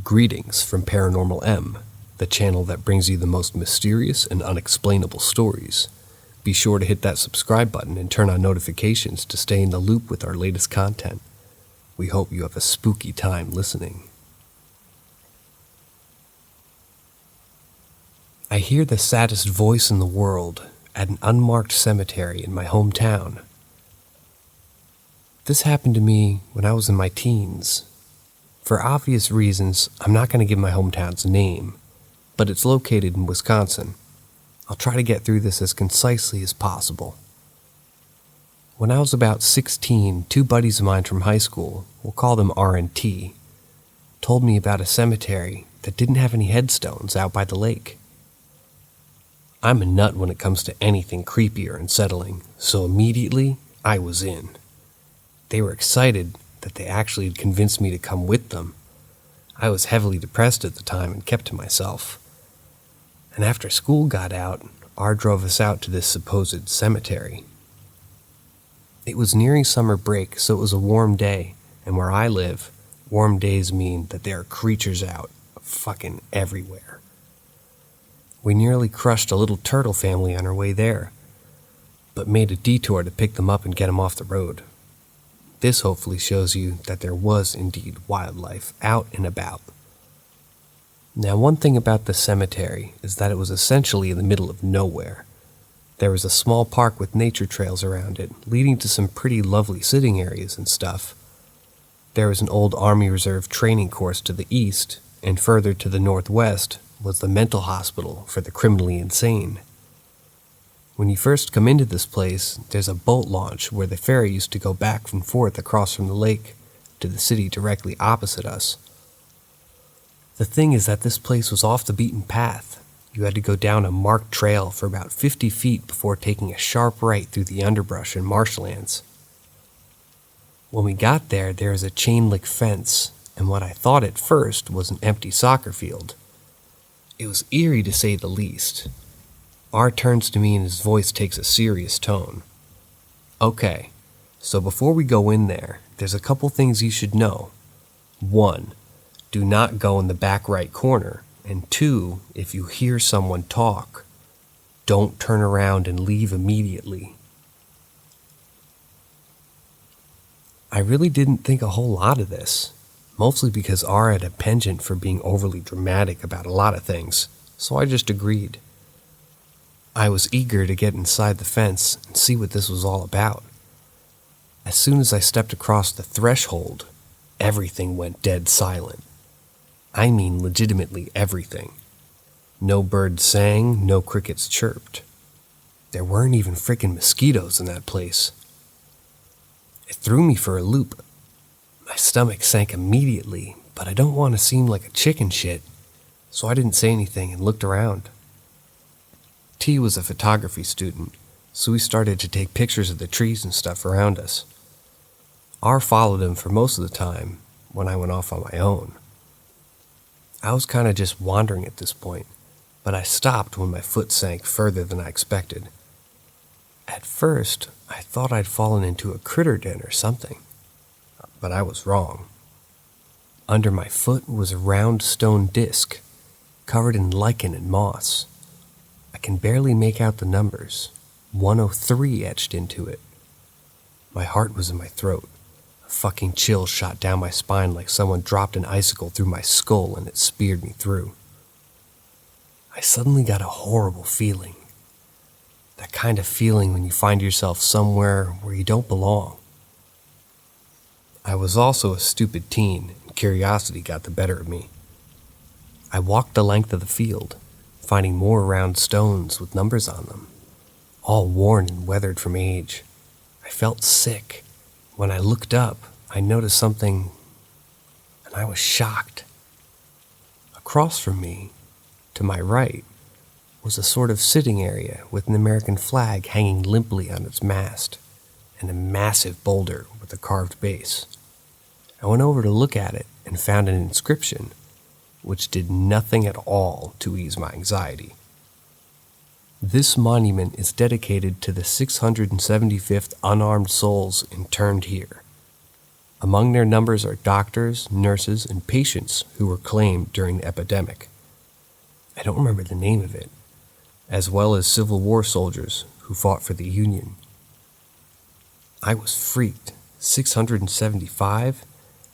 Greetings from Paranormal M, the channel that brings you the most mysterious and unexplainable stories. Be sure to hit that subscribe button and turn on notifications to stay in the loop with our latest content. We hope you have a spooky time listening. I hear the saddest voice in the world at an unmarked cemetery in my hometown. This happened to me when I was in my teens. For obvious reasons, I'm not going to give my hometown's name, but it's located in Wisconsin. I'll try to get through this as concisely as possible. When I was about 16, two buddies of mine from high school, we'll call them R&T, told me about a cemetery that didn't have any headstones out by the lake. I'm a nut when it comes to anything creepy or unsettling, so immediately I was in. They were excited that they actually had convinced me to come with them. I was heavily depressed at the time and kept to myself. And after school got out, R drove us out to this supposed cemetery. It was nearing summer break, so it was a warm day, and where I live, warm days mean that there are creatures out fucking everywhere. We nearly crushed a little turtle family on our way there, but made a detour to pick them up and get them off the road. This hopefully shows you that there was indeed wildlife out and about. Now, one thing about the cemetery is that it was essentially in the middle of nowhere. There was a small park with nature trails around it, leading to some pretty lovely sitting areas and stuff. There was an old Army Reserve training course to the east, and further to the northwest was the mental hospital for the criminally insane. When you first come into this place, there's a boat launch where the ferry used to go back and forth across from the lake to the city directly opposite us. The thing is that this place was off the beaten path. You had to go down a marked trail for about 50 feet before taking a sharp right through the underbrush and marshlands. When we got there, there is a chain-link fence, and what I thought at first was an empty soccer field. It was eerie to say the least. R turns to me and his voice takes a serious tone. Okay, so before we go in there, there's a couple things you should know. 1, do not go in the back right corner. And 2, if you hear someone talk, don't turn around and leave immediately. I really didn't think a whole lot of this, mostly because R had a penchant for being overly dramatic about a lot of things, so I just agreed. I was eager to get inside the fence and see what this was all about. As soon as I stepped across the threshold, everything went dead silent. I mean legitimately everything. No birds sang, no crickets chirped. There weren't even frickin' mosquitoes in that place. It threw me for a loop. My stomach sank immediately, but I don't want to seem like a chicken shit, so I didn't say anything and looked around. T was a photography student, so we started to take pictures of the trees and stuff around us. R followed him for most of the time when I went off on my own. I was kind of just wandering at this point, but I stopped when my foot sank further than I expected. At first, I thought I'd fallen into a critter den or something, but I was wrong. Under my foot was a round stone disc, covered in lichen and moss. I can barely make out the numbers, 103 etched into it. My heart was in my throat. A fucking chill shot down my spine like someone dropped an icicle through my skull and it speared me through. I suddenly got a horrible feeling. That kind of feeling when you find yourself somewhere where you don't belong. I was also a stupid teen, and curiosity got the better of me. I walked the length of the field, finding more round stones with numbers on them, all worn and weathered from age. I felt sick. When I looked up, I noticed something, and I was shocked. Across from me, to my right, was a sort of sitting area with an American flag hanging limply on its mast, and a massive boulder with a carved base. I went over to look at it and found an inscription, which did nothing at all to ease my anxiety. This monument is dedicated to the 675th unarmed souls interned here. Among their numbers are doctors, nurses, and patients who were claimed during the epidemic. I don't remember the name of it, as well as Civil War soldiers who fought for the Union. I was freaked. 675?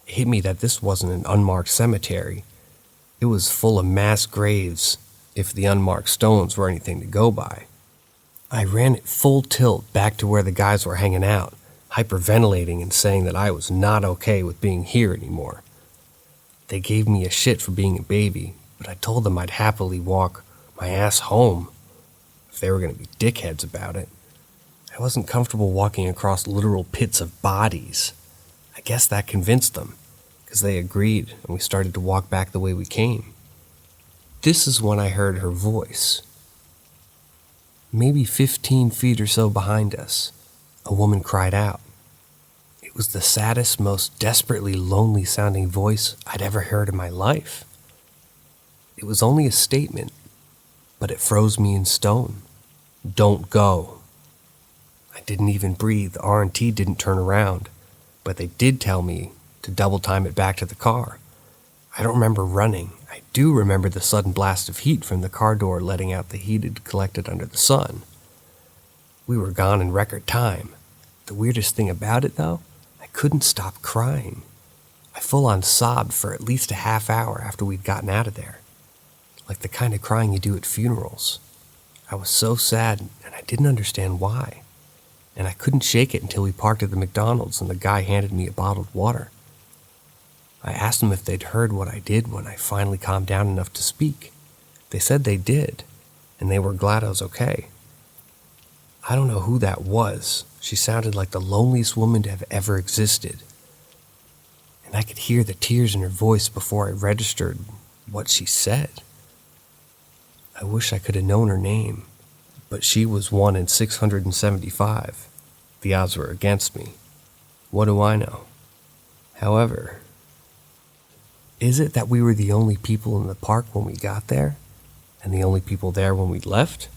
It hit me that this wasn't an unmarked cemetery. It was full of mass graves, if the unmarked stones were anything to go by. I ran at full tilt back to where the guys were hanging out, hyperventilating and saying that I was not okay with being here anymore. They gave me a shit for being a baby, but I told them I'd happily walk my ass home if they were going to be dickheads about it. I wasn't comfortable walking across literal pits of bodies. I guess that convinced them, because they agreed and we started to walk back the way we came. This is when I heard her voice. Maybe 15 feet or so behind us, a woman cried out. It was the saddest, most desperately lonely sounding voice I'd ever heard in my life. It was only a statement, but it froze me in stone. Don't go. I didn't even breathe. The R&T didn't turn around, but they did tell me to double time it back to the car. I don't remember running. I do remember the sudden blast of heat from the car door letting out the heat it collected under the sun. We were gone in record time. The weirdest thing about it, though, I couldn't stop crying. I full-on sobbed for at least a half hour after we'd gotten out of there. Like the kind of crying you do at funerals. I was so sad, and I didn't understand why. And I couldn't shake it until we parked at the McDonald's and the guy handed me a bottled water. I asked them if they'd heard what I did when I finally calmed down enough to speak. They said they did, and they were glad I was okay. I don't know who that was. She sounded like the loneliest woman to have ever existed. And I could hear the tears in her voice before I registered what she said. I wish I could have known her name, but she was 1 in 675. The odds were against me. What do I know? However, is it that we were the only people in the park when we got there, and the only people there when we left?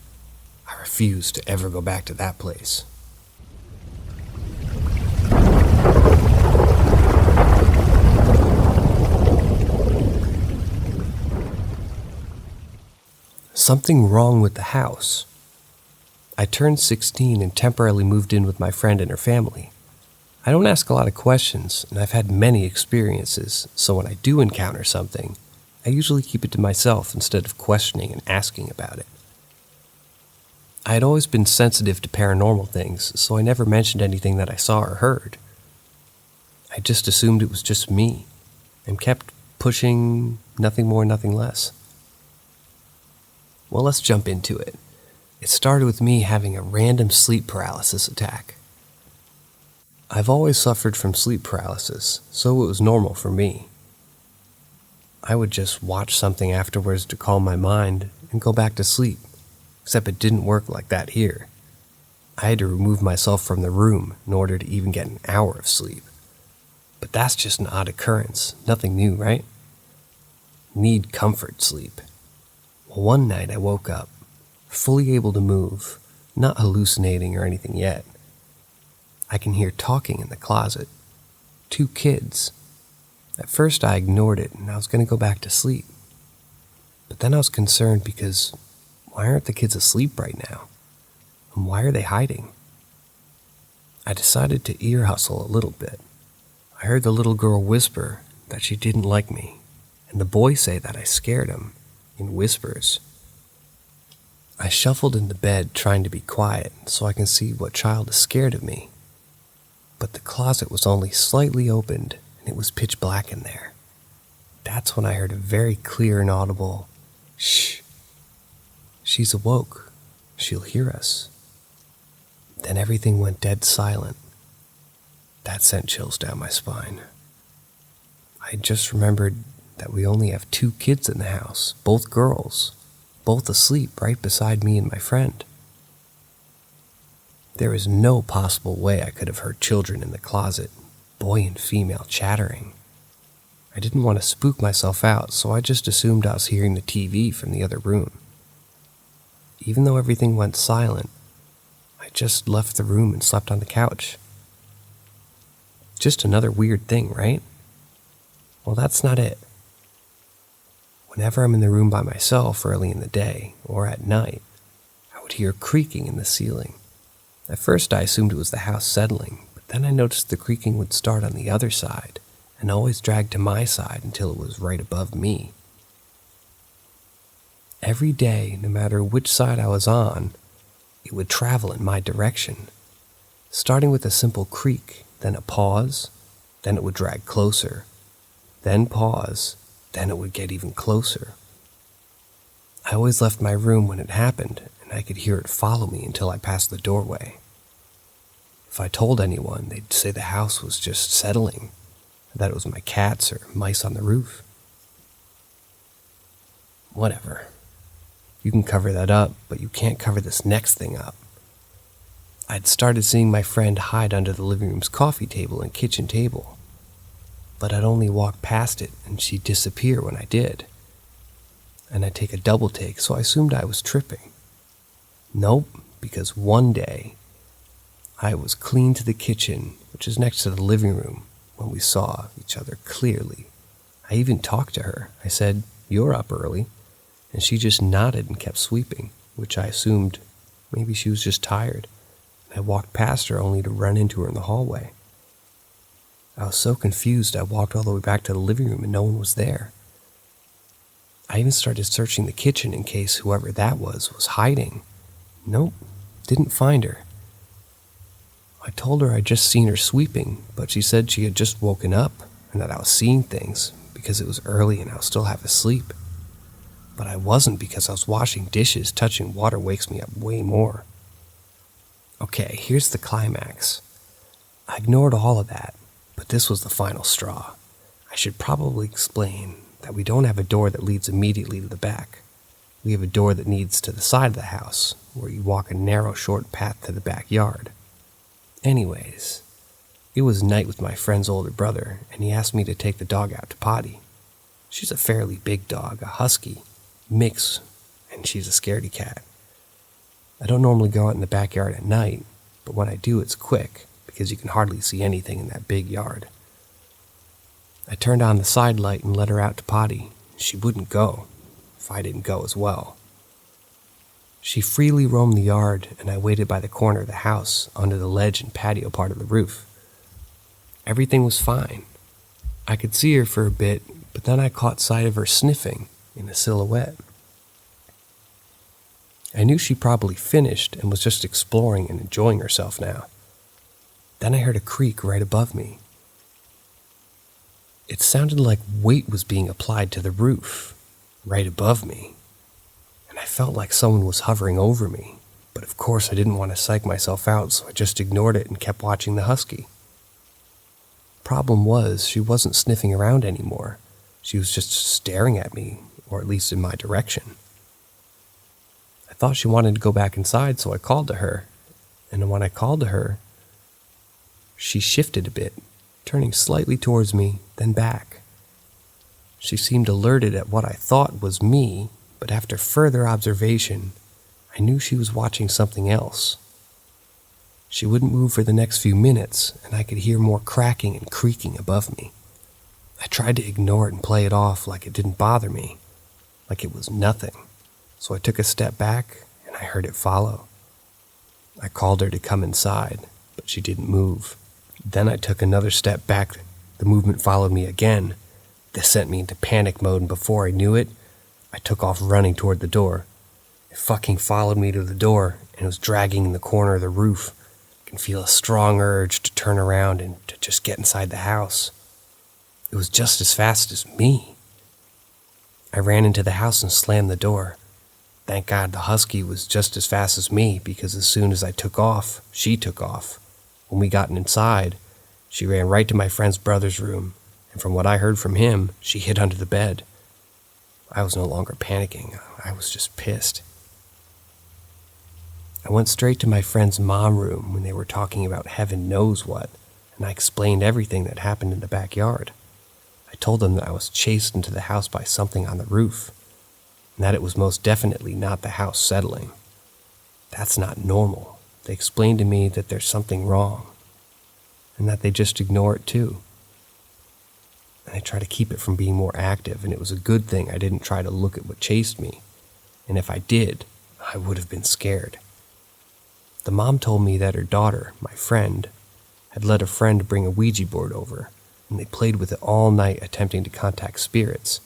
I refuse to ever go back to that place. Something wrong with the house. I turned 16 and temporarily moved in with my friend and her family. I don't ask a lot of questions, and I've had many experiences, so when I do encounter something, I usually keep it to myself instead of questioning and asking about it. I had always been sensitive to paranormal things, so I never mentioned anything that I saw or heard. I just assumed it was just me, and kept pushing nothing more, nothing less. Well, let's jump into it. It started with me having a random sleep paralysis attack. I've always suffered from sleep paralysis, so it was normal for me. I would just watch something afterwards to calm my mind and go back to sleep, except it didn't work like that here. I had to remove myself from the room in order to even get an hour of sleep. But that's just an odd occurrence, nothing new, right? Need comfort sleep. Well, one night I woke up, fully able to move, not hallucinating or anything yet. I can hear talking in the closet. 2 kids. At first I ignored it and I was going to go back to sleep. But then I was concerned because why aren't the kids asleep right now? And why are they hiding? I decided to ear hustle a little bit. I heard the little girl whisper that she didn't like me, and the boy say that I scared him, in whispers. I shuffled into bed trying to be quiet so I can see what child is scared of me. But the closet was only slightly opened and it was pitch black in there. That's when I heard a very clear and audible, "Shh. She's awoke. She'll hear us." Then everything went dead silent. That sent chills down my spine. I just remembered that we only have 2 kids in the house, both girls, both asleep right beside me and my friend. There was no possible way I could have heard children in the closet, boy and female chattering. I didn't want to spook myself out, so I just assumed I was hearing the TV from the other room. Even though everything went silent, I just left the room and slept on the couch. just another weird thing, right? Well, that's not it. Whenever I'm in the room by myself early in the day or at night, I would hear creaking in the ceiling. At first I assumed it was the house settling, but then I noticed the creaking would start on the other side and always drag to my side until it was right above me. Every day, no matter which side I was on, it would travel in my direction, starting with a simple creak, then a pause, then it would drag closer, then pause, then it would get even closer. I always left my room when it happened, and I could hear it follow me until I passed the doorway. If I told anyone, they'd say the house was just settling, that it was my cats or mice on the roof. Whatever. You can cover that up, but you can't cover this next thing up. I'd started seeing my friend hide under the living room's coffee table and kitchen table, but I'd only walk past it and she'd disappear when I did. And I'd take a double take, so I assumed I was tripping. Nope, because one day, I was clean to the kitchen, which is next to the living room, when we saw each other clearly. I even talked to her. I said, "You're up early," and she just nodded and kept sweeping, which I assumed maybe she was just tired. I walked past her only to run into her in the hallway. I was so confused I walked all the way back to the living room and no one was there. I even started searching the kitchen in case whoever that was hiding. Nope, didn't find her. I told her I'd just seen her sweeping, but she said she had just woken up and that I was seeing things because it was early and I was still half asleep. But I wasn't, because I was washing dishes. Touching water wakes me up way more. Okay, here's the climax. I ignored all of that, but this was the final straw. I should probably explain that we don't have a door that leads immediately to the back. We have a door that leads to the side of the house, where you walk a narrow, short path to the backyard. Anyways, it was night with my friend's older brother, and he asked me to take the dog out to potty. She's a fairly big dog, a husky, mix, and she's a scaredy cat. I don't normally go out in the backyard at night, but when I do, it's quick, because you can hardly see anything in that big yard. I turned on the side light and let her out to potty. She wouldn't go, if I didn't go as well. She freely roamed the yard, and I waited by the corner of the house, under the ledge and patio part of the roof. Everything was fine. I could see her for a bit, but then I caught sight of her sniffing in a silhouette. I knew she probably finished and was just exploring and enjoying herself now. Then I heard a creak right above me. It sounded like weight was being applied to the roof, right above me, and I felt like someone was hovering over me, but of course I didn't want to psych myself out, so I just ignored it and kept watching the husky. Problem was, she wasn't sniffing around anymore. She was just staring at me, or at least in my direction. I thought she wanted to go back inside, so I called to her, and when I called to her, she shifted a bit, turning slightly towards me, then back. She seemed alerted at what I thought was me, but after further observation, I knew she was watching something else. She wouldn't move for the next few minutes, and I could hear more cracking and creaking above me. I tried to ignore it and play it off like it didn't bother me, like it was nothing. So I took a step back, and I heard it follow. I called her to come inside, but she didn't move. Then I took another step back. The movement followed me again. This sent me into panic mode, and before I knew it, I took off running toward the door. It fucking followed me to the door, and it was dragging in the corner of the roof. I can feel a strong urge to turn around and to just get inside the house. It was just as fast as me. I ran into the house and slammed the door. Thank God the husky was just as fast as me, because as soon as I took off, she took off. When we got inside, she ran right to my friend's brother's room, and from what I heard from him, she hid under the bed. I was no longer panicking. I was just pissed. I went straight to my friend's mom room when they were talking about heaven knows what, and I explained everything that happened in the backyard. I told them that I was chased into the house by something on the roof, and that it was most definitely not the house settling. That's not normal. They explained to me that there's something wrong. and that they just ignore it too. And I try to keep it from being more active, and it was a good thing I didn't try to look at what chased me, and if I did, I would have been scared. The mom told me that her daughter, my friend, had let a friend bring a Ouija board over, and they played with it all night attempting to contact spirits.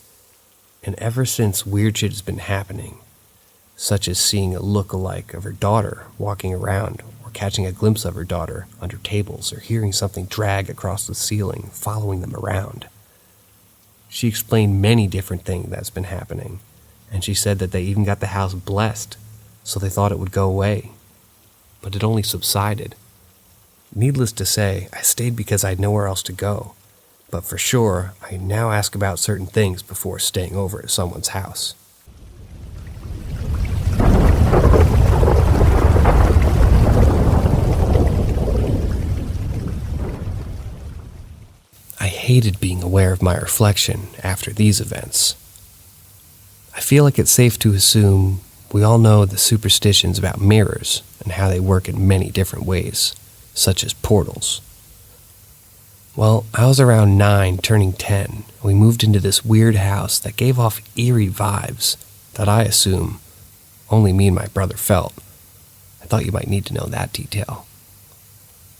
And ever since, weird shit has been happening, such as seeing a look-alike of her daughter walking around, or catching a glimpse of her daughter under tables, or hearing something drag across the ceiling, following them around. She explained many different things that's been happening, and she said that they even got the house blessed, so they thought it would go away. But it only subsided. Needless to say, I stayed because I had nowhere else to go, but for sure, I now ask about certain things before staying over at someone's house. I hated being aware of my reflection after these events. I feel like it's safe to assume we all know the superstitions about mirrors and how they work in many different ways, such as portals. Well, I was around 9, turning 10, and we moved into this weird house that gave off eerie vibes that I assume only me and my brother felt. I thought you might need to know that detail.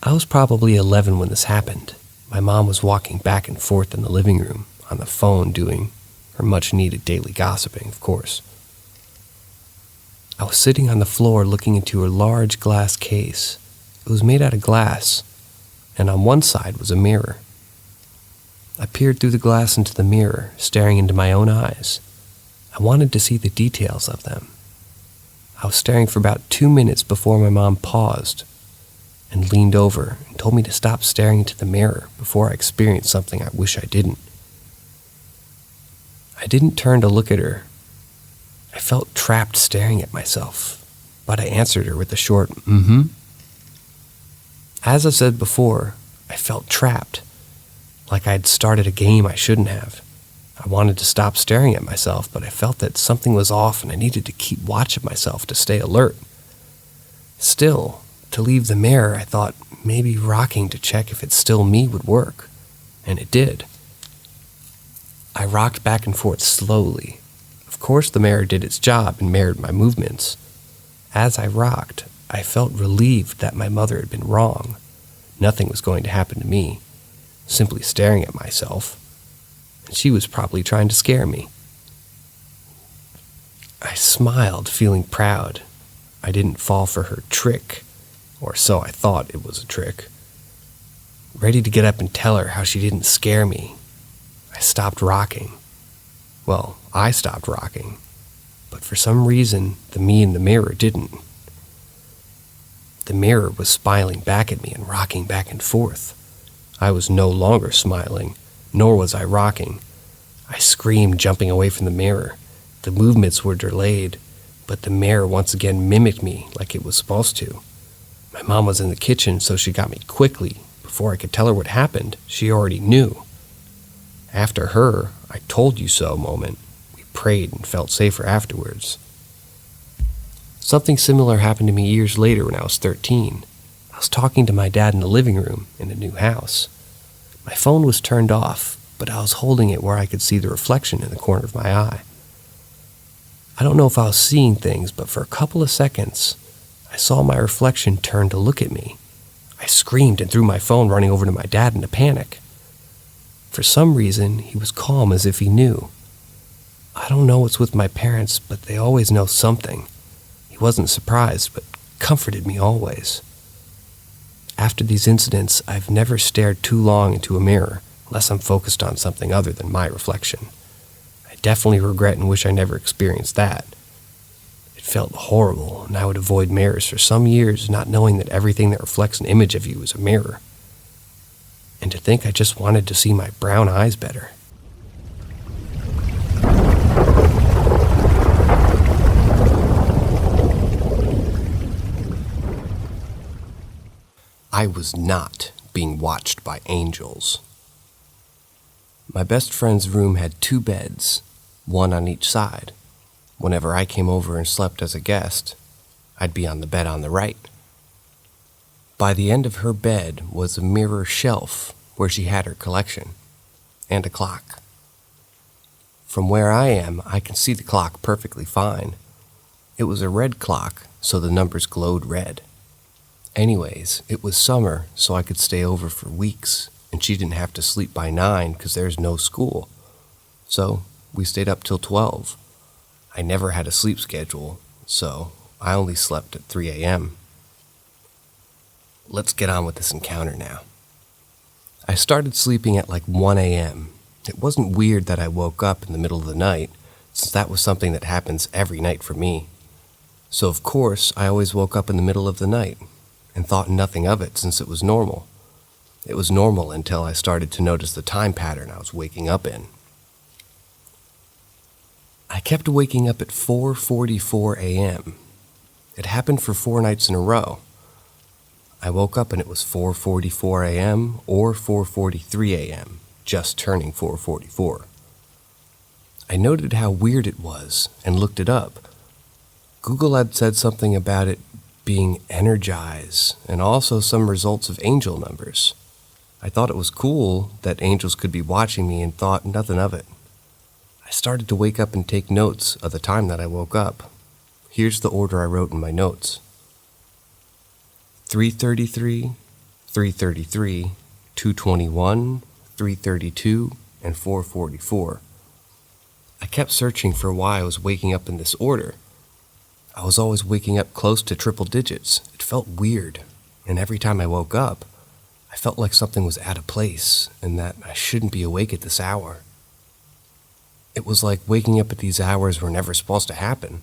I was probably 11 when this happened. My mom was walking back and forth in the living room, on the phone doing her much-needed daily gossiping, of course. I was sitting on the floor looking into a large glass case. It was made out of glass, and on one side was a mirror. I peered through the glass into the mirror, staring into my own eyes. I wanted to see the details of them. I was staring for about 2 minutes before my mom paused and leaned over and told me to stop staring into the mirror before I experienced something I wish I didn't. I didn't turn to look at her. I felt trapped staring at myself, but I answered her with a short, mm-hmm. As I said before, I felt trapped, like I had started a game I shouldn't have. I wanted to stop staring at myself, but I felt that something was off and I needed to keep watch of myself to stay alert. Still, to leave the mirror, I thought maybe rocking to check if it's still me would work, and it did. I rocked back and forth slowly. Of course, the mirror did its job and mirrored my movements. As I rocked, I felt relieved that my mother had been wrong. Nothing was going to happen to me, simply staring at myself, and she was probably trying to scare me. I smiled, feeling proud. I didn't fall for her trick, or so I thought it was a trick. Ready to get up and tell her how she didn't scare me, I stopped rocking. Well, I stopped rocking, but for some reason, the me in the mirror didn't. The mirror was smiling back at me and rocking back and forth. I was no longer smiling, nor was I rocking. I screamed, jumping away from the mirror. The movements were delayed, but the mirror once again mimicked me like it was supposed to. My mom was in the kitchen, so she got me quickly. Before I could tell her what happened, she already knew. After her "I told you so" moment, we prayed and felt safer afterwards. Something similar happened to me years later when I was 13. I was talking to my dad in the living room in a new house. My phone was turned off, but I was holding it where I could see the reflection in the corner of my eye. I don't know if I was seeing things, but for a couple of seconds, I saw my reflection turn to look at me. I screamed and threw my phone, running over to my dad in a panic. For some reason, he was calm as if he knew. I don't know what's with my parents, but they always know something. He wasn't surprised, but comforted me always. After these incidents, I've never stared too long into a mirror unless I'm focused on something other than my reflection. I definitely regret and wish I never experienced that. It felt horrible, and I would avoid mirrors for some years, not knowing that everything that reflects an image of you is a mirror. And to think I just wanted to see my brown eyes better. I was not being watched by angels. My best friend's room had 2 beds, one on each side. Whenever I came over and slept as a guest, I'd be on the bed on the right. By the end of her bed was a mirror shelf where she had her collection, and a clock. From where I am, I can see the clock perfectly fine. It was a red clock, so the numbers glowed red. Anyways, it was summer, so I could stay over for weeks, and she didn't have to sleep by 9 because there's no school. So we stayed up till 12. I never had a sleep schedule, so I only slept at 3 a.m. Let's get on with this encounter now. I started sleeping at like 1 a.m. It wasn't weird that I woke up in the middle of the night, since that was something that happens every night for me. So of course, I always woke up in the middle of the night, and thought nothing of it since it was normal. It was normal until I started to notice the time pattern I was waking up in. I kept waking up at 4:44 a.m. It happened for 4 nights in a row. I woke up and it was 4:44 a.m. or 4:43 a.m., just turning 4:44. I noted how weird it was and looked it up. Google had said something about it being energized and also some results of angel numbers. I thought it was cool that angels could be watching me and thought nothing of it. I started to wake up and take notes of the time that I woke up. Here's the order I wrote in my notes. 3:33, 3:33, 2:21, 3:32, and 4:44. I kept searching for why I was waking up in this order. I was always waking up close to triple digits. It felt weird, and every time I woke up, I felt like something was out of place and that I shouldn't be awake at this hour. It was like waking up at these hours were never supposed to happen.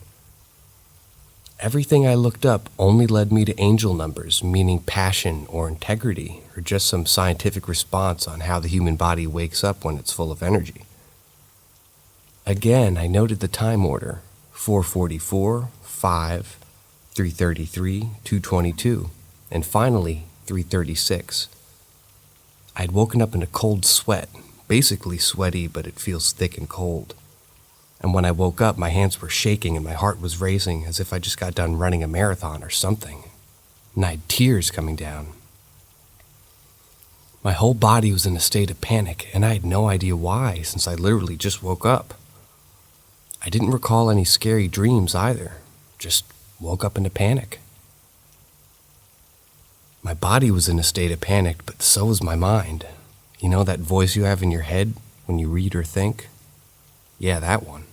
Everything I looked up only led me to angel numbers, meaning passion or integrity, or just some scientific response on how the human body wakes up when it's full of energy. Again, I noted the time order, 4:44, 5, 3:33, 2:22, and finally 3:36. I had woken up in a cold sweat, basically sweaty, but it feels thick and cold. And when I woke up, my hands were shaking and my heart was racing as if I just got done running a marathon or something. And I had tears coming down. My whole body was in a state of panic, and I had no idea why, since I literally just woke up. I didn't recall any scary dreams either, just woke up in a panic. My body was in a state of panic, but so was my mind. You know that voice you have in your head when you read or think? Yeah, that one.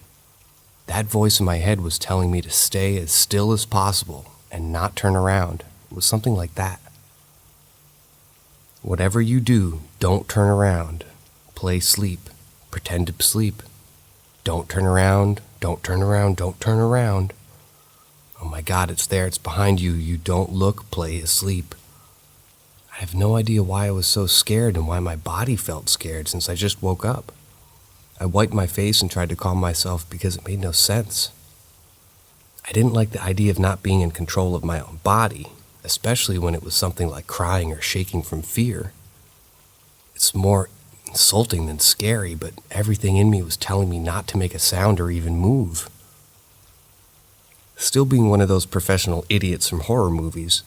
That voice in my head was telling me to stay as still as possible and not turn around. It was something like that. Whatever you do, don't turn around. Play sleep. Pretend to sleep. Don't turn around. Don't turn around. Don't turn around. Oh my God, it's there. It's behind you. You don't look. Play asleep. I have no idea why I was so scared and why my body felt scared since I just woke up. I wiped my face and tried to calm myself because it made no sense. I didn't like the idea of not being in control of my own body, especially when it was something like crying or shaking from fear. It's more insulting than scary, but everything in me was telling me not to make a sound or even move. Still being one of those professional idiots from horror movies,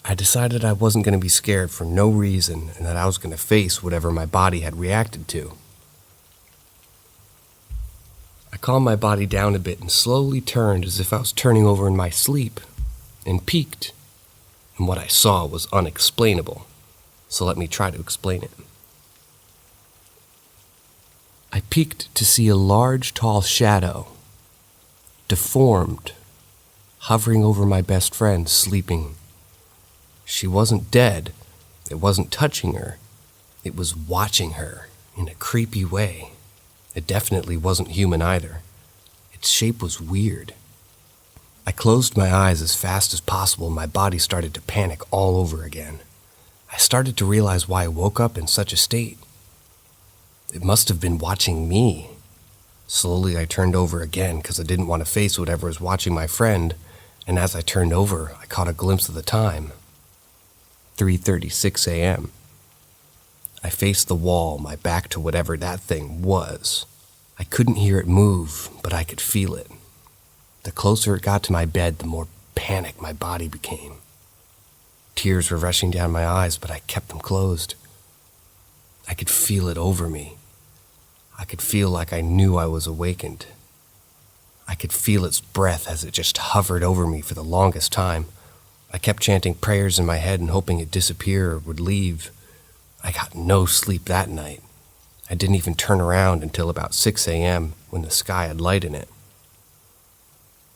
I decided I wasn't going to be scared for no reason and that I was going to face whatever my body had reacted to. I calmed my body down a bit and slowly turned as if I was turning over in my sleep, and peeked. And what I saw was unexplainable, so let me try to explain it. I peeked to see a large, tall shadow, deformed, hovering over my best friend, sleeping. She wasn't dead. It wasn't touching her. It was watching her in a creepy way. It definitely wasn't human either. Its shape was weird. I closed my eyes as fast as possible and my body started to panic all over again. I started to realize why I woke up in such a state. It must have been watching me. Slowly I turned over again because I didn't want to face whatever was watching my friend, and as I turned over, I caught a glimpse of the time. 3:36 a.m. I faced the wall, my back to whatever that thing was. I couldn't hear it move, but I could feel it. The closer it got to my bed, the more panicked my body became. Tears were rushing down my eyes, but I kept them closed. I could feel it over me. I could feel like I knew I was awakened. I could feel its breath as it just hovered over me for the longest time. I kept chanting prayers in my head and hoping it'd disappear or would leave. I got no sleep that night. I didn't even turn around until about 6 a.m. when the sky had light in it.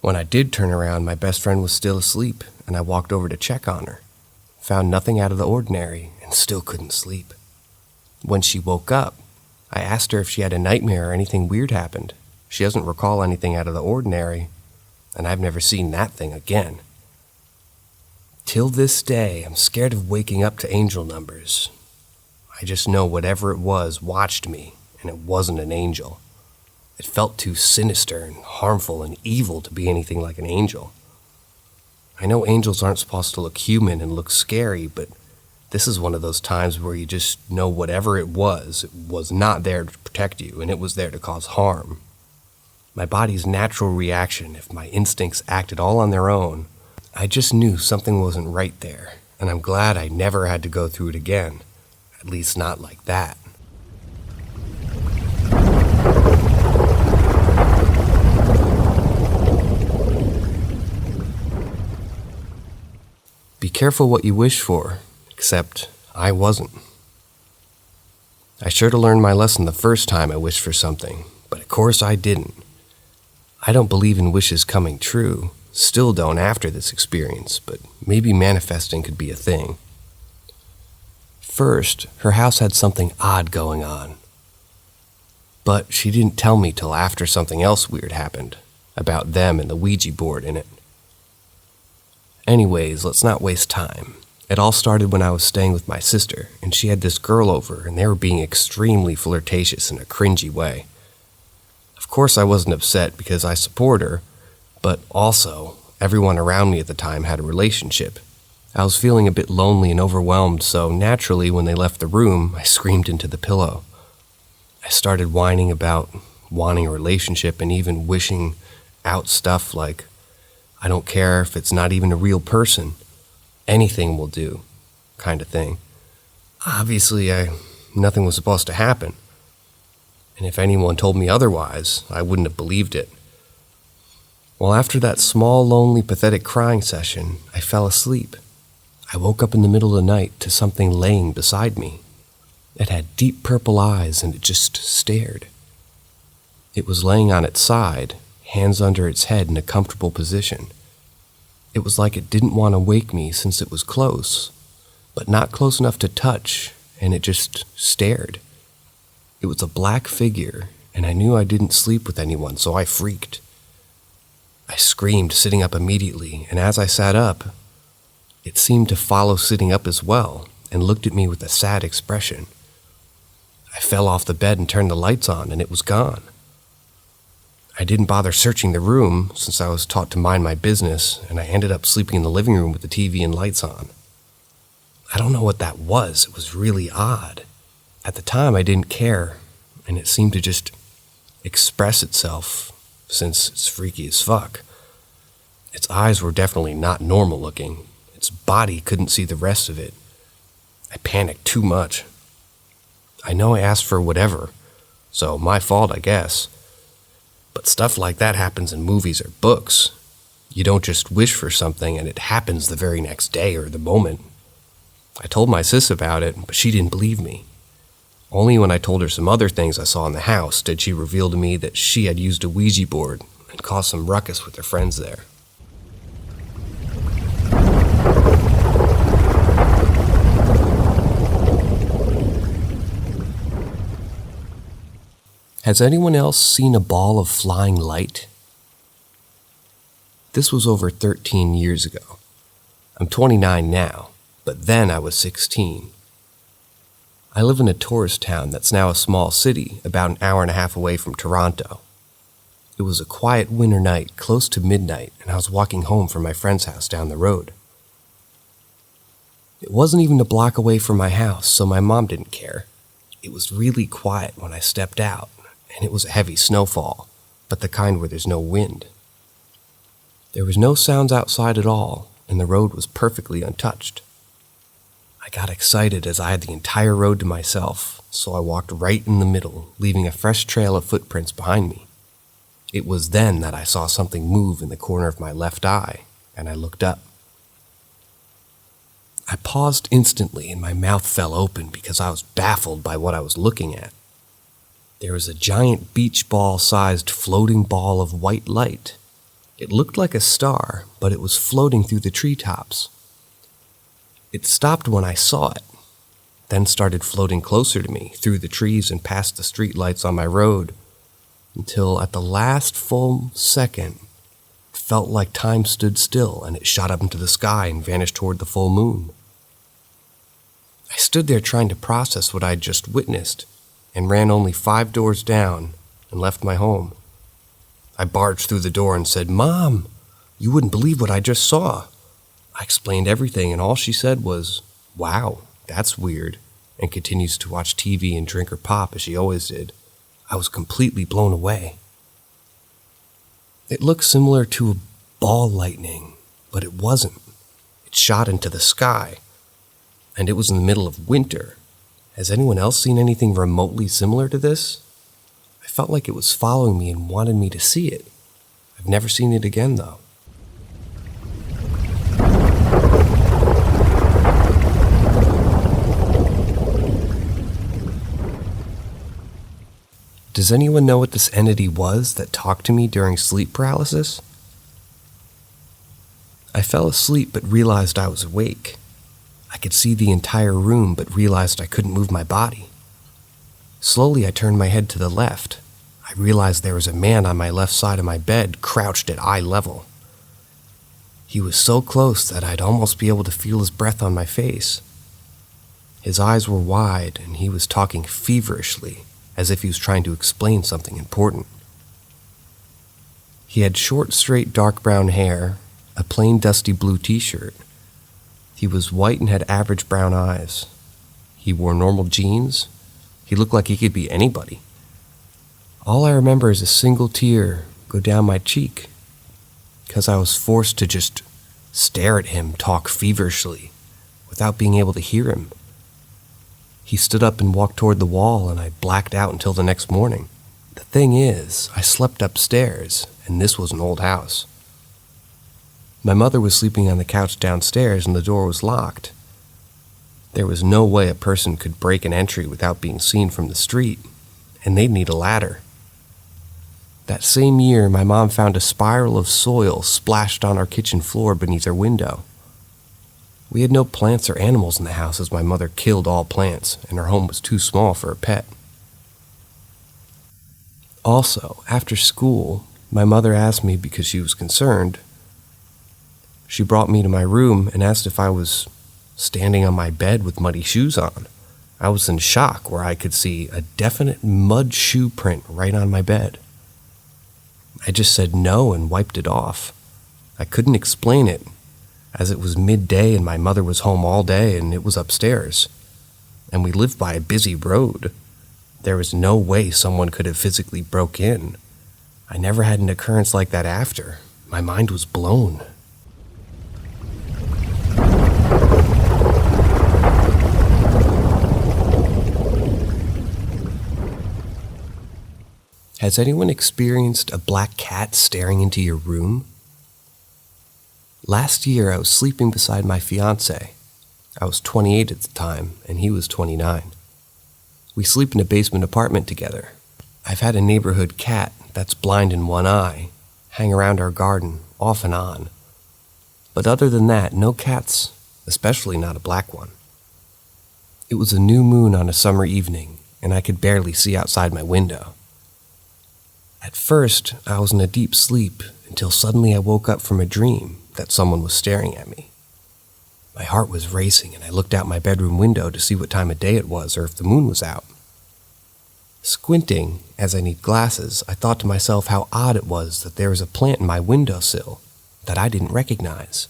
When I did turn around, my best friend was still asleep, and I walked over to check on her. Found nothing out of the ordinary and still couldn't sleep. When she woke up, I asked her if she had a nightmare or anything weird happened. She doesn't recall anything out of the ordinary, and I've never seen that thing again. Till this day, I'm scared of waking up to angel numbers. I just know whatever it was watched me, and it wasn't an angel. It felt too sinister and harmful and evil to be anything like an angel. I know angels aren't supposed to look human and look scary, but this is one of those times where you just know whatever it was not there to protect you, and it was there to cause harm. My body's natural reaction, if my instincts acted all on their own, I just knew something wasn't right there, and I'm glad I never had to go through it again, at least not like that. Be careful what you wish for, except I wasn't. I should have learned my lesson the first time I wished for something, but of course I didn't. I don't believe in wishes coming true, still don't after this experience, but maybe manifesting could be a thing. First, her house had something odd going on, but she didn't tell me till after something else weird happened, about them and the Ouija board in it. Anyways, let's not waste time. It all started when I was staying with my sister, and she had this girl over, and they were being extremely flirtatious in a cringy way. Of course I wasn't upset because I support her, but also, everyone around me at the time had a relationship. I was feeling a bit lonely and overwhelmed, so naturally when they left the room, I screamed into the pillow. I started whining about wanting a relationship and even wishing out stuff like, I don't care if it's not even a real person. Anything will do, kind of thing. Obviously, nothing was supposed to happen. And if anyone told me otherwise, I wouldn't have believed it. Well, after that small, lonely, pathetic crying session, I fell asleep. I woke up in the middle of the night to something laying beside me. It had deep purple eyes and it just stared. It was laying on its side, hands under its head in a comfortable position. It was like it didn't want to wake me since it was close, but not close enough to touch, and it just stared. It was a black figure, and I knew I didn't sleep with anyone, so I freaked. I screamed, sitting up immediately, and as I sat up, it seemed to follow sitting up as well, and looked at me with a sad expression. I fell off the bed and turned the lights on, and it was gone. I didn't bother searching the room since I was taught to mind my business, and I ended up sleeping in the living room with the TV and lights on. I don't know what that was. It was really odd. At the time, I didn't care, and it seemed to just express itself since it's freaky as fuck. Its eyes were definitely not normal looking. Its body couldn't see the rest of it. I panicked too much. I know I asked for whatever, so my fault, I guess. But stuff like that happens in movies or books. You don't just wish for something and it happens the very next day or the moment. I told my sis about it, but she didn't believe me. Only when I told her some other things I saw in the house did she reveal to me that she had used a Ouija board and caused some ruckus with her friends there. Has anyone else seen a ball of flying light? This was over 13 years ago. I'm 29 now, but then I was 16. I live in a tourist town that's now a small city, about an hour and a half away from Toronto. It was a quiet winter night, close to midnight, and I was walking home from my friend's house down the road. It wasn't even a block away from my house, so my mom didn't care. It was really quiet when I stepped out, and it was a heavy snowfall, but the kind where there's no wind. There was no sounds outside at all, and the road was perfectly untouched. I got excited as I had the entire road to myself, so I walked right in the middle, leaving a fresh trail of footprints behind me. It was then that I saw something move in the corner of my left eye, and I looked up. I paused instantly and my mouth fell open because I was baffled by what I was looking at. There was a giant beach ball-sized floating ball of white light. It looked like a star, but it was floating through the treetops. It stopped when I saw it, then started floating closer to me through the trees and past the streetlights on my road, until at the last full second, it felt like time stood still and it shot up into the sky and vanished toward the full moon. I stood there trying to process what I'd just witnessed and ran only 5 doors down and left my home. I barged through the door and said, "Mom, you wouldn't believe what I just saw." I explained everything and all she said was, "Wow, that's weird," and continues to watch TV and drink her pop as she always did. I was completely blown away. It looked similar to a ball lightning, but it wasn't. It shot into the sky. And it was in the middle of winter. Has anyone else seen anything remotely similar to this? I felt like it was following me and wanted me to see it. I've never seen it again, though. Does anyone know what this entity was that talked to me during sleep paralysis? I fell asleep but realized I was awake. I could see the entire room but realized I couldn't move my body. Slowly I turned my head to the left. I realized there was a man on my left side of my bed, crouched at eye level. He was so close that I'd almost be able to feel his breath on my face. His eyes were wide and he was talking feverishly, as if he was trying to explain something important. He had short, straight, dark brown hair, a plain dusty blue t-shirt. He was white and had average brown eyes. He wore normal jeans. He looked like he could be anybody. All I remember is a single tear go down my cheek, because I was forced to just stare at him talk feverishly without being able to hear him. He stood up and walked toward the wall, and I blacked out until the next morning. The thing is, I slept upstairs, and this was an old house. My mother was sleeping on the couch downstairs and the door was locked. There was no way a person could break an entry without being seen from the street, and they'd need a ladder. That same year, my mom found a spiral of soil splashed on our kitchen floor beneath her window. We had no plants or animals in the house as my mother killed all plants, and her home was too small for a pet. Also, after school, my mother asked me because she was concerned. She brought me to my room and asked if I was standing on my bed with muddy shoes on. I was in shock where I could see a definite mud shoe print right on my bed. I just said no and wiped it off. I couldn't explain it, as it was midday and my mother was home all day and it was upstairs. And we lived by a busy road. There was no way someone could have physically broke in. I never had an occurrence like that after. My mind was blown. Has anyone experienced a black cat staring into your room? Last year, I was sleeping beside my fiancé. I was 28 at the time, and he was 29. We sleep in a basement apartment together. I've had a neighborhood cat that's blind in one eye hang around our garden, off and on. But other than that, no cats, especially not a black one. It was a new moon on a summer evening, and I could barely see outside my window. At first, I was in a deep sleep until suddenly I woke up from a dream that someone was staring at me. My heart was racing and I looked out my bedroom window to see what time of day it was or if the moon was out. Squinting, as I need glasses, I thought to myself how odd it was that there was a plant in my windowsill that I didn't recognize.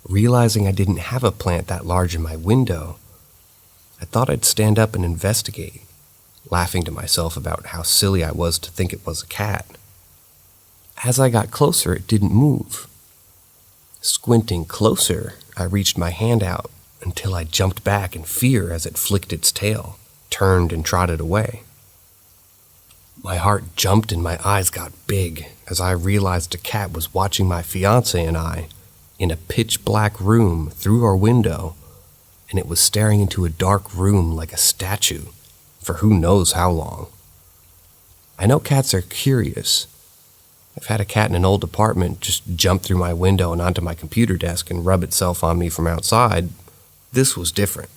Realizing I didn't have a plant that large in my window, I thought I'd stand up and investigate, laughing to myself about how silly I was to think it was a cat. As I got closer, it didn't move. Squinting closer, I reached my hand out until I jumped back in fear as it flicked its tail, turned and trotted away. My heart jumped and my eyes got big as I realized a cat was watching my fiancé and I in a pitch-black room through our window, and it was staring into a dark room like a statue for who knows how long. I know cats are curious. I've had a cat in an old apartment just jump through my window and onto my computer desk and rub itself on me from outside. This was different.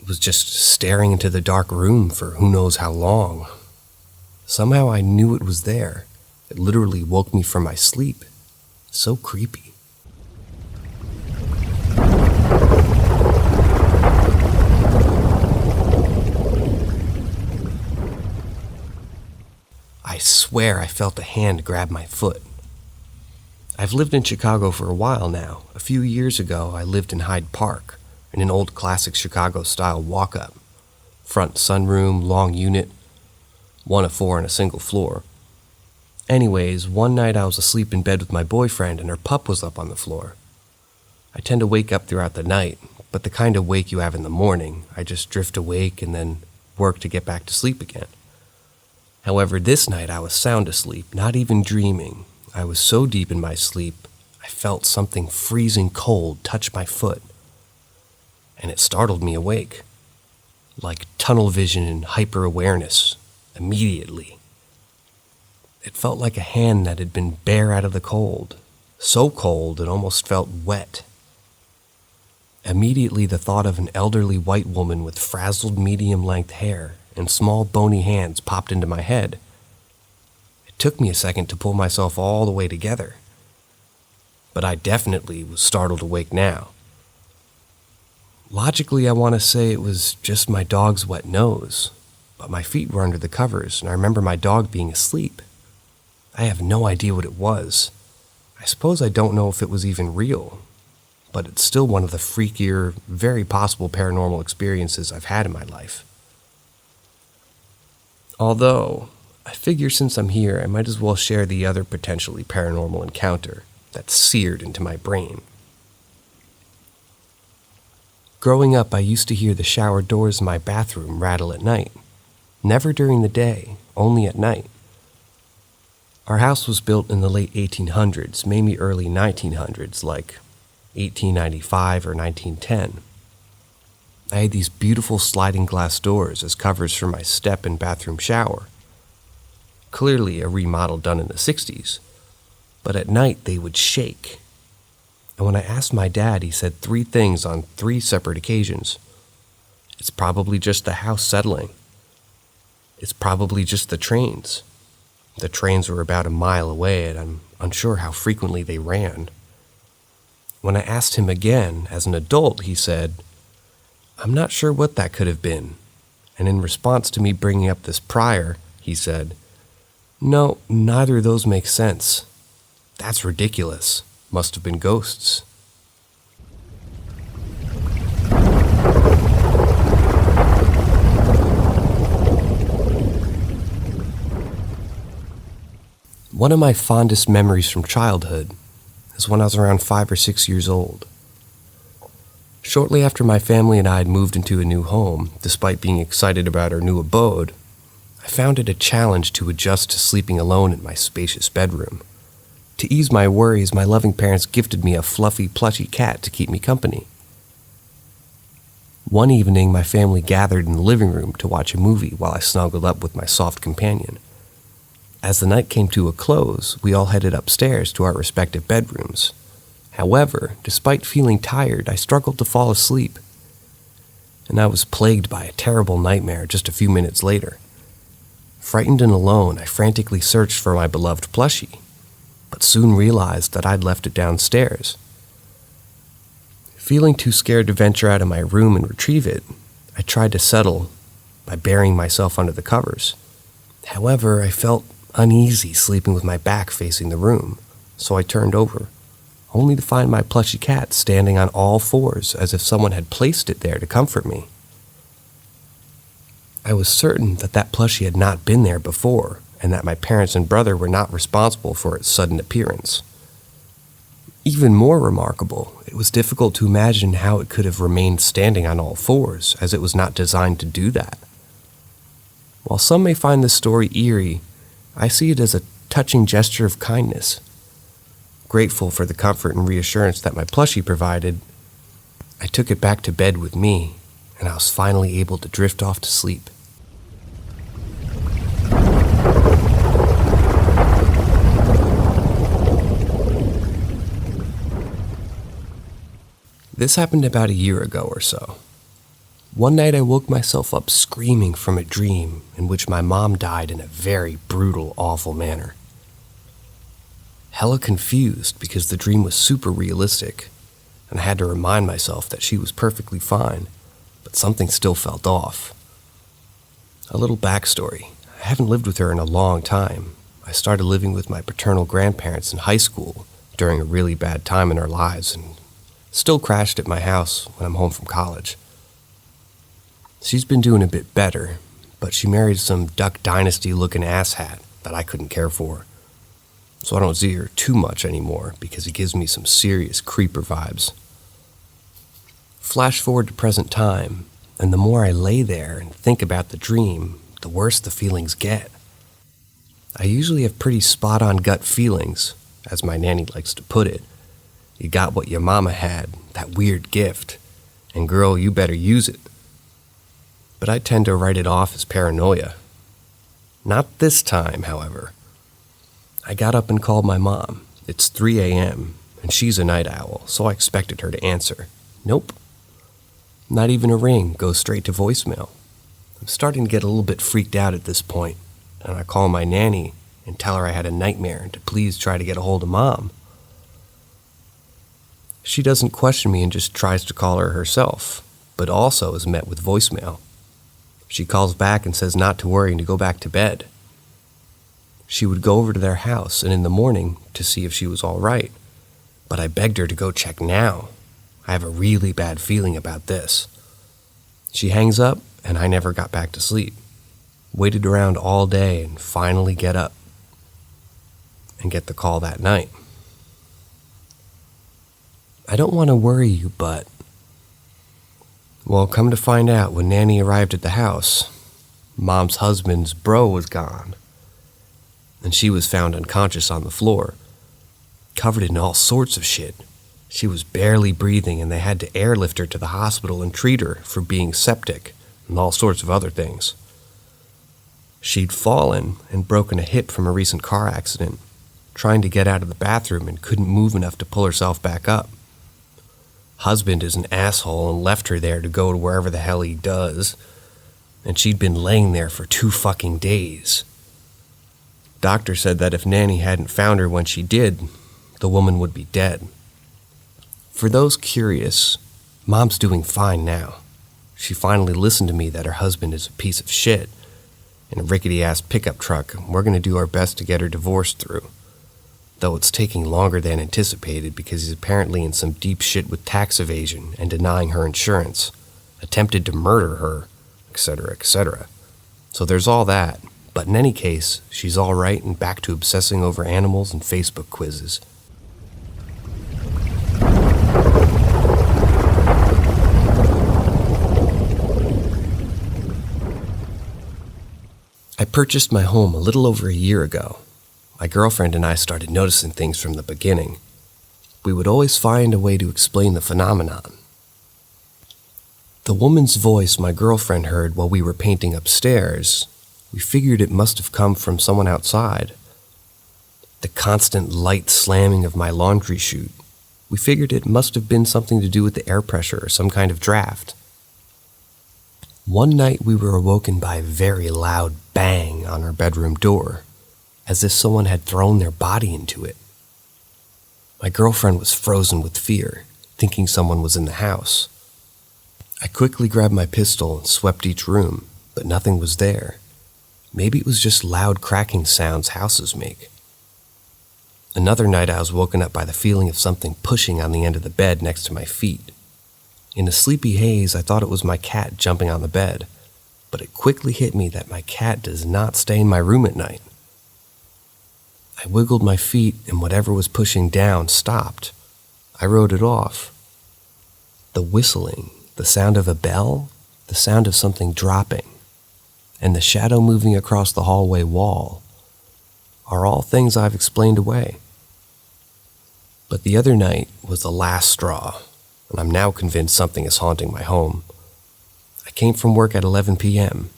It was just staring into the dark room for who knows how long. Somehow I knew it was there. It literally woke me from my sleep. So creepy. I swear I felt a hand grab my foot. I've lived in Chicago for a while now. A few years ago, I lived in Hyde Park, in an old classic Chicago-style walk-up. Front sunroom, long unit, 1 of 4 on a single floor. Anyways, one night I was asleep in bed with my boyfriend and her pup was up on the floor. I tend to wake up throughout the night, but the kind of wake you have in the morning. I just drift awake and then work to get back to sleep again. However, this night I was sound asleep, not even dreaming. I was so deep in my sleep, I felt something freezing cold touch my foot, and it startled me awake. Like tunnel vision and hyper-awareness, immediately. It felt like a hand that had been bare out of the cold, so cold it almost felt wet. Immediately the thought of an elderly white woman with frazzled medium-length hair and small bony hands popped into my head. It took me a second to pull myself all the way together, but I definitely was startled awake now. Logically, I want to say it was just my dog's wet nose, but my feet were under the covers, and I remember my dog being asleep. I have no idea what it was. I suppose I don't know if it was even real, but it's still one of the freakier, very possible paranormal experiences I've had in my life. Although, I figure since I'm here, I might as well share the other potentially paranormal encounter that's seared into my brain. Growing up, I used to hear the shower doors in my bathroom rattle at night. Never during the day, only at night. Our house was built in the late 1800s, maybe early 1900s, like 1895 or 1910. I had these beautiful sliding glass doors as covers for my step and bathroom shower. Clearly a remodel done in the 60s, but at night they would shake. And when I asked my dad, he said 3 things on 3 separate occasions. It's probably just the house settling. It's probably just the trains. The trains were about a mile away, and I'm unsure how frequently they ran. When I asked him again, as an adult, he said, "I'm not sure what that could have been." And in response to me bringing up this prior, he said, "No, neither of those make sense. That's ridiculous. Must have been ghosts." One of my fondest memories from childhood is when I was around 5 or 6 years old. Shortly after my family and I had moved into a new home, despite being excited about our new abode, I found it a challenge to adjust to sleeping alone in my spacious bedroom. To ease my worries, my loving parents gifted me a fluffy, plushy cat to keep me company. One evening, my family gathered in the living room to watch a movie while I snuggled up with my soft companion. As the night came to a close, we all headed upstairs to our respective bedrooms. However, despite feeling tired, I struggled to fall asleep, and I was plagued by a terrible nightmare just a few minutes later. Frightened and alone, I frantically searched for my beloved plushie, but soon realized that I'd left it downstairs. Feeling too scared to venture out of my room and retrieve it, I tried to settle by burying myself under the covers. However, I felt uneasy sleeping with my back facing the room, so I turned over, only to find my plushy cat standing on all 4s as if someone had placed it there to comfort me. I was certain that that plushie had not been there before, and that my parents and brother were not responsible for its sudden appearance. Even more remarkable, it was difficult to imagine how it could have remained standing on all fours, as it was not designed to do that. While some may find this story eerie, I see it as a touching gesture of kindness. Grateful for the comfort and reassurance that my plushie provided, I took it back to bed with me, and I was finally able to drift off to sleep. This happened about a year ago or so. One night I woke myself up screaming from a dream in which my mom died in a very brutal, awful manner. Hella confused because the dream was super realistic, and I had to remind myself that she was perfectly fine, but something still felt off. A little backstory. I haven't lived with her in a long time. I started living with my paternal grandparents in high school during a really bad time in our lives, and still crashed at my house when I'm home from college. She's been doing a bit better, but she married some Duck Dynasty-looking asshat that I couldn't care for. So I don't see her too much anymore because he gives me some serious creeper vibes. Flash forward to present time, and the more I lay there and think about the dream, the worse the feelings get. I usually have pretty spot-on gut feelings, as my nanny likes to put it. You got what your mama had, that weird gift, and girl, you better use it. But I tend to write it off as paranoia. Not this time, however. I got up and called my mom. It's 3 a.m., and she's a night owl, so I expected her to answer. Nope. Not even a ring, goes straight to voicemail. I'm starting to get a little bit freaked out at this point, and I call my nanny and tell her I had a nightmare and to please try to get a hold of Mom. She doesn't question me and just tries to call her herself, but also is met with voicemail. She calls back and says not to worry and to go back to bed. She would go over to their house and in the morning to see if she was all right, but I begged her to go check now. I have a really bad feeling about this. She hangs up and I never got back to sleep. Waited around all day and finally get up and get the call that night. I don't want to worry you, but... Well, come to find out, when Nanny arrived at the house, Mom's husband's bro was gone, and she was found unconscious on the floor, covered in all sorts of shit. She was barely breathing, and they had to airlift her to the hospital and treat her for being septic and all sorts of other things. She'd fallen and broken a hip from a recent car accident, trying to get out of the bathroom and couldn't move enough to pull herself back up. Husband is an asshole and left her there to go to wherever the hell he does, and she'd been laying there for 2 fucking days. Doctor said that if Nanny hadn't found her when she did, the woman would be dead. For those curious, Mom's doing fine now. She finally listened to me that her husband is a piece of shit in a rickety-ass pickup truck, and we're going to do our best to get her divorced through. Though it's taking longer than anticipated because he's apparently in some deep shit with tax evasion and denying her insurance, attempted to murder her, etc., etc. So there's all that, but in any case, she's all right and back to obsessing over animals and Facebook quizzes. I purchased my home a little over a year ago. My girlfriend and I started noticing things from the beginning. We would always find a way to explain the phenomenon. The woman's voice my girlfriend heard while we were painting upstairs, we figured it must have come from someone outside. The constant light slamming of my laundry chute, we figured it must have been something to do with the air pressure or some kind of draft. One night we were awoken by a very loud bang on our bedroom door, as if someone had thrown their body into it. My girlfriend was frozen with fear, thinking someone was in the house. I quickly grabbed my pistol and swept each room, but nothing was there. Maybe it was just loud cracking sounds houses make. Another night I was woken up by the feeling of something pushing on the end of the bed next to my feet. In a sleepy haze, I thought it was my cat jumping on the bed, but it quickly hit me that my cat does not stay in my room at night. I wiggled my feet and whatever was pushing down stopped, I wrote it off. The whistling, the sound of a bell, the sound of something dropping, and the shadow moving across the hallway wall are all things I've explained away. But the other night was the last straw, and I'm now convinced something is haunting my home. I came from work at 11 p.m.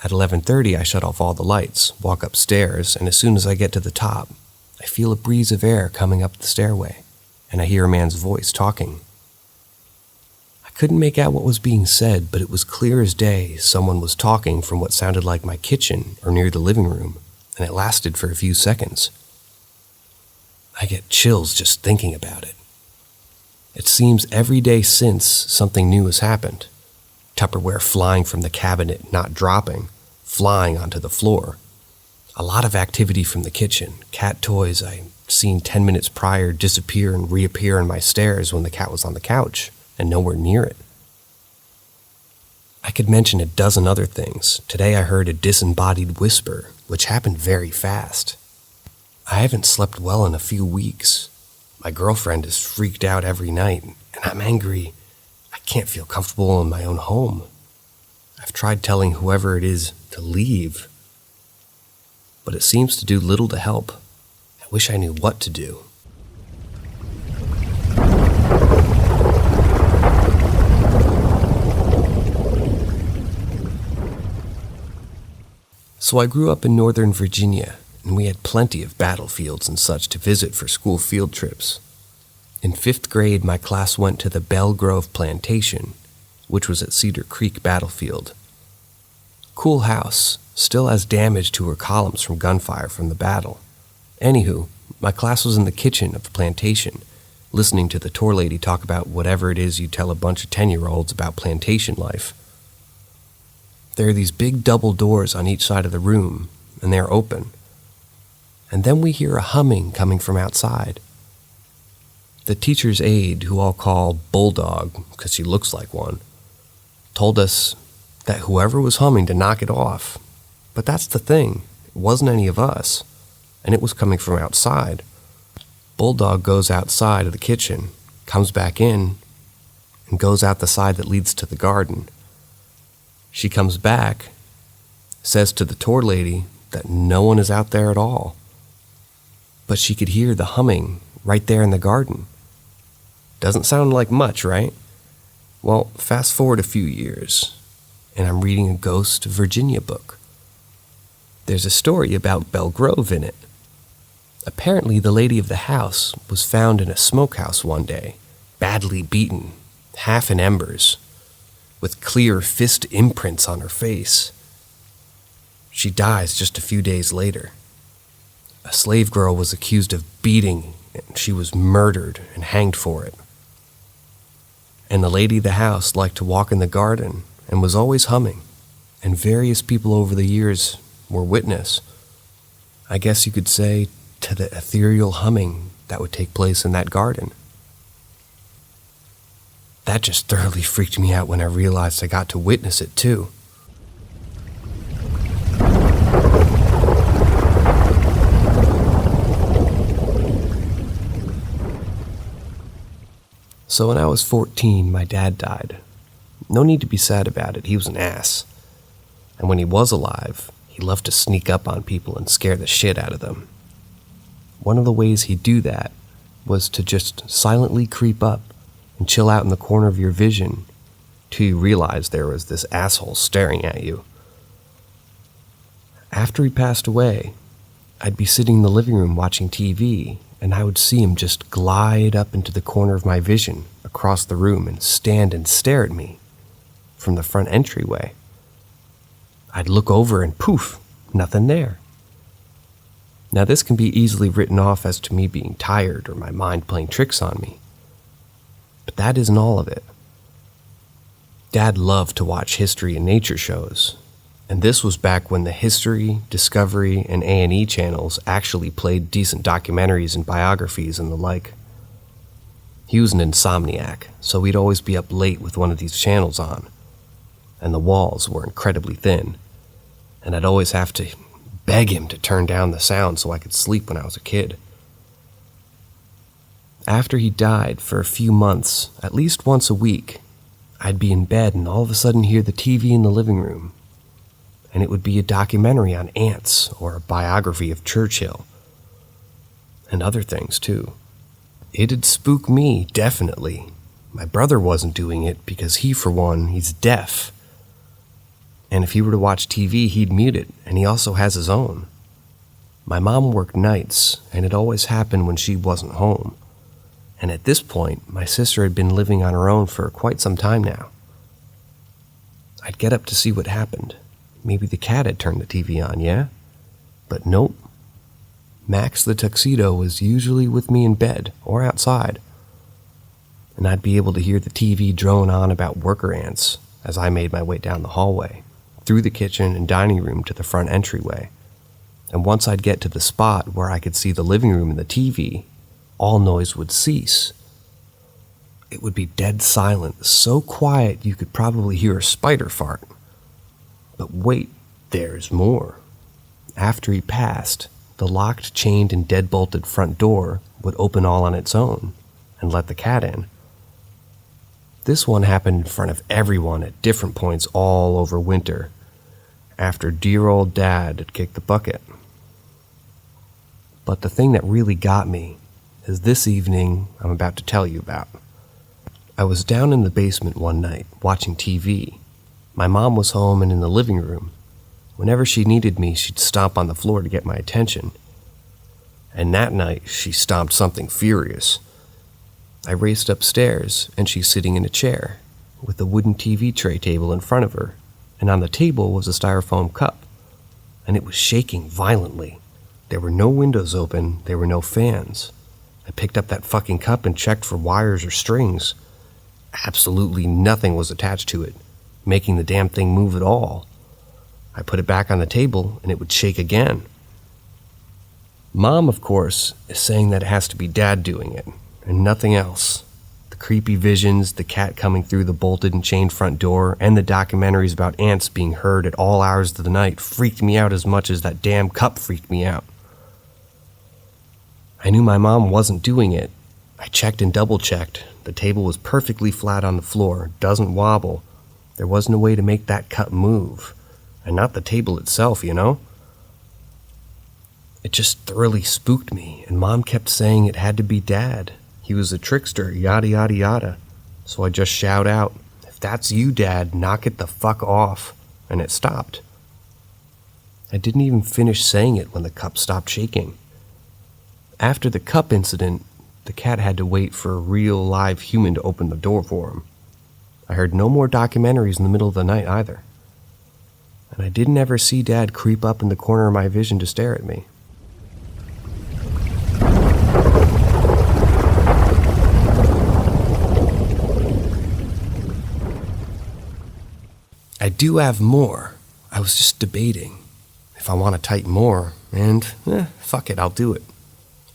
At 11:30, I shut off all the lights, walk upstairs, and as soon as I get to the top, I feel a breeze of air coming up the stairway, and I hear a man's voice talking. I couldn't make out what was being said, but it was clear as day someone was talking from what sounded like my kitchen or near the living room, and it lasted for a few seconds. I get chills just thinking about it. It seems every day since something new has happened. Tupperware flying from the cabinet, not dropping, flying onto the floor. A lot of activity from the kitchen. Cat toys I'd seen 10 minutes prior disappear and reappear in my stairs when the cat was on the couch and nowhere near it. I could mention a dozen other things. Today I heard a disembodied whisper, which happened very fast. I haven't slept well in a few weeks. My girlfriend is freaked out every night, and I'm angry. I can't feel comfortable in my own home. I've tried telling whoever it is to leave, but it seems to do little to help. I wish I knew what to do. So I grew up in Northern Virginia, and we had plenty of battlefields and such to visit for school field trips. In 5th grade, my class went to the Belle Grove Plantation, which was at Cedar Creek Battlefield. Cool house, still has damage to her columns from gunfire from the battle. Anywho, my class was in the kitchen of the plantation, listening to the tour lady talk about whatever it is you tell a bunch of 10-year-olds about plantation life. There are these big double doors on each side of the room, and they are open. And then we hear a humming coming from outside. The teacher's aide, who I'll call Bulldog, because she looks like one, told us that whoever was humming to knock it off. But that's the thing, it wasn't any of us, and it was coming from outside. Bulldog goes outside of the kitchen, comes back in, and goes out the side that leads to the garden. She comes back, says to the tour lady that no one is out there at all. But she could hear the humming right there in the garden. Doesn't sound like much, right? Well, fast forward a few years, and I'm reading a Ghost of Virginia book. There's a story about Belle Grove in it. Apparently, the lady of the house was found in a smokehouse one day, badly beaten, half in embers, with clear fist imprints on her face. She dies just a few days later. A slave girl was accused of beating, and she was murdered and hanged for it. And the lady of the house liked to walk in the garden and was always humming, and various people over the years were witness, I guess you could say, to the ethereal humming that would take place in that garden. That just thoroughly freaked me out when I realized I got to witness it too. So when I was 14, my dad died. No need to be sad about it, he was an ass. And when he was alive, he loved to sneak up on people and scare the shit out of them. One of the ways he'd do that was to just silently creep up and chill out in the corner of your vision till you realized there was this asshole staring at you. After he passed away, I'd be sitting in the living room watching TV, and I would see him just glide up into the corner of my vision across the room and stand and stare at me from the front entryway. I'd look over and poof, nothing there. Now this can be easily written off as to me being tired or my mind playing tricks on me. But that isn't all of it. Dad loved to watch history and nature shows, and this was back when the History, Discovery, and A&E channels actually played decent documentaries and biographies and the like. He was an insomniac, so we'd always be up late with one of these channels on, and the walls were incredibly thin, and I'd always have to beg him to turn down the sound so I could sleep when I was a kid. After he died, for a few months, at least once a week, I'd be in bed and all of a sudden hear the TV in the living room. And it would be a documentary on ants or a biography of Churchill. And other things, too. It'd spook me, definitely. My brother wasn't doing it because he, for one, he's deaf. And if he were to watch TV, he'd mute it, and he also has his own. My mom worked nights, and it always happened when she wasn't home. And at this point, my sister had been living on her own for quite some time now. I'd get up to see what happened. Maybe the cat had turned the TV on, yeah? But nope. Max the tuxedo was usually with me in bed or outside, and I'd be able to hear the TV drone on about worker ants as I made my way down the hallway, through the kitchen and dining room to the front entryway. And once I'd get to the spot where I could see the living room and the TV, all noise would cease. It would be dead silent, so quiet you could probably hear a spider fart. But wait, there's more. After he passed, the locked, chained, and deadbolted front door would open all on its own and let the cat in. This one happened in front of everyone at different points all over winter, after dear old Dad had kicked the bucket. But the thing that really got me is this evening I'm about to tell you about. I was down in the basement one night watching TV. My mom was home and in the living room. Whenever she needed me, she'd stomp on the floor to get my attention. And that night, she stomped something furious. I raced upstairs, and she's sitting in a chair, with a wooden TV tray table in front of her, and on the table was a styrofoam cup, and it was shaking violently. There were no windows open, there were no fans. I picked up that fucking cup and checked for wires or strings. Absolutely nothing was attached to it, making the damn thing move at all. I put it back on the table, and it would shake again. Mom, of course, is saying that it has to be Dad doing it, and nothing else. The creepy visions, the cat coming through the bolted and chained front door, and the documentaries about ants being heard at all hours of the night freaked me out as much as that damn cup freaked me out. I knew my mom wasn't doing it. I checked and double-checked. The table was perfectly flat on the floor, doesn't wobble. There wasn't a way to make that cup move. And not the table itself, you know? It just thoroughly spooked me, and Mom kept saying it had to be Dad. He was a trickster, yada yada yada. So I just shout out, "If that's you, Dad, knock it the fuck off." And it stopped. I didn't even finish saying it when the cup stopped shaking. After the cup incident, the cat had to wait for a real live human to open the door for him. I heard no more documentaries in the middle of the night either. And I didn't ever see Dad creep up in the corner of my vision to stare at me. I do have more. I was just debating if I want to type more, and fuck it, I'll do it.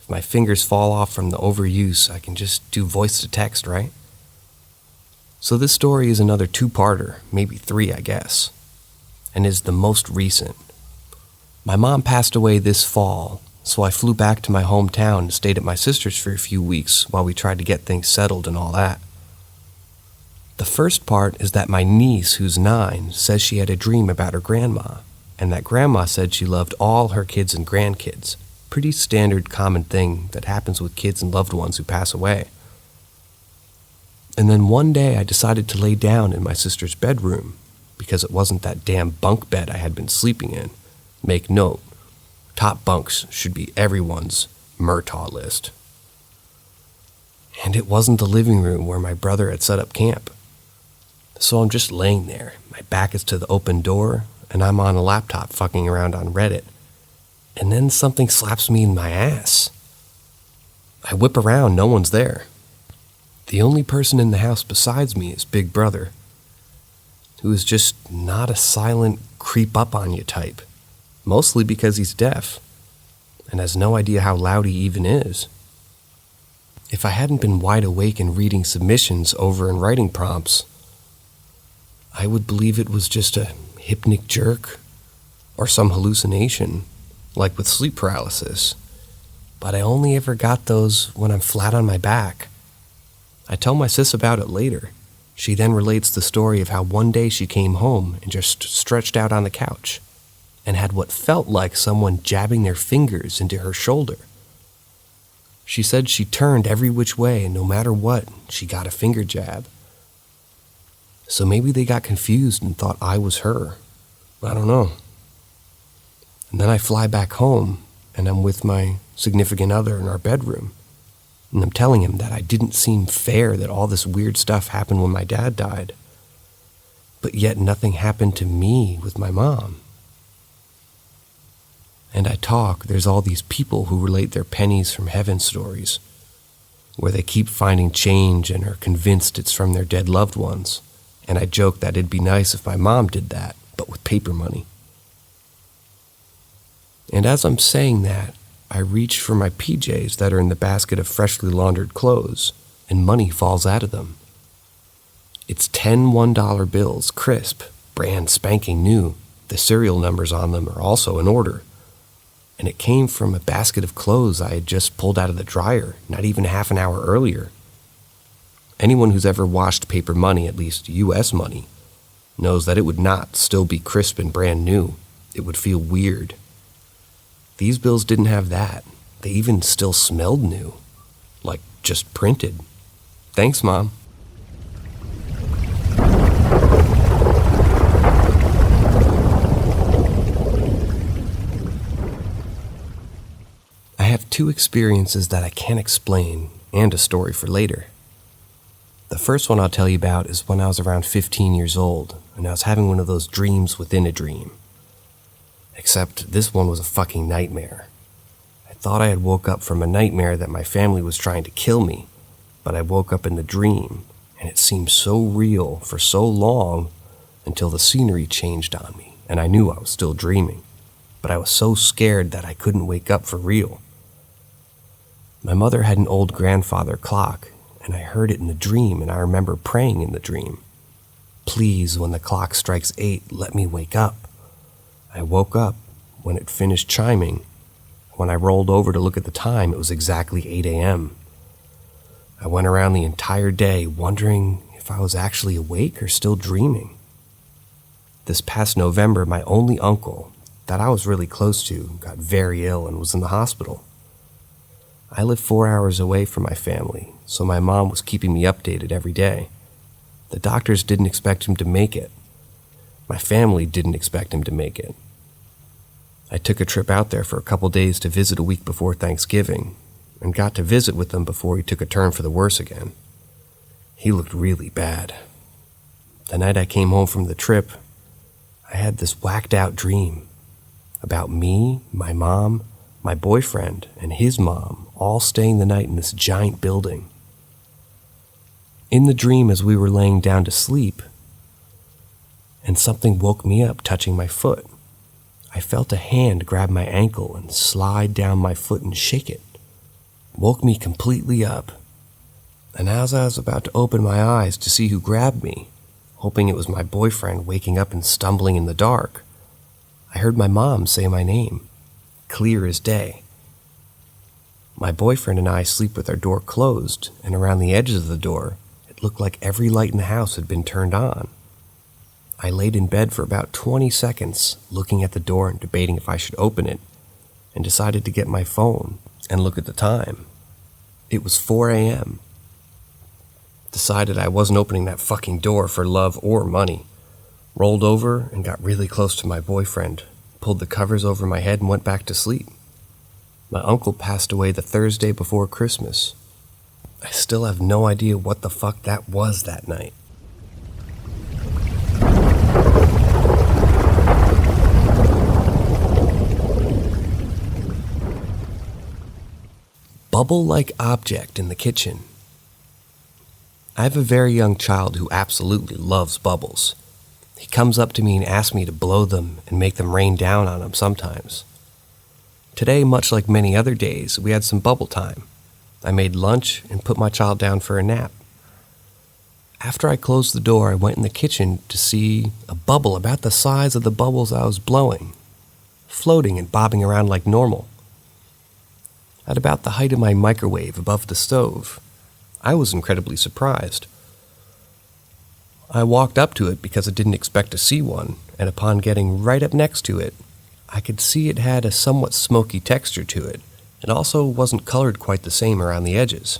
If my fingers fall off from the overuse, I can just do voice to text, right? So this story is another two-parter, maybe three, I guess, and is the most recent. My mom passed away this fall, so I flew back to my hometown and stayed at my sister's for a few weeks while we tried to get things settled and all that. The first part is that my niece, who's 9, says she had a dream about her grandma, and that grandma said she loved all her kids and grandkids. Pretty standard common thing that happens with kids and loved ones who pass away. And then one day I decided to lay down in my sister's bedroom because it wasn't that damn bunk bed I had been sleeping in. Make note, top bunks should be everyone's Murtaugh list. And it wasn't the living room where my brother had set up camp. So I'm just laying there, my back is to the open door, and I'm on a laptop fucking around on Reddit. And then something slaps me in my ass. I whip around, no one's there. The only person in the house besides me is Big Brother, who is just not a silent creep-up-on-you type, mostly because he's deaf, and has no idea how loud he even is. If I hadn't been wide awake and reading submissions over and writing prompts, I would believe it was just a hypnic jerk or some hallucination, like with sleep paralysis. but I only ever got those when I'm flat on my back. I tell my sis about it later. She then relates the story of how one day she came home and just stretched out on the couch and had what felt like someone jabbing their fingers into her shoulder. She said she turned every which way, and no matter what, she got a finger jab. So maybe they got confused and thought I was her. I don't know. And then I fly back home, and I'm with my significant other in our bedroom, and I'm telling him that it didn't seem fair that all this weird stuff happened when my dad died, but yet nothing happened to me with my mom. And I talk, there's all these people who relate their pennies from heaven stories, where they keep finding change and are convinced it's from their dead loved ones. And I joke that it'd be nice if my mom did that, but with paper money. And as I'm saying that, I reach for my PJs that are in the basket of freshly laundered clothes, and money falls out of them. It's 10 $1 bills, crisp, brand spanking new. The serial numbers on them are also in order. And it came from a basket of clothes I had just pulled out of the dryer, not even half an hour earlier. Anyone who's ever washed paper money, at least US money, knows that it would not still be crisp and brand new. It would feel weird. These bills didn't have that. They even still smelled new, like just printed. Thanks, Mom. I have two experiences that I can't explain and a story for later. The first one I'll tell you about is when I was around 15 years old, and I was having one of those dreams within a dream. Except this one was a fucking nightmare. I thought I had woke up from a nightmare that my family was trying to kill me, but I woke up in the dream, and it seemed so real for so long until the scenery changed on me, and I knew I was still dreaming, but I was so scared that I couldn't wake up for real. My mother had an old grandfather clock, and I heard it in the dream, and I remember praying in the dream, "Please, when the clock strikes 8, let me wake up." I woke up when it finished chiming. When I rolled over to look at the time, it was exactly 8 a.m. I went around the entire day wondering if I was actually awake or still dreaming. This past November, my only uncle, that I was really close to, got very ill and was in the hospital. I live 4 hours away from my family, so my mom was keeping me updated every day. The doctors didn't expect him to make it. My family didn't expect him to make it. I took a trip out there for a couple days to visit a week before Thanksgiving, and got to visit with him before he took a turn for the worse again. He looked really bad. The night I came home from the trip, I had this whacked out dream about me, my mom, my boyfriend, and his mom all staying the night in this giant building. In the dream, as we were laying down to sleep, and something woke me up touching my foot. I felt a hand grab my ankle and slide down my foot and shake it. Woke me completely up. And as I was about to open my eyes to see who grabbed me, hoping it was my boyfriend waking up and stumbling in the dark, I heard my mom say my name, clear as day. My boyfriend and I sleep with our door closed, and around the edges of the door, it looked like every light in the house had been turned on. I laid in bed for about 20 seconds, looking at the door and debating if I should open it, and decided to get my phone and look at the time. It was 4 a.m. Decided I wasn't opening that fucking door for love or money. Rolled over and got really close to my boyfriend, pulled the covers over my head and went back to sleep. My uncle passed away the Thursday before Christmas. I still have no idea what the fuck that was that night. Bubble-like object in the kitchen. I have a very young child who absolutely loves bubbles. He comes up to me and asks me to blow them and make them rain down on him sometimes. Today, much like many other days, we had some bubble time. I made lunch and put my child down for a nap. After I closed the door, I went in the kitchen to see a bubble about the size of the bubbles I was blowing, floating and bobbing around like normal. at about the height of my microwave above the stove. I was incredibly surprised. I walked up to it because I didn't expect to see one, and upon getting right up next to it, I could see it had a somewhat smoky texture to it. It also wasn't colored quite the same around the edges.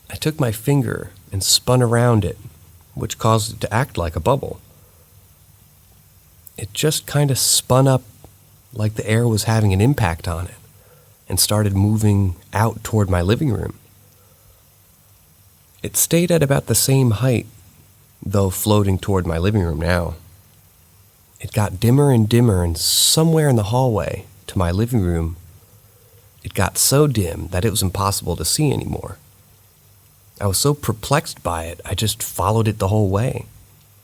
I took my finger and spun around it, which caused it to act like a bubble. It just kind of spun up like the air was having an impact on it and started moving out toward my living room. It stayed at about the same height, though floating toward my living room now. It got dimmer and dimmer, and somewhere in the hallway to my living room, it got so dim that it was impossible to see anymore. I was so perplexed by it, I just followed it the whole way.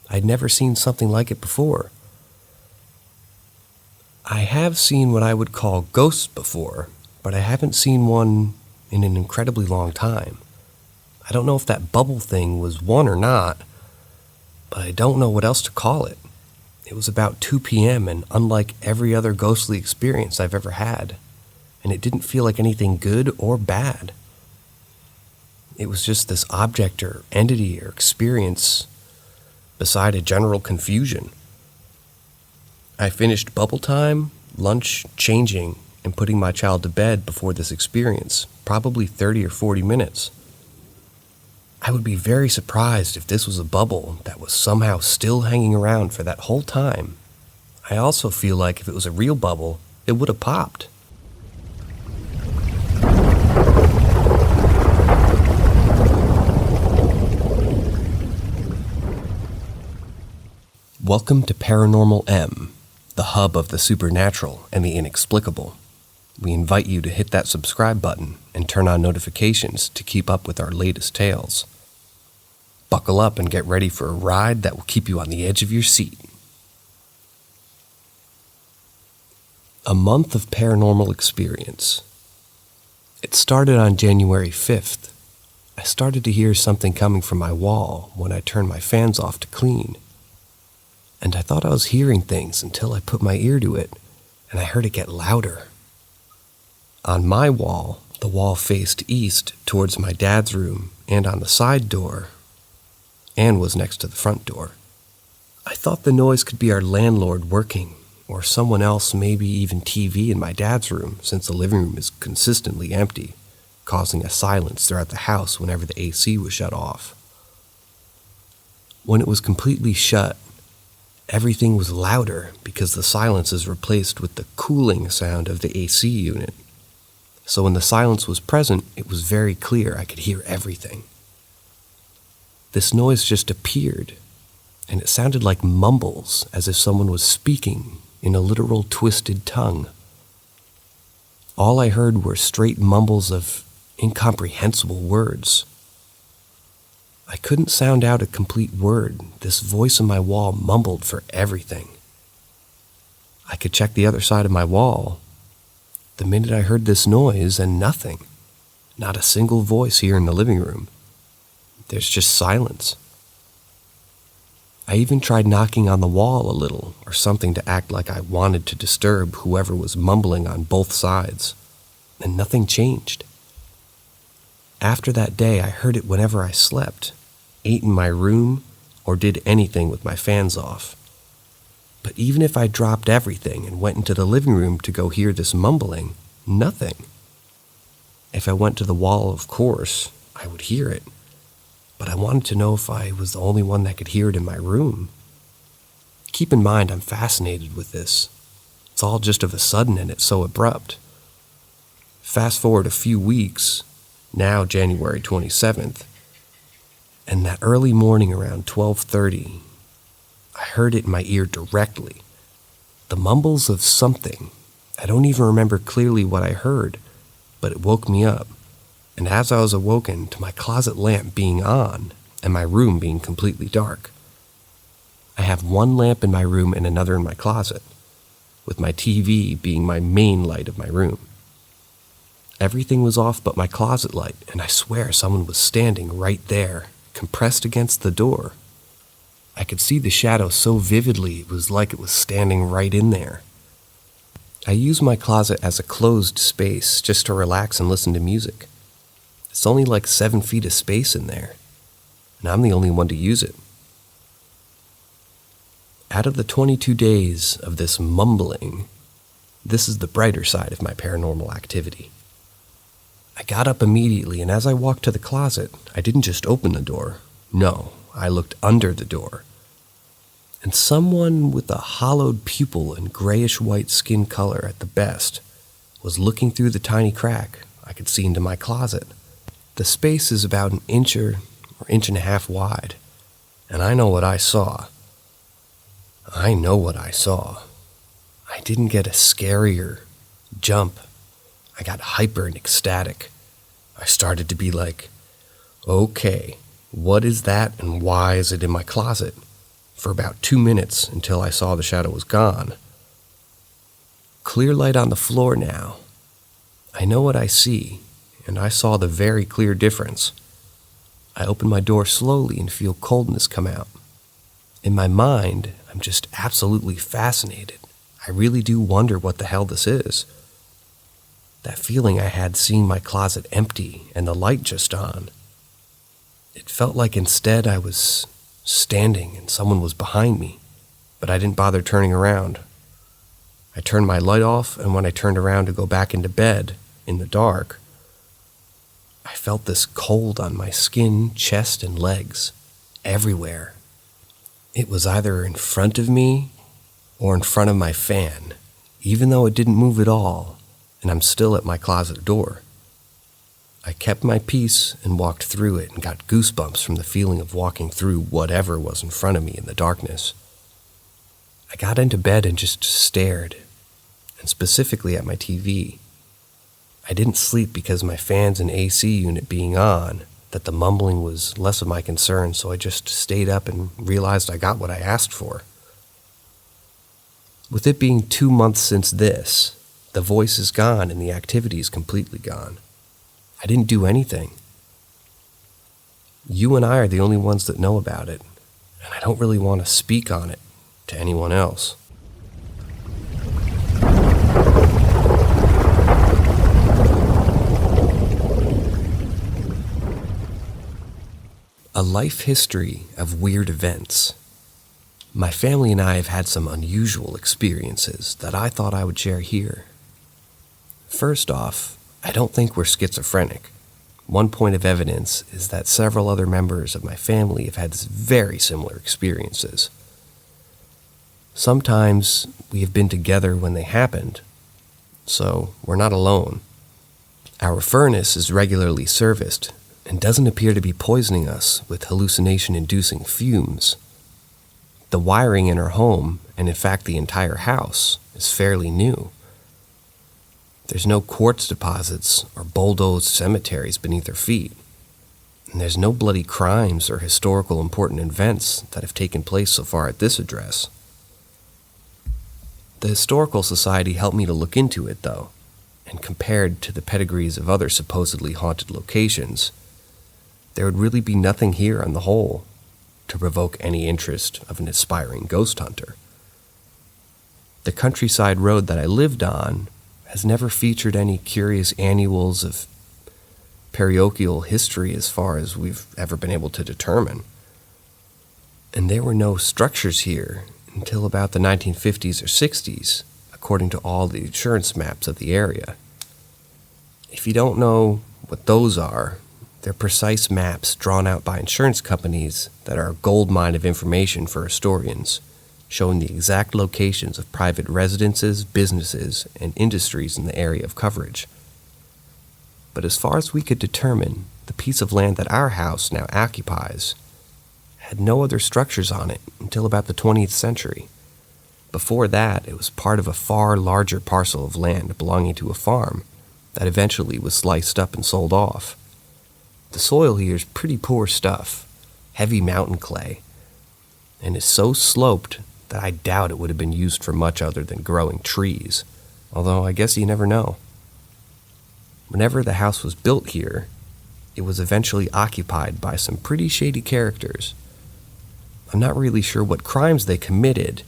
I'd never seen something like it before. I have seen what I would call ghosts before, but I haven't seen one in an incredibly long time. I don't know if that bubble thing was one or not, but I don't know what else to call it. It was about 2 p.m. and unlike every other ghostly experience I've ever had, and it didn't feel like anything good or bad. It was just this object or entity or experience beside a general confusion. I finished bubble time, lunch, changing, and putting my child to bed before this experience, probably 30 or 40 minutes. I would be very surprised if this was a bubble that was somehow still hanging around for that whole time. I also feel like if it was a real bubble, it would have popped. Welcome to Paranormal M, the hub of the supernatural and the inexplicable. We invite you to hit that subscribe button and turn on notifications to keep up with our latest tales. Buckle up and get ready for a ride that will keep you on the edge of your seat. A month of paranormal experience. It started on January 5th. I started to hear something coming from my wall when I turned my fans off to clean. And I thought I was hearing things until I put my ear to it, and I heard it get louder. On my wall, the wall faced east towards my dad's room, and on the side door, and was next to the front door. I thought the noise could be our landlord working, or someone else, maybe even TV in my dad's room, since the living room is consistently empty, causing a silence throughout the house whenever the AC was shut off. When it was completely shut, everything was louder because the silence is replaced with the cooling sound of the AC unit. So when the silence was present, it was very clear I could hear everything. This noise just appeared, and it sounded like mumbles, as if someone was speaking in a literal twisted tongue. All I heard were straight mumbles of incomprehensible words. I couldn't sound out a complete word. This voice on my wall mumbled for everything. I could check the other side of my wall the minute I heard this noise, and nothing. Not a single voice here in the living room. There's just silence. I even tried knocking on the wall a little, or something to act like I wanted to disturb whoever was mumbling on both sides, and nothing changed. After that day, I heard it whenever I slept, ate in my room, or did anything with my fans off. But even if I dropped everything and went into the living room to go hear this mumbling, nothing. If I went to the wall, of course, I would hear it. But I wanted to know if I was the only one that could hear it in my room. Keep in mind, I'm fascinated with this. It's all just of a sudden and it's so abrupt. Fast forward a few weeks, now January 27th, and that early morning around 12:30, I heard it in my ear directly. The mumbles of something. I don't even remember clearly what I heard, but it woke me up. And as I was awoken to my closet lamp being on and my room being completely dark. I have one lamp in my room and another in my closet, with my TV being my main light of my room. Everything was off but my closet light, and I swear someone was standing right there, compressed against the door. I could see the shadow so vividly it was like it was standing right in there. I use my closet as a closed space just to relax and listen to music. It's only like 7 feet of space in there, and I'm the only one to use it. Out of the 22 days of this mumbling, this is the brighter side of my paranormal activity. I got up immediately, and as I walked to the closet, I didn't just open the door. No, I looked under the door. And someone with a hollowed pupil and grayish-white skin color at the best was looking through the tiny crack I could see into my closet. The space is about an inch or inch and a half wide, and I know what I saw. I didn't get a scarier jump. I got hyper and ecstatic. I started to be like, okay, what is that and why is it in my closet? For about 2 minutes until I saw the shadow was gone. Clear light on the floor now. I know what I see, and I saw the very clear difference. I open my door slowly and feel coldness come out. In my mind, I'm just absolutely fascinated. I really do wonder what the hell this is. That feeling I had seeing my closet empty and the light just on. It felt like instead I was standing and someone was behind me, but I didn't bother turning around. I turned my light off, and when I turned around to go back into bed, in the dark, I felt this cold on my skin, chest, and legs, everywhere. It was either in front of me or in front of my fan, even though it didn't move at all, and I'm still at my closet door. I kept my peace and walked through it and got goosebumps from the feeling of walking through whatever was in front of me in the darkness. I got into bed and just stared, and specifically at my TV. I didn't sleep because my fans and AC unit being on, that the mumbling was less of my concern, so I just stayed up and realized I got what I asked for. With it being 2 months since this, the voice is gone and the activity is completely gone. I didn't do anything. You and I are the only ones that know about it, and I don't really want to speak on it to anyone else. A life history of weird events. My family and I have had some unusual experiences that I thought I would share here. First off, I don't think we're schizophrenic. One point of evidence is that several other members of my family have had very similar experiences. Sometimes we have been together when they happened, so we're not alone. Our furnace is regularly serviced and doesn't appear to be poisoning us with hallucination-inducing fumes. The wiring in our home, and in fact the entire house, is fairly new. There's no quartz deposits or bulldozed cemeteries beneath our feet, and there's no bloody crimes or historical important events that have taken place so far at this address. The Historical Society helped me to look into it, though, and compared to the pedigrees of other supposedly haunted locations, there would really be nothing here on the whole to provoke any interest of an aspiring ghost hunter. The countryside road that I lived on has never featured any curious annuals of parochial history as far as we've ever been able to determine. And there were no structures here until about the 1950s or 60s, according to all the insurance maps of the area. If you don't know what those are, they're precise maps drawn out by insurance companies that are a goldmine of information for historians, showing the exact locations of private residences, businesses, and industries in the area of coverage. But as far as we could determine, the piece of land that our house now occupies had no other structures on it until about the 20th century. Before that, it was part of a far larger parcel of land belonging to a farm that eventually was sliced up and sold off. The soil here is pretty poor stuff, heavy mountain clay, and is so sloped that I doubt it would have been used for much other than growing trees, although I guess you never know. Whenever the house was built here, it was eventually occupied by some pretty shady characters. I'm not really sure what crimes they committed,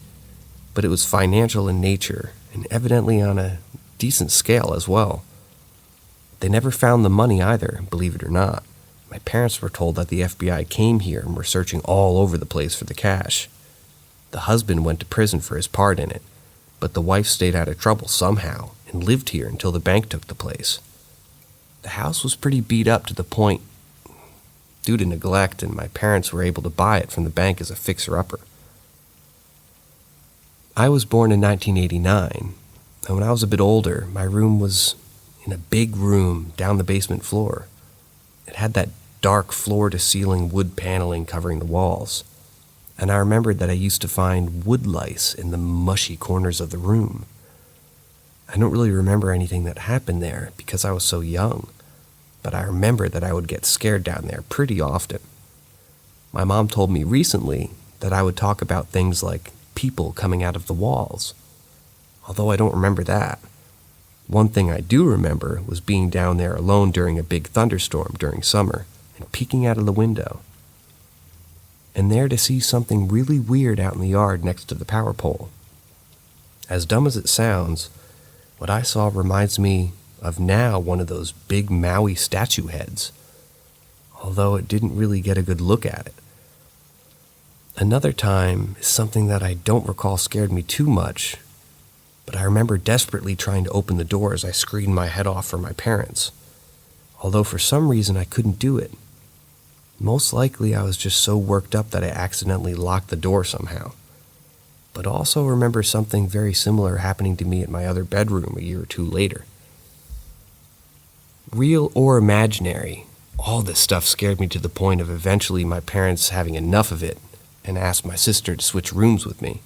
but it was financial in nature and evidently on a decent scale as well. They never found the money either, believe it or not. My parents were told that the FBI came here and were searching all over the place for the cash. The husband went to prison for his part in it, but the wife stayed out of trouble somehow and lived here until the bank took the place. The house was pretty beat up to the point due to neglect, and my parents were able to buy it from the bank as a fixer-upper. I was born in 1989, and when I was a bit older, my room was in a big room down the basement floor. It had that dark floor-to-ceiling wood paneling covering the walls, and I remembered that I used to find wood lice in the mushy corners of the room. I don't really remember anything that happened there because I was so young, but I remember that I would get scared down there pretty often. My mom told me recently that I would talk about things like people coming out of the walls, although I don't remember that. One thing I do remember was being down there alone during a big thunderstorm during summer and peeking out of the window, and there to see something really weird out in the yard next to the power pole. As dumb as it sounds, what I saw reminds me of now one of those big Maui statue heads, although it didn't really get a good look at it. Another time is something that I don't recall scared me too much, but I remember desperately trying to open the door as I screamed my head off for my parents, although for some reason I couldn't do it. Most likely I was just so worked up that I accidentally locked the door somehow, but also remember something very similar happening to me at my other bedroom a year or two later. Real or imaginary, all this stuff scared me to the point of eventually my parents having enough of it and asked my sister to switch rooms with me.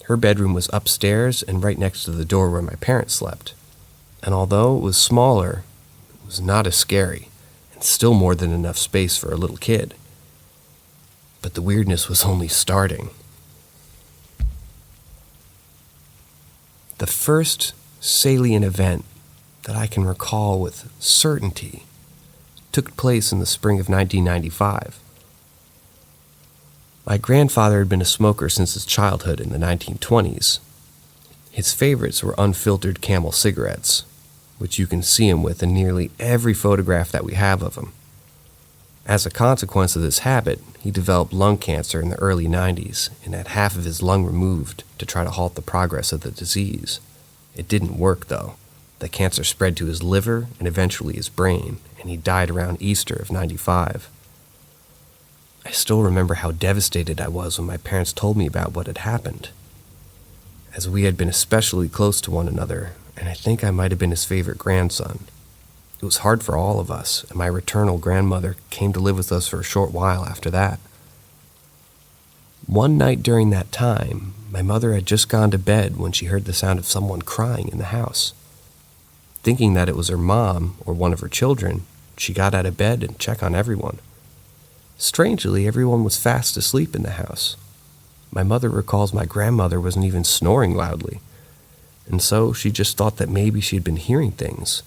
Her bedroom was upstairs and right next to the door where my parents slept, and although it was smaller, it was not as scary, and still more than enough space for a little kid. But the weirdness was only starting. The first salient event that I can recall with certainty took place in the spring of 1995. My grandfather had been a smoker since his childhood in the 1920s. His favorites were unfiltered Camel cigarettes, which you can see him with in nearly every photograph that we have of him. As a consequence of this habit, he developed lung cancer in the early 90s and had half of his lung removed to try to halt the progress of the disease. It didn't work, though. The cancer spread to his liver and eventually his brain, and he died around Easter of 95. I still remember how devastated I was when my parents told me about what had happened, as we had been especially close to one another, and I think I might have been his favorite grandson. It was hard for all of us, and my maternal grandmother came to live with us for a short while after that. One night during that time, my mother had just gone to bed when she heard the sound of someone crying in the house. Thinking that it was her mom or one of her children, she got out of bed and checked on everyone. Strangely, everyone was fast asleep in the house. My mother recalls my grandmother wasn't even snoring loudly, and so she just thought that maybe she had been hearing things.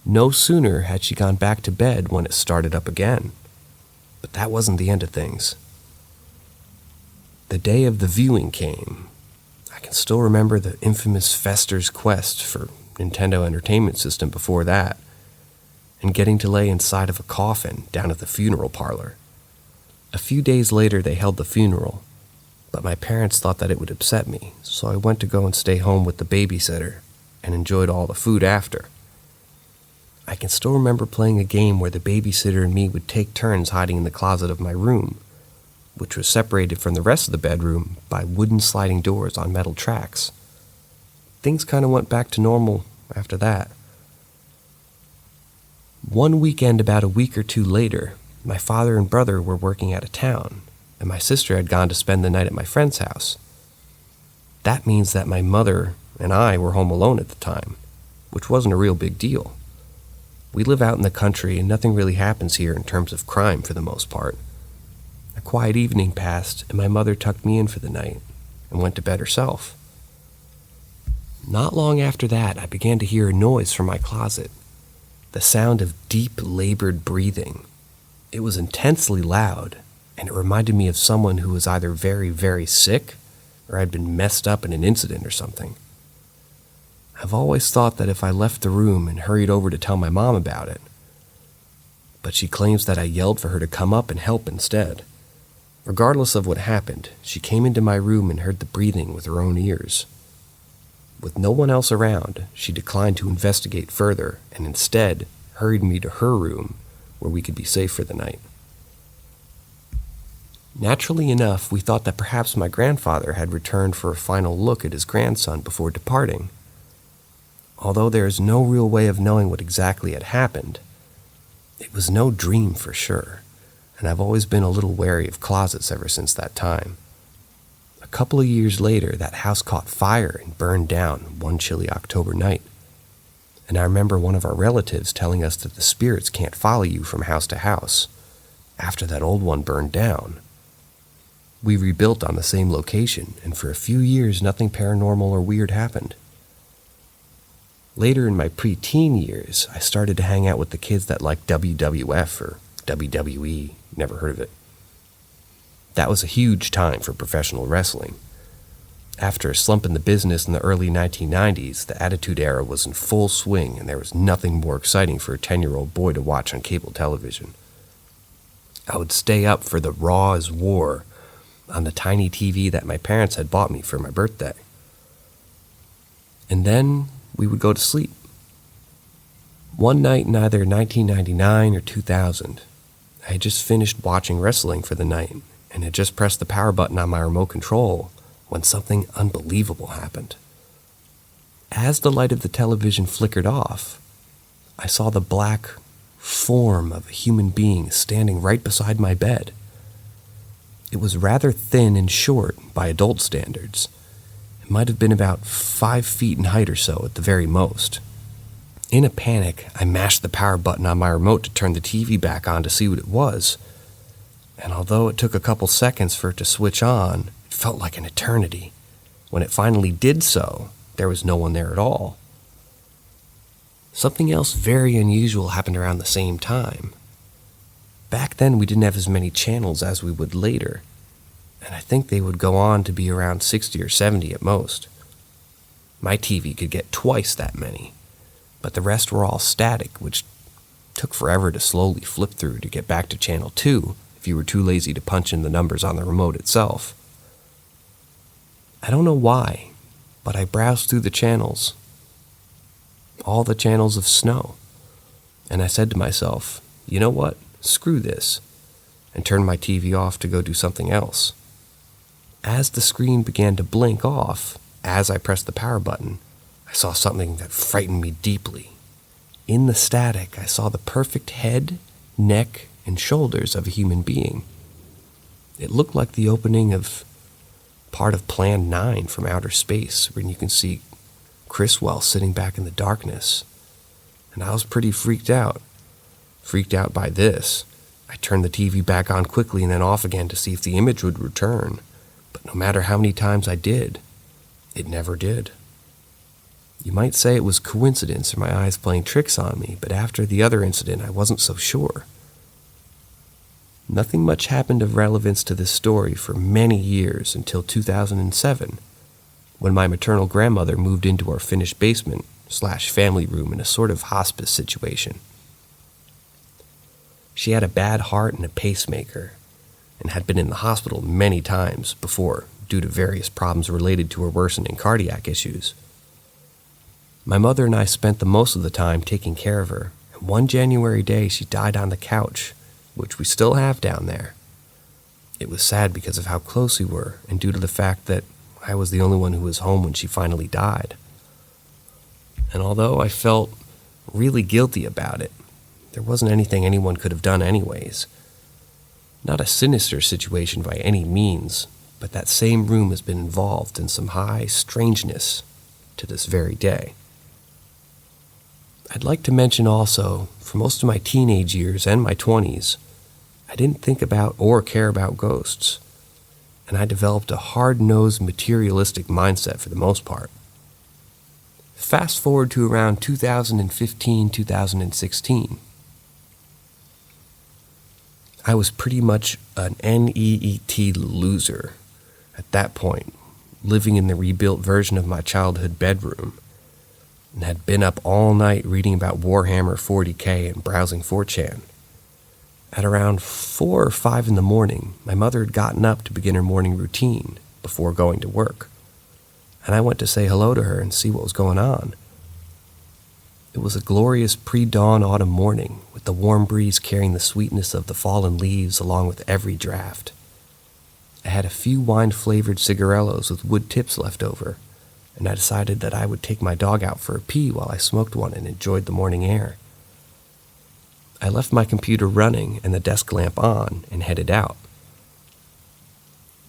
No sooner had she gone back to bed when it started up again. But that wasn't the end of things. The day of the viewing came. I can still remember the infamous Fester's Quest for Nintendo Entertainment System before that, and getting to lay inside of a coffin down at the funeral parlor. A few days later they held the funeral, but my parents thought that it would upset me, so I went to go and stay home with the babysitter and enjoyed all the food after. I can still remember playing a game where the babysitter and me would take turns hiding in the closet of my room, which was separated from the rest of the bedroom by wooden sliding doors on metal tracks. Things kind of went back to normal after that. One weekend about a week or two later, my father and brother were working out of town, and my sister had gone to spend the night at my friend's house. That means that my mother and I were home alone at the time, which wasn't a real big deal. We live out in the country and nothing really happens here in terms of crime for the most part. A quiet evening passed and my mother tucked me in for the night and went to bed herself. Not long after that, I began to hear a noise from my closet. The sound of deep, labored breathing. It was intensely loud, and it reminded me of someone who was either very, very sick or I'd been messed up in an incident or something. I've always thought that if I left the room and hurried over to tell my mom about it, but she claims that I yelled for her to come up and help instead. Regardless of what happened, she came into my room and heard the breathing with her own ears. With no one else around, she declined to investigate further and instead hurried me to her room where we could be safe for the night. Naturally enough, we thought that perhaps my grandfather had returned for a final look at his grandson before departing. Although there is no real way of knowing what exactly had happened, it was no dream for sure, and I've always been a little wary of closets ever since that time. A couple of years later, that house caught fire and burned down one chilly October night. And I remember one of our relatives telling us that the spirits can't follow you from house to house after that old one burned down. We rebuilt on the same location, and for a few years nothing paranormal or weird happened. Later in my preteen years, I started to hang out with the kids that liked WWF or WWE, never heard of it. That was a huge time for professional wrestling. After a slump in the business in the early 1990s, the Attitude Era was in full swing, and there was nothing more exciting for a 10-year-old boy to watch on cable television. I would stay up for the Raw is War on the tiny TV that my parents had bought me for my birthday. And then we would go to sleep. One night in either 1999 or 2000, I had just finished watching wrestling for the night and had just pressed the power button on my remote control when something unbelievable happened. As the light of the television flickered off, I saw the black form of a human being standing right beside my bed. It was rather thin and short by adult standards. It might have been about 5 feet in height or so at the very most. In a panic, I mashed the power button on my remote to turn the TV back on to see what it was. And although it took a couple seconds for it to switch on, it felt like an eternity. When it finally did so, there was no one there at all. Something else very unusual happened around the same time. Back then, we didn't have as many channels as we would later, and I think they would go on to be around 60 or 70 at most. My TV could get twice that many, but the rest were all static, which took forever to slowly flip through to get back to channel 2 if you were too lazy to punch in the numbers on the remote itself. I don't know why, but I browsed through the channels, all the channels of snow, and I said to myself, you know what? Screw this, and turned my TV off to go do something else. As the screen began to blink off, as I pressed the power button, I saw something that frightened me deeply. In the static, I saw the perfect head, neck, and shoulders of a human being. It looked like the opening of part of Plan 9 from outer space, when you can see Criswell sitting back in the darkness. And I was pretty freaked out by this. I turned the TV back on quickly and then off again to see if the image would return, but no matter how many times I did, it never did. You might say it was coincidence or my eyes playing tricks on me, but after the other incident, I wasn't so sure. Nothing much happened of relevance to this story for many years until 2007, when my maternal grandmother moved into our finished basement/family room in a sort of hospice situation. She had a bad heart and a pacemaker, and had been in the hospital many times before due to various problems related to her worsening cardiac issues. My mother and I spent the most of the time taking care of her, and one January day she died on the couch, which we still have down there. It was sad because of how close we were, and due to the fact that I was the only one who was home when she finally died. And although I felt really guilty about it, there wasn't anything anyone could have done anyways. Not a sinister situation by any means, but that same room has been involved in some high strangeness to this very day. I'd like to mention also, for most of my teenage years and my 20s, I didn't think about or care about ghosts, and I developed a hard-nosed materialistic mindset for the most part. Fast forward to around 2015-2016. I was pretty much an NEET loser at that point, living in the rebuilt version of my childhood bedroom, and had been up all night reading about Warhammer 40k and browsing 4chan. At around 4 or 5 in the morning, my mother had gotten up to begin her morning routine before going to work, and I went to say hello to her and see what was going on. It was a glorious pre-dawn autumn morning, with the warm breeze carrying the sweetness of the fallen leaves along with every draft. I had a few wine-flavored cigarillos with wood tips left over, and I decided that I would take my dog out for a pee while I smoked one and enjoyed the morning air. I left my computer running and the desk lamp on and headed out.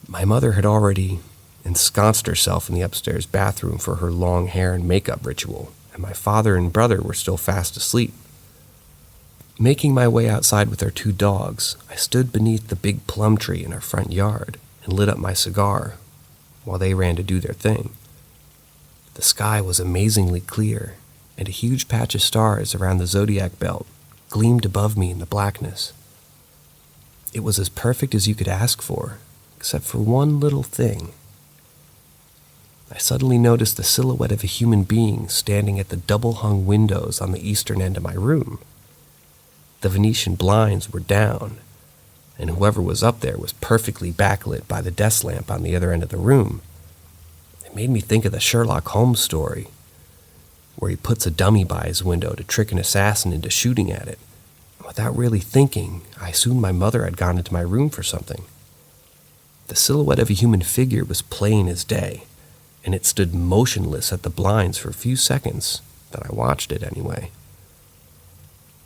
My mother had already ensconced herself in the upstairs bathroom for her long hair and makeup ritual, and my father and brother were still fast asleep. Making my way outside with our 2 dogs, I stood beneath the big plum tree in our front yard and lit up my cigar while they ran to do their thing. The sky was amazingly clear, and a huge patch of stars around the zodiac belt gleamed above me in the blackness. It was as perfect as you could ask for, except for one little thing. I suddenly noticed the silhouette of a human being standing at the double-hung windows on the eastern end of my room. The Venetian blinds were down, and whoever was up there was perfectly backlit by the desk lamp on the other end of the room. It made me think of the Sherlock Holmes story, where he puts a dummy by his window to trick an assassin into shooting at it. Without really thinking, I assumed my mother had gone into my room for something. The silhouette of a human figure was plain as day, and it stood motionless at the blinds for a few seconds that I watched it anyway.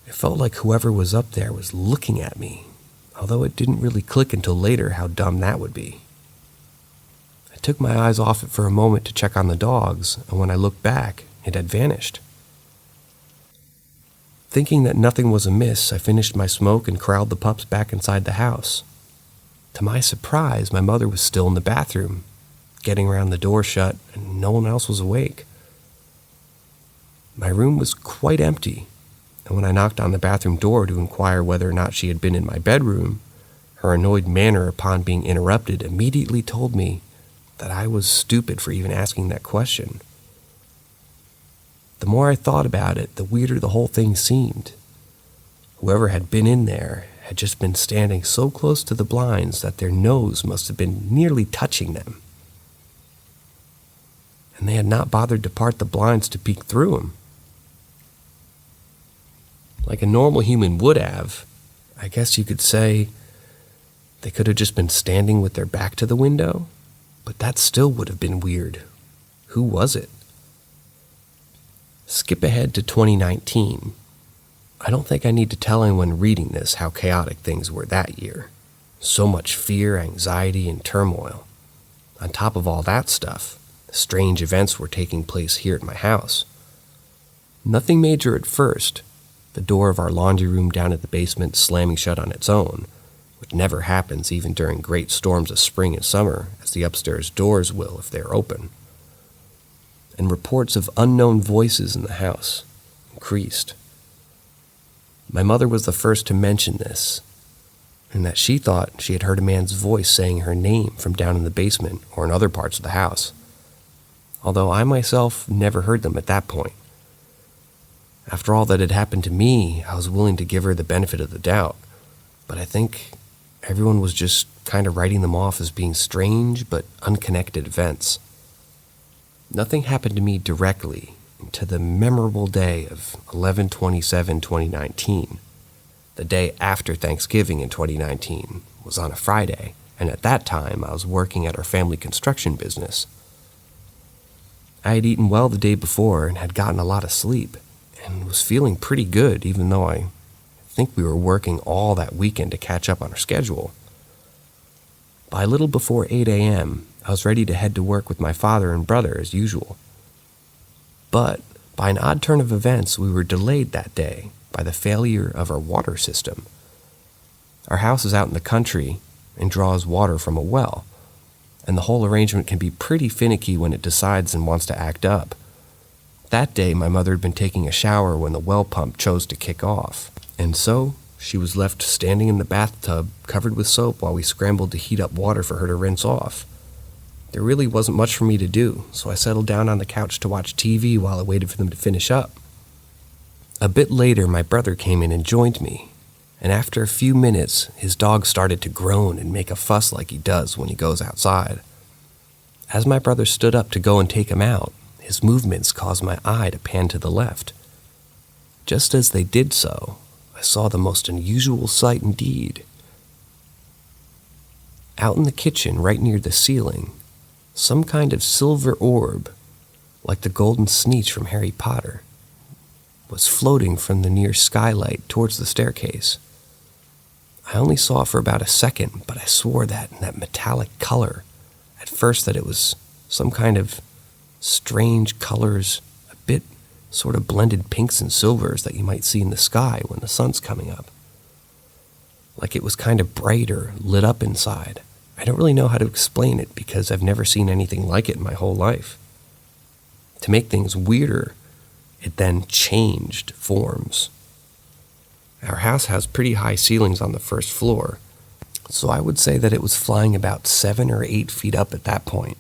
It felt like whoever was up there was looking at me, although it didn't really click until later how dumb that would be. I took my eyes off it for a moment to check on the dogs, and when I looked back, it had vanished. Thinking that nothing was amiss, I finished my smoke and corralled the pups back inside the house. To my surprise, my mother was still in the bathroom, getting around the door shut, and no one else was awake. My room was quite empty, and when I knocked on the bathroom door to inquire whether or not she had been in my bedroom, her annoyed manner upon being interrupted immediately told me that I was stupid for even asking that question. The more I thought about it, the weirder the whole thing seemed. Whoever had been in there had just been standing so close to the blinds that their nose must have been nearly touching them. And they had not bothered to part the blinds to peek through them. Like a normal human would have, I guess you could say they could have just been standing with their back to the window, but that still would have been weird. Who was it? Skip ahead to 2019. I don't think I need to tell anyone reading this how chaotic things were that year. So much fear, anxiety, and turmoil. On top of all that stuff, strange events were taking place here at my house. Nothing major at first, the door of our laundry room down at the basement slamming shut on its own, which never happens even during great storms of spring and summer, as the upstairs doors will if they are open. And reports of unknown voices in the house increased. My mother was the first to mention this, and that she thought she had heard a man's voice saying her name from down in the basement or in other parts of the house, although I myself never heard them at that point. After all that had happened to me, I was willing to give her the benefit of the doubt, but I think everyone was just kind of writing them off as being strange but unconnected events. Nothing happened to me directly until the memorable day of 11/27/2019. The day after Thanksgiving in 2019 was on a Friday, and at that time I was working at our family construction business. I had eaten well the day before and had gotten a lot of sleep, and was feeling pretty good even though I think we were working all that weekend to catch up on our schedule. By a little before 8 a.m., I was ready to head to work with my father and brother as usual. But by an odd turn of events, we were delayed that day by the failure of our water system. Our house is out in the country and draws water from a well, and the whole arrangement can be pretty finicky when it decides and wants to act up. That day, my mother had been taking a shower when the well pump chose to kick off, and so she was left standing in the bathtub covered with soap while we scrambled to heat up water for her to rinse off. There really wasn't much for me to do, so I settled down on the couch to watch TV while I waited for them to finish up. A bit later, my brother came in and joined me, and after a few minutes, his dog started to groan and make a fuss like he does when he goes outside. As my brother stood up to go and take him out, his movements caused my eye to pan to the left. Just as they did so, I saw the most unusual sight indeed. Out in the kitchen, right near the ceiling, some kind of silver orb, like the golden sneetch from Harry Potter, was floating from the near skylight towards the staircase. I only saw it for about a second, but I swore that in that metallic color, at first that it was some kind of strange colors, a bit sort of blended pinks and silvers that you might see in the sky when the sun's coming up. Like it was kind of bright or lit up inside. I don't really know how to explain it because I've never seen anything like it in my whole life. To make things weirder, it then changed forms. Our house has pretty high ceilings on the first floor, so I would say that it was flying about 7 or 8 feet up at that point.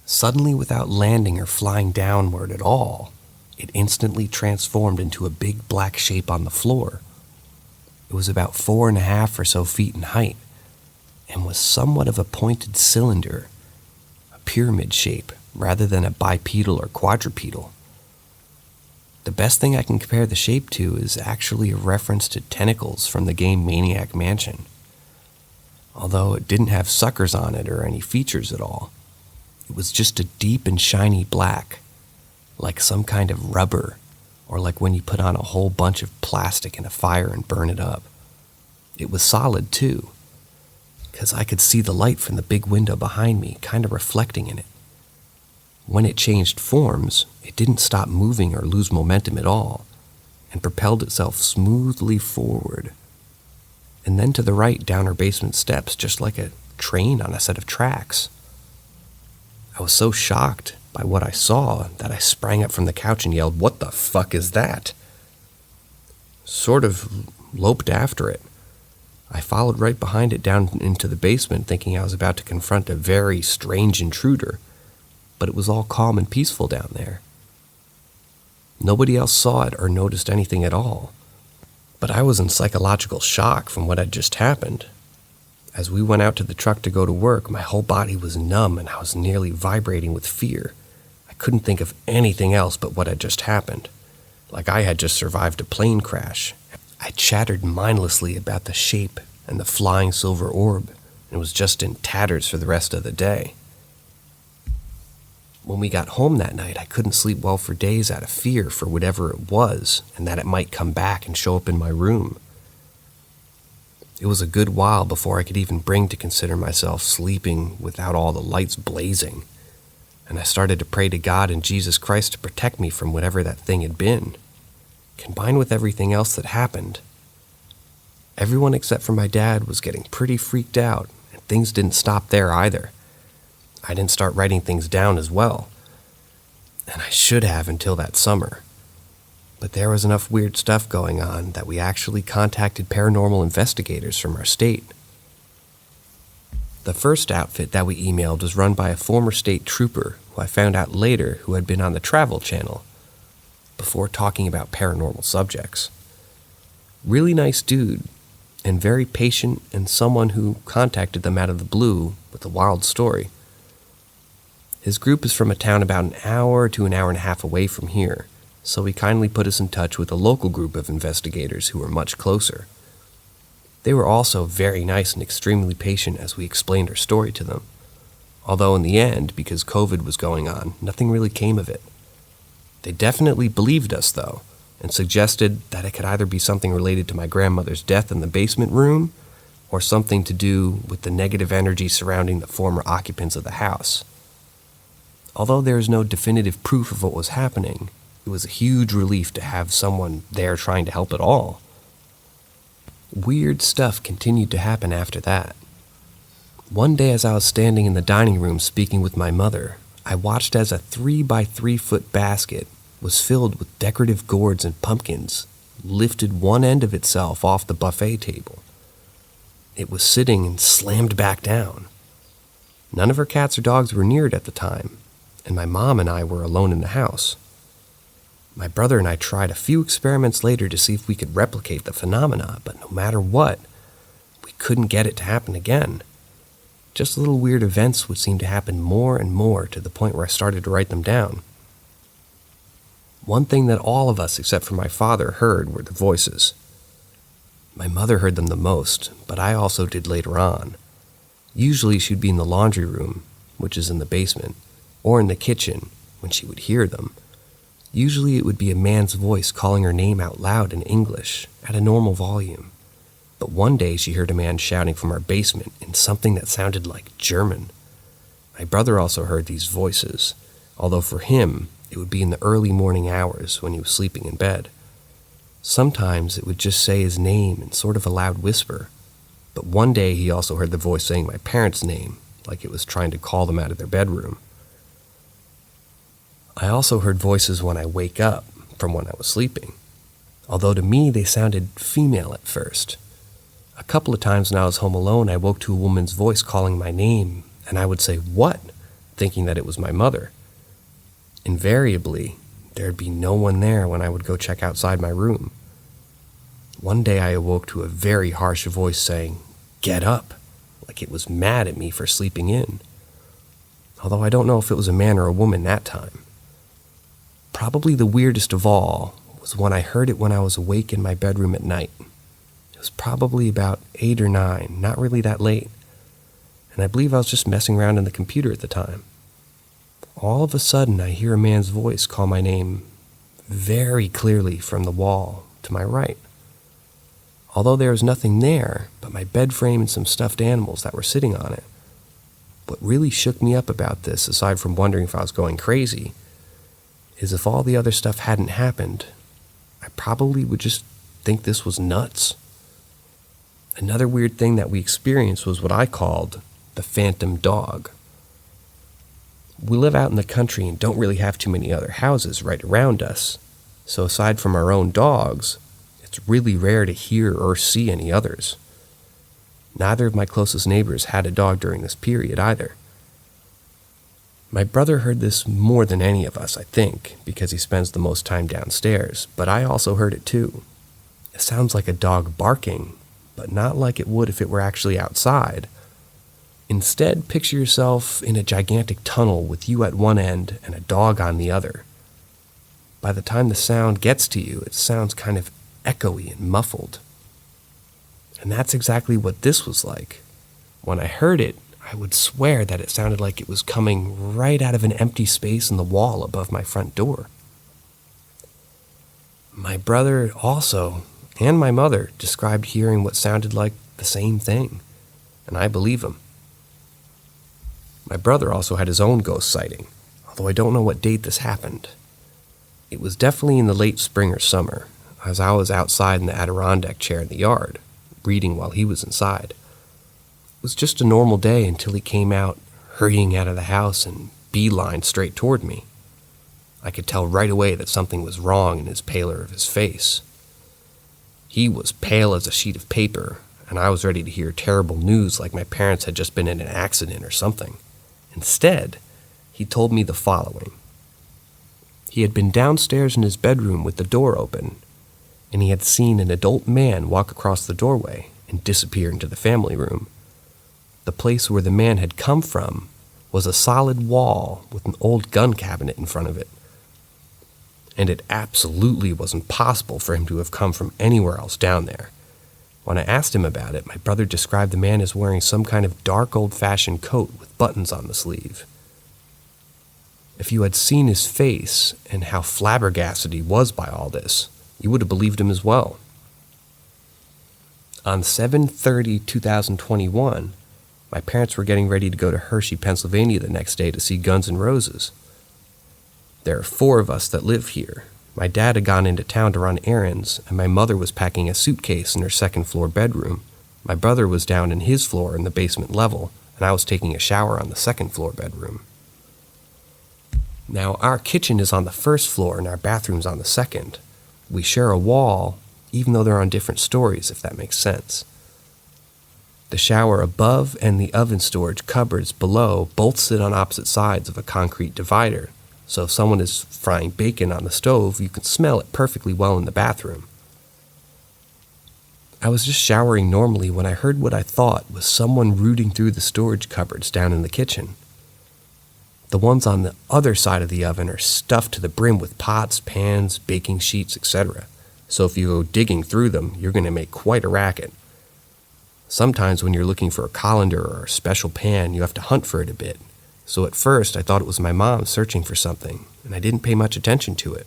Suddenly, without landing or flying downward at all, it instantly transformed into a big black shape on the floor. It was about 4.5 or so feet in height, and was somewhat of a pointed cylinder, a pyramid shape rather than a bipedal or quadrupedal. The best thing I can compare the shape to is actually a reference to tentacles from the game Maniac Mansion. Although it didn't have suckers on it or any features at all, it was just a deep and shiny black, like some kind of rubber, or like when you put on a whole bunch of plastic in a fire and burn it up. It was solid too, because I could see the light from the big window behind me kind of reflecting in it. When it changed forms, it didn't stop moving or lose momentum at all, and propelled itself smoothly forward, and then to the right down our basement steps, just like a train on a set of tracks. I was so shocked by what I saw that I sprang up from the couch and yelled, "What the fuck is that?" Sort of loped after it. I followed right behind it down into the basement, thinking I was about to confront a very strange intruder, but it was all calm and peaceful down there. Nobody else saw it or noticed anything at all, but I was in psychological shock from what had just happened. As we went out to the truck to go to work, my whole body was numb and I was nearly vibrating with fear. I couldn't think of anything else but what had just happened, like I had just survived a plane crash. I chattered mindlessly about the shape and the flying silver orb, and was just in tatters for the rest of the day. When we got home that night, I couldn't sleep well for days out of fear for whatever it was, and that it might come back and show up in my room. It was a good while before I could even bring to consider myself sleeping without all the lights blazing, and I started to pray to God and Jesus Christ to protect me from whatever that thing had been. Combined with everything else that happened, everyone except for my dad was getting pretty freaked out, and things didn't stop there either. I didn't start writing things down as well, and I should have until that summer. But there was enough weird stuff going on that we actually contacted paranormal investigators from our state. The first outfit that we emailed was run by a former state trooper who I found out later who had been on the Travel Channel before talking about paranormal subjects. Really nice dude, and very patient, and someone who contacted them out of the blue with a wild story. His group is from a town about an hour to an hour and a half away from here, so he kindly put us in touch with a local group of investigators who were much closer. They were also very nice and extremely patient as we explained our story to them, although in the end, because COVID was going on, nothing really came of it. They definitely believed us, though, and suggested that it could either be something related to my grandmother's death in the basement room, or something to do with the negative energy surrounding the former occupants of the house. Although there is no definitive proof of what was happening, it was a huge relief to have someone there trying to help at all. Weird stuff continued to happen after that. One day as I was standing in the dining room speaking with my mother, I watched as a 3-by-3-foot basket was filled with decorative gourds and pumpkins lifted one end of itself off the buffet table. It was sitting and slammed back down. None of her cats or dogs were near it at the time, and my mom and I were alone in the house. My brother and I tried a few experiments later to see if we could replicate the phenomena, but no matter what, we couldn't get it to happen again. Just little weird events would seem to happen more and more to the point where I started to write them down. One thing that all of us, except for my father, heard were the voices. My mother heard them the most, but I also did later on. Usually she'd be in the laundry room, which is in the basement, or in the kitchen when she would hear them. Usually it would be a man's voice calling her name out loud in English at a normal volume. But one day she heard a man shouting from our basement in something that sounded like German. My brother also heard these voices, although for him it would be in the early morning hours when he was sleeping in bed. Sometimes it would just say his name in sort of a loud whisper, but one day he also heard the voice saying my parents' name, like it was trying to call them out of their bedroom. I also heard voices when I wake up from when I was sleeping, although to me they sounded female at first. A couple of times when I was home alone, I woke to a woman's voice calling my name, and I would say, "What?" thinking that it was my mother. Invariably, there'd be no one there when I would go check outside my room. One day I awoke to a very harsh voice saying, "Get up," like it was mad at me for sleeping in. Although I don't know if it was a man or a woman that time. Probably the weirdest of all was when I heard it when I was awake in my bedroom at night. It was probably about 8 or 9, not really that late, and I believe I was just messing around on the computer at the time. All of a sudden I hear a man's voice call my name very clearly from the wall to my right. Although there was nothing there but my bed frame and some stuffed animals that were sitting on it. What really shook me up about this, aside from wondering if I was going crazy, is if all the other stuff hadn't happened, I probably would just think this was nuts. Another weird thing that we experienced was what I called the phantom dog. We live out in the country and don't really have too many other houses right around us, so aside from our own dogs, it's really rare to hear or see any others. Neither of my closest neighbors had a dog during this period either. My brother heard this more than any of us, I think, because he spends the most time downstairs, but I also heard it too. It sounds like a dog barking, but not like it would if it were actually outside. Instead, picture yourself in a gigantic tunnel with you at one end and a dog on the other. By the time the sound gets to you, it sounds kind of echoey and muffled. And that's exactly what this was like. When I heard it, I would swear that it sounded like it was coming right out of an empty space in the wall above my front door. My brother also, and my mother, described hearing what sounded like the same thing, and I believe him. My brother also had his own ghost sighting, although I don't know what date this happened. It was definitely in the late spring or summer, as I was outside in the Adirondack chair in the yard, reading while he was inside. It was just a normal day until he came out, hurrying out of the house and beelined straight toward me. I could tell right away that something was wrong in his pallor of his face. He was pale as a sheet of paper, and I was ready to hear terrible news like my parents had just been in an accident or something. Instead, he told me the following. He had been downstairs in his bedroom with the door open, and he had seen an adult man walk across the doorway and disappear into the family room. The place where the man had come from was a solid wall with an old gun cabinet in front of it. And it absolutely wasn't possible for him to have come from anywhere else down there. When I asked him about it, my brother described the man as wearing some kind of dark old-fashioned coat with buttons on the sleeve. If you had seen his face and how flabbergasted he was by all this, you would have believed him as well. On 7/30/2021, my parents were getting ready to go to Hershey, Pennsylvania the next day to see Guns N' Roses. There are 4 of us that live here. My dad had gone into town to run errands, and my mother was packing a suitcase in her second-floor bedroom. My brother was down in his floor in the basement level, and I was taking a shower on the second-floor bedroom. Now, our kitchen is on the first floor and our bathroom's on the second. We share a wall, even though they're on different stories, if that makes sense. The shower above and the oven storage cupboards below both sit on opposite sides of a concrete divider, so if someone is frying bacon on the stove, you can smell it perfectly well in the bathroom. I was just showering normally when I heard what I thought was someone rooting through the storage cupboards down in the kitchen. The ones on the other side of the oven are stuffed to the brim with pots, pans, baking sheets, etc. So if you go digging through them, you're going to make quite a racket. Sometimes when you're looking for a colander or a special pan, you have to hunt for it a bit. So at first I thought it was my mom searching for something, and I didn't pay much attention to it.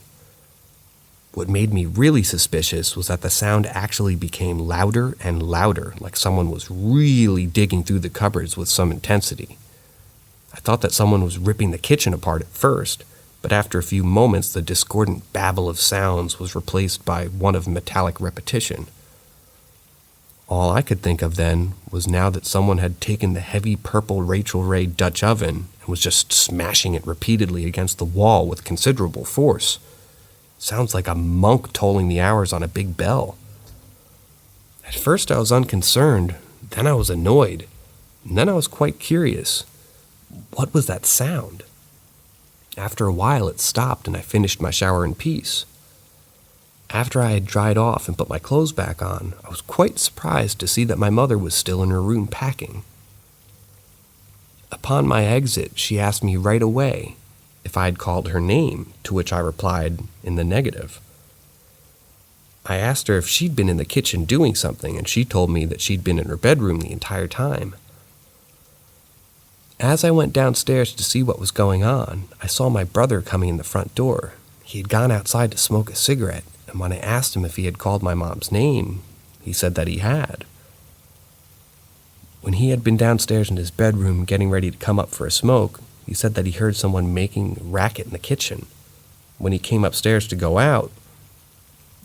What made me really suspicious was that the sound actually became louder and louder, like someone was really digging through the cupboards with some intensity. I thought that someone was ripping the kitchen apart at first, but after a few moments the discordant babble of sounds was replaced by one of metallic repetition. All I could think of then was now that someone had taken the heavy purple Rachel Ray Dutch oven and was just smashing it repeatedly against the wall with considerable force. Sounds like a monk tolling the hours on a big bell. At first I was unconcerned, then I was annoyed, and then I was quite curious. What was that sound? After a while it stopped and I finished my shower in peace. After I had dried off and put my clothes back on, I was quite surprised to see that my mother was still in her room packing. Upon my exit, she asked me right away if I had called her name, to which I replied in the negative. I asked her if she'd been in the kitchen doing something, and she told me that she'd been in her bedroom the entire time. As I went downstairs to see what was going on, I saw my brother coming in the front door. He had gone outside to smoke a cigarette, and when I asked him if he had called my mom's name, he said that he had. When he had been downstairs in his bedroom getting ready to come up for a smoke, he said that he heard someone making a racket in the kitchen. When he came upstairs to go out,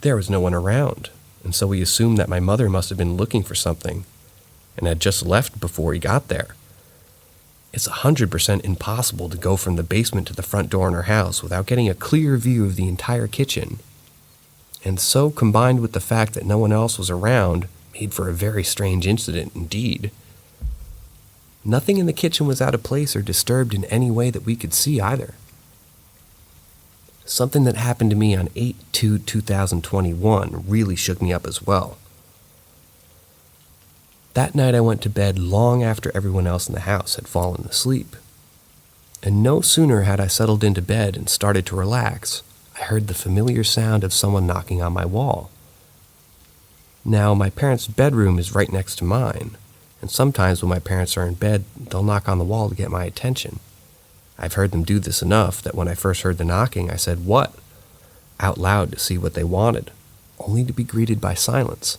there was no one around, and so he assumed that my mother must have been looking for something and had just left before he got there. It's 100% impossible to go from the basement to the front door in our house without getting a clear view of the entire kitchen. And so, combined with the fact that no one else was around, made for a very strange incident indeed. Nothing in the kitchen was out of place or disturbed in any way that we could see either. Something that happened to me on 8/2/2021 really shook me up as well. That night I went to bed long after everyone else in the house had fallen asleep. And no sooner had I settled into bed and started to relax, I heard the familiar sound of someone knocking on my wall. Now, my parents' bedroom is right next to mine, and sometimes when my parents are in bed, they'll knock on the wall to get my attention. I've heard them do this enough that when I first heard the knocking, I said, "What?" out loud to see what they wanted, only to be greeted by silence.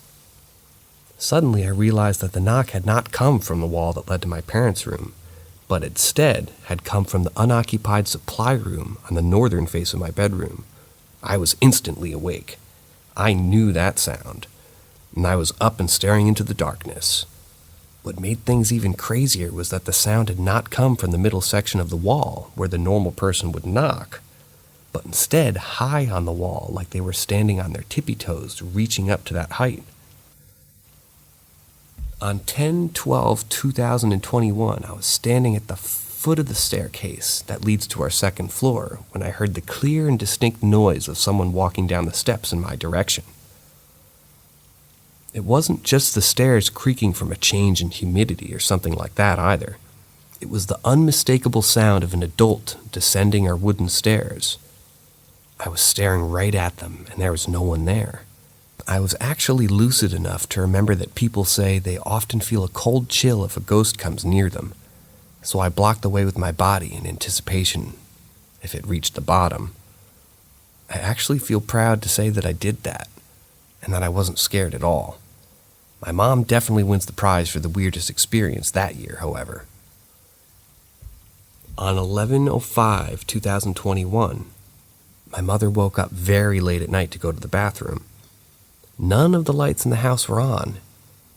Suddenly, I realized that the knock had not come from the wall that led to my parents' room, but instead had come from the unoccupied supply room on the northern face of my bedroom. I was instantly awake. I knew that sound, and I was up and staring into the darkness. What made things even crazier was that the sound had not come from the middle section of the wall, where the normal person would knock, but instead high on the wall, like they were standing on their tippy toes, reaching up to that height. On 10/12/2021, I was standing at the foot of the staircase that leads to our second floor when I heard the clear and distinct noise of someone walking down the steps in my direction. It wasn't just the stairs creaking from a change in humidity or something like that either. It was the unmistakable sound of an adult descending our wooden stairs. I was staring right at them, and there was no one there. I was actually lucid enough to remember that people say they often feel a cold chill if a ghost comes near them, so I blocked the way with my body in anticipation if it reached the bottom. I actually feel proud to say that I did that, and that I wasn't scared at all. My mom definitely wins the prize for the weirdest experience that year, however. On 11/05/2021, my mother woke up very late at night to go to the bathroom. None of the lights in the house were on,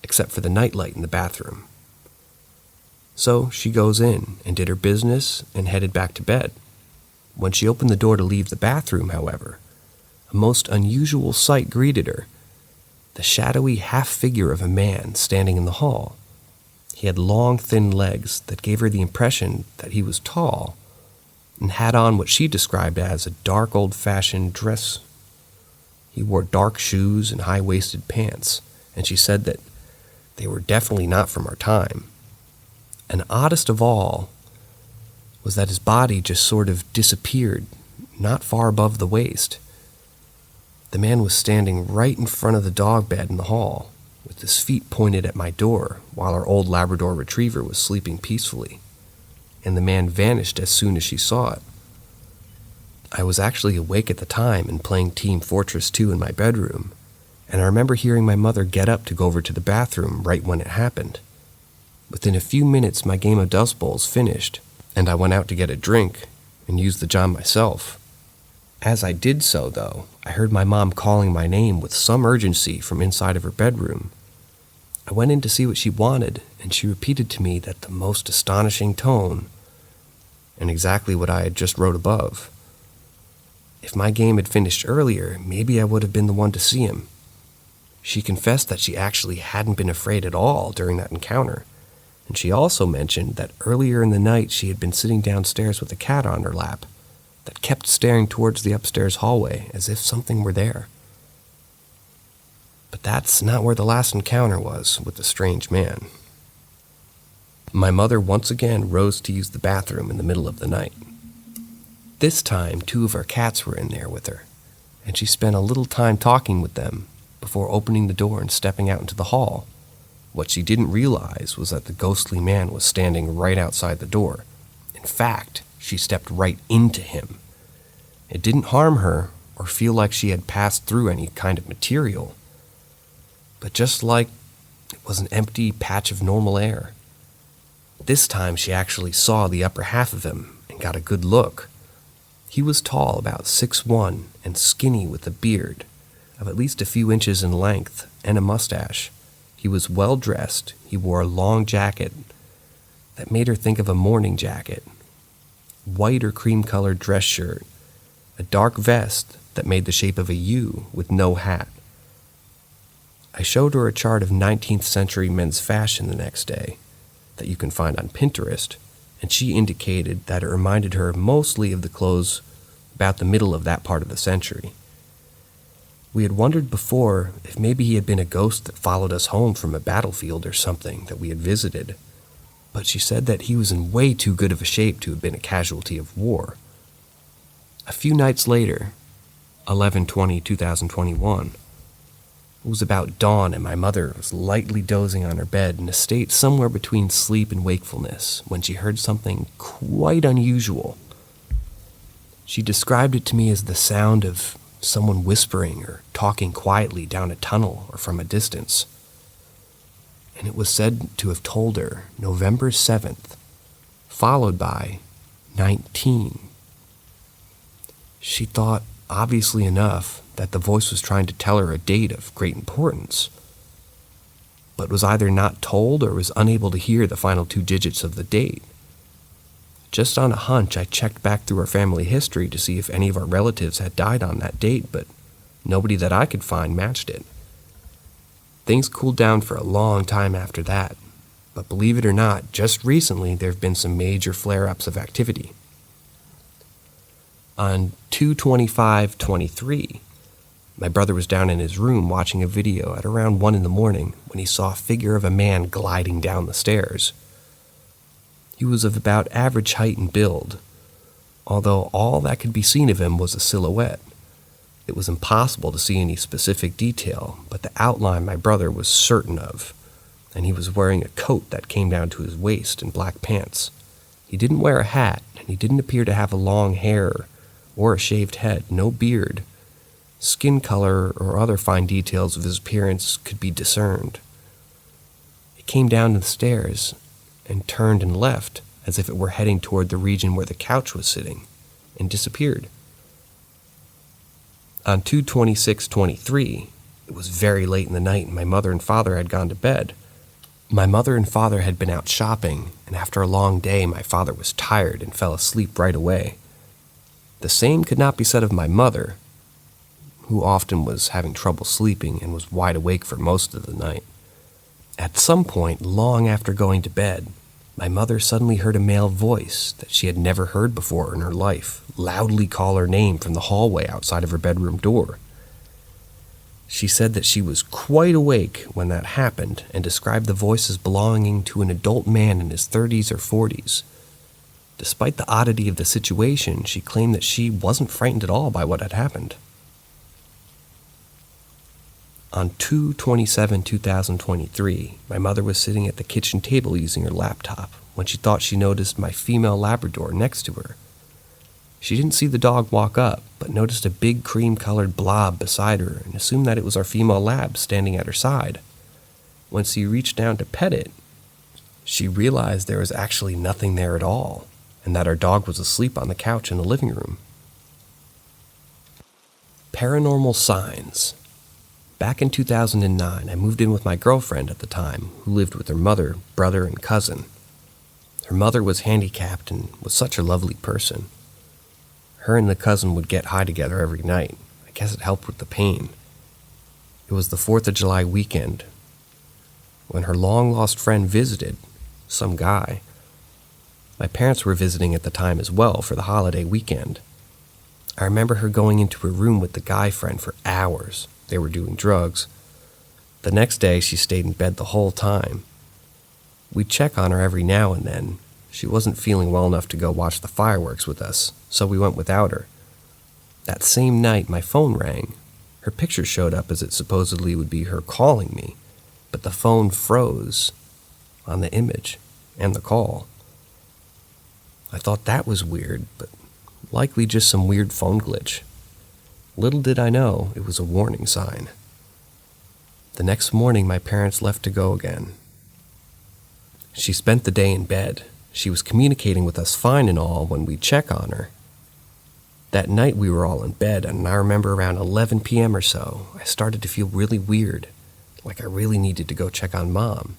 except for the nightlight in the bathroom. So she goes in and did her business and headed back to bed. When she opened the door to leave the bathroom, however, a most unusual sight greeted her. The shadowy half-figure of a man standing in the hall, He had long, thin legs that gave her the impression that he was tall and had on what she described as a dark, old-fashioned dress. He wore dark shoes and high-waisted pants, and she said that they were definitely not from our time. And oddest of all was that his body just sort of disappeared, not far above the waist. The man was standing right in front of the dog bed in the hall, with his feet pointed at my door, while our old Labrador retriever was sleeping peacefully, and the man vanished as soon as she saw it. I was actually awake at the time and playing Team Fortress 2 in my bedroom, and I remember hearing my mother get up to go over to the bathroom right when it happened. Within a few minutes, my game of Dust Bowls finished, and I went out to get a drink and used the john myself. As I did so, though, I heard my mom calling my name with some urgency from inside of her bedroom. I went in to see what she wanted, and she repeated to me that the most astonishing tone, and exactly what I had just wrote above. If my game had finished earlier, maybe I would have been the one to see him. She confessed that she actually hadn't been afraid at all during that encounter, and she also mentioned that earlier in the night she had been sitting downstairs with a cat on her lap that kept staring towards the upstairs hallway as if something were there. But that's not where the last encounter was with the strange man. My mother once again rose to use the bathroom in the middle of the night. This time, 2 of our cats were in there with her, and she spent a little time talking with them before opening the door and stepping out into the hall. What she didn't realize was that the ghostly man was standing right outside the door. In fact, she stepped right into him. It didn't harm her or feel like she had passed through any kind of material, but just like it was an empty patch of normal air. This time she actually saw the upper half of him and got a good look. He was tall, about 6'1", and skinny with a beard of at least a few inches in length and a mustache. He was well dressed. He wore a long jacket that made her think of a morning jacket, white or cream-colored dress shirt, a dark vest that made the shape of a U with no hat. I showed her a chart of 19th century men's fashion the next day that you can find on Pinterest, and she indicated that it reminded her mostly of the clothes about the middle of that part of the century. We had wondered before if maybe he had been a ghost that followed us home from a battlefield or something that we had visited, but she said that he was in way too good of a shape to have been a casualty of war. A few nights later, 11/20/2021, it was about dawn and my mother was lightly dozing on her bed in a state somewhere between sleep and wakefulness when she heard something quite unusual. She described it to me as the sound of someone whispering or talking quietly down a tunnel or from a distance. And it was said to have told her November 7th, followed by 19. She thought, obviously enough, that the voice was trying to tell her a date of great importance, but was either not told or was unable to hear the final 2 digits of the date. Just on a hunch, I checked back through our family history to see if any of our relatives had died on that date, but nobody that I could find matched it. Things cooled down for a long time after that, but believe it or not, just recently there have been some major flare-ups of activity. On 2/25/23, my brother was down in his room watching a video at around 1 in the morning when he saw a figure of a man gliding down the stairs. He was of about average height and build, although all that could be seen of him was a silhouette. It was impossible to see any specific detail, but the outline my brother was certain of, and he was wearing a coat that came down to his waist and black pants. He didn't wear a hat, and he didn't appear to have a long hair or a shaved head, no beard. Skin color or other fine details of his appearance could be discerned. It came down the stairs and turned and left as if it were heading toward the region where the couch was sitting, and disappeared. On 2/26/23, it was very late in the night and my mother and father had gone to bed. My mother and father had been out shopping, and after a long day my father was tired and fell asleep right away. The same could not be said of my mother, who often was having trouble sleeping and was wide awake for most of the night. At some point, long after going to bed, my mother suddenly heard a male voice that she had never heard before in her life loudly call her name from the hallway outside of her bedroom door. She said that she was quite awake when that happened and described the voice as belonging to an adult man in his 30s or 40s. Despite the oddity of the situation, she claimed that she wasn't frightened at all by what had happened. On 2/27/2023, my mother was sitting at the kitchen table using her laptop when she thought she noticed my female Labrador next to her. She didn't see the dog walk up, but noticed a big cream-colored blob beside her and assumed that it was our female lab standing at her side. When she reached down to pet it, she realized there was actually nothing there at all, and that our dog was asleep on the couch in the living room. Paranormal signs. Back in 2009, I moved in with my girlfriend at the time, who lived with her mother, brother, and cousin. Her mother was handicapped and was such a lovely person. Her and the cousin would get high together every night. I guess it helped with the pain. It was the 4th of July weekend when her long-lost friend visited, some guy. My parents were visiting at the time as well for the holiday weekend. I remember her going into her room with the guy friend for hours. They were doing drugs. The next day, she stayed in bed the whole time. We'd check on her every now and then. She wasn't feeling well enough to go watch the fireworks with us, so we went without her. That same night, my phone rang. Her picture showed up as it supposedly would be her calling me, but the phone froze on the image and the call. I thought that was weird, but likely just some weird phone glitch. Little did I know it was a warning sign. The next morning, my parents left to go again. She spent the day in bed. She was communicating with us fine and all when we'd check on her. That night we were all in bed, and I remember around 11 p.m. or so, I started to feel really weird, like I really needed to go check on Mom.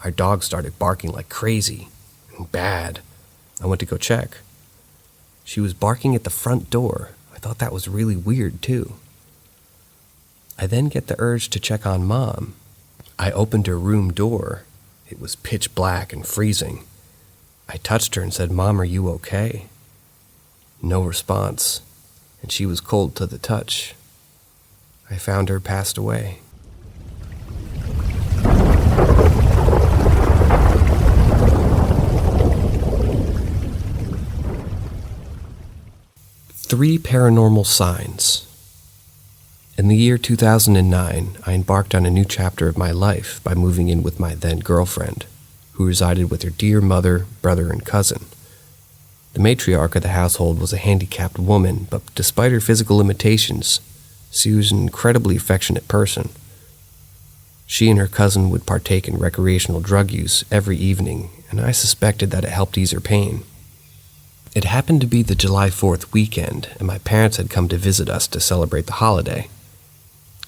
Our dog started barking like crazy and bad. I went to go check. She was barking at the front door. I thought that was really weird too. I then get the urge to check on Mom. I opened her room door. It was pitch black and freezing. I touched her and said, "Mom, are you okay?" No response, and she was cold to the touch. I found her passed away. Three paranormal signs. In the year 2009, I embarked on a new chapter of my life by moving in with my then girlfriend, who resided with her dear mother, brother, and cousin. The matriarch of the household was a handicapped woman, but despite her physical limitations, she was an incredibly affectionate person. She and her cousin would partake in recreational drug use every evening, and I suspected that it helped ease her pain. It happened to be the July 4th weekend, and my parents had come to visit us to celebrate the holiday.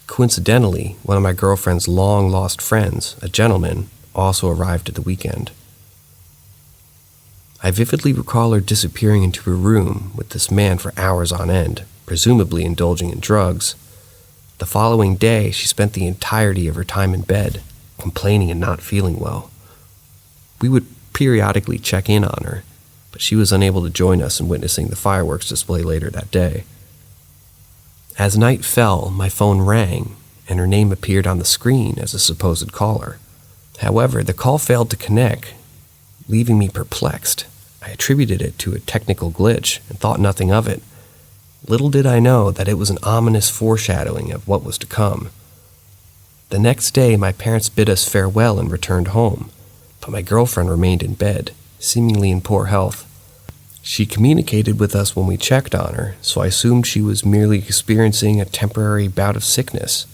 Coincidentally, one of my girlfriend's long-lost friends, a gentleman, also arrived at the weekend. I vividly recall her disappearing into her room with this man for hours on end, presumably indulging in drugs. The following day, she spent the entirety of her time in bed, complaining and not feeling well. We would periodically check in on her, but she was unable to join us in witnessing the fireworks display later that day. As night fell, my phone rang, and her name appeared on the screen as a supposed caller. However, the call failed to connect, leaving me perplexed. I attributed it to a technical glitch and thought nothing of it. Little did I know that it was an ominous foreshadowing of what was to come. The next day, my parents bid us farewell and returned home, but my girlfriend remained in bed, seemingly in poor health. She communicated with us when we checked on her, so I assumed she was merely experiencing a temporary bout of sickness.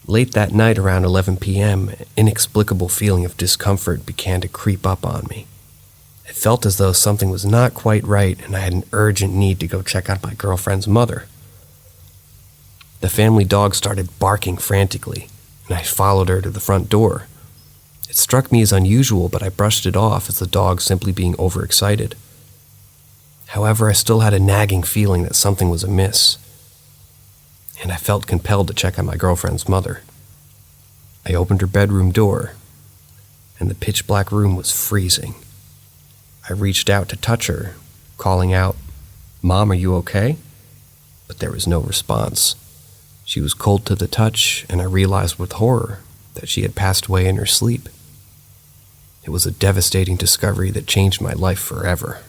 Late that night, around 11 p.m., an inexplicable feeling of discomfort began to creep up on me. It felt as though something was not quite right, and I had an urgent need to go check on my girlfriend's mother. The family dog started barking frantically, and I followed her to the front door. It struck me as unusual, but I brushed it off as the dog simply being overexcited. However, I still had a nagging feeling that something was amiss, and I felt compelled to check on my girlfriend's mother. I opened her bedroom door, and the pitch-black room was freezing. I reached out to touch her, calling out, "Mom, are you okay?" But there was no response. She was cold to the touch, and I realized with horror that she had passed away in her sleep. It was a devastating discovery that changed my life forever.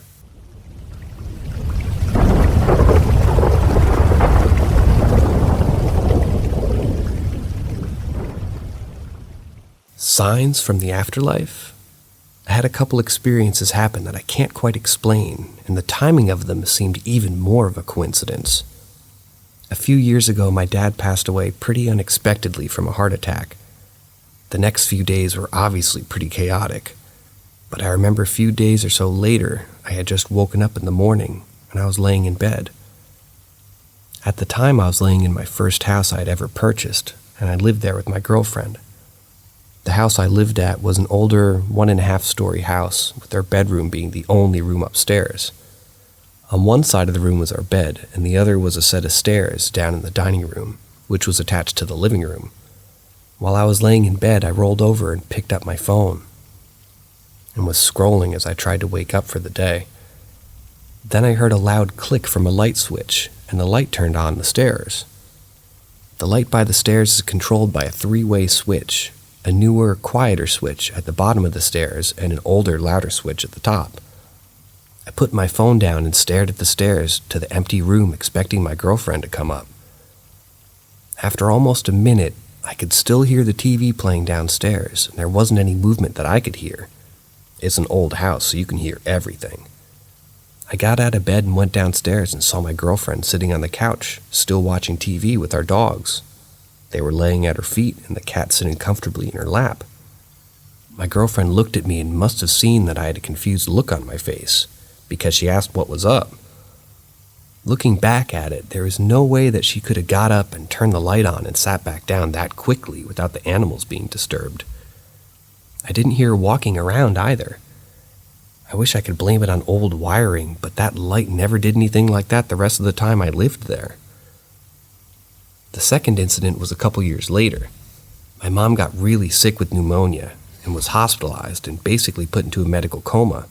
Signs from the afterlife? I had a couple experiences happen that I can't quite explain, and the timing of them seemed even more of a coincidence. A few years ago, my dad passed away pretty unexpectedly from a heart attack. The next few days were obviously pretty chaotic, but I remember a few days or so later, I had just woken up in the morning and I was laying in bed. At the time, I was laying in my first house I'd ever purchased, and I lived there with my girlfriend. The house I lived at was an older 1.5-story house, with our bedroom being the only room upstairs. On one side of the room was our bed, and the other was a set of stairs down in the dining room, which was attached to the living room. While I was laying in bed, I rolled over and picked up my phone, and was scrolling as I tried to wake up for the day. Then I heard a loud click from a light switch, and the light turned on the stairs. The light by the stairs is controlled by a 3-way switch, a newer, quieter switch at the bottom of the stairs, and an older, louder switch at the top. I put my phone down and stared at the stairs to the empty room, expecting my girlfriend to come up. After almost a minute, I could still hear the TV playing downstairs, and there wasn't any movement that I could hear. It's an old house, so you can hear everything. I got out of bed and went downstairs and saw my girlfriend sitting on the couch, still watching TV with our dogs. They were laying at her feet, and the cat sitting comfortably in her lap. My girlfriend looked at me and must have seen that I had a confused look on my face, because she asked what was up. Looking back at it, there is no way that she could have got up and turned the light on and sat back down that quickly without the animals being disturbed. I didn't hear her walking around either. I wish I could blame it on old wiring, but that light never did anything like that the rest of the time I lived there. The second incident was a couple years later. My mom got really sick with pneumonia and was hospitalized and basically put into a medical coma.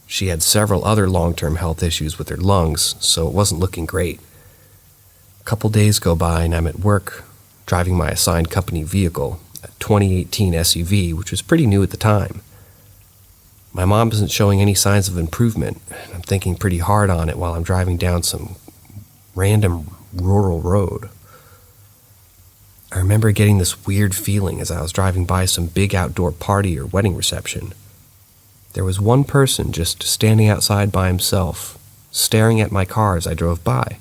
She had several other long-term health issues with her lungs, so it wasn't looking great. A couple days go by and I'm at work, driving my assigned company vehicle, a 2018 SUV, which was pretty new at the time. My mom isn't showing any signs of improvement. I'm thinking pretty hard on it while I'm driving down some random rural road. I remember getting this weird feeling as I was driving by some big outdoor party or wedding reception. There was one person just standing outside by himself, staring at my car as I drove by.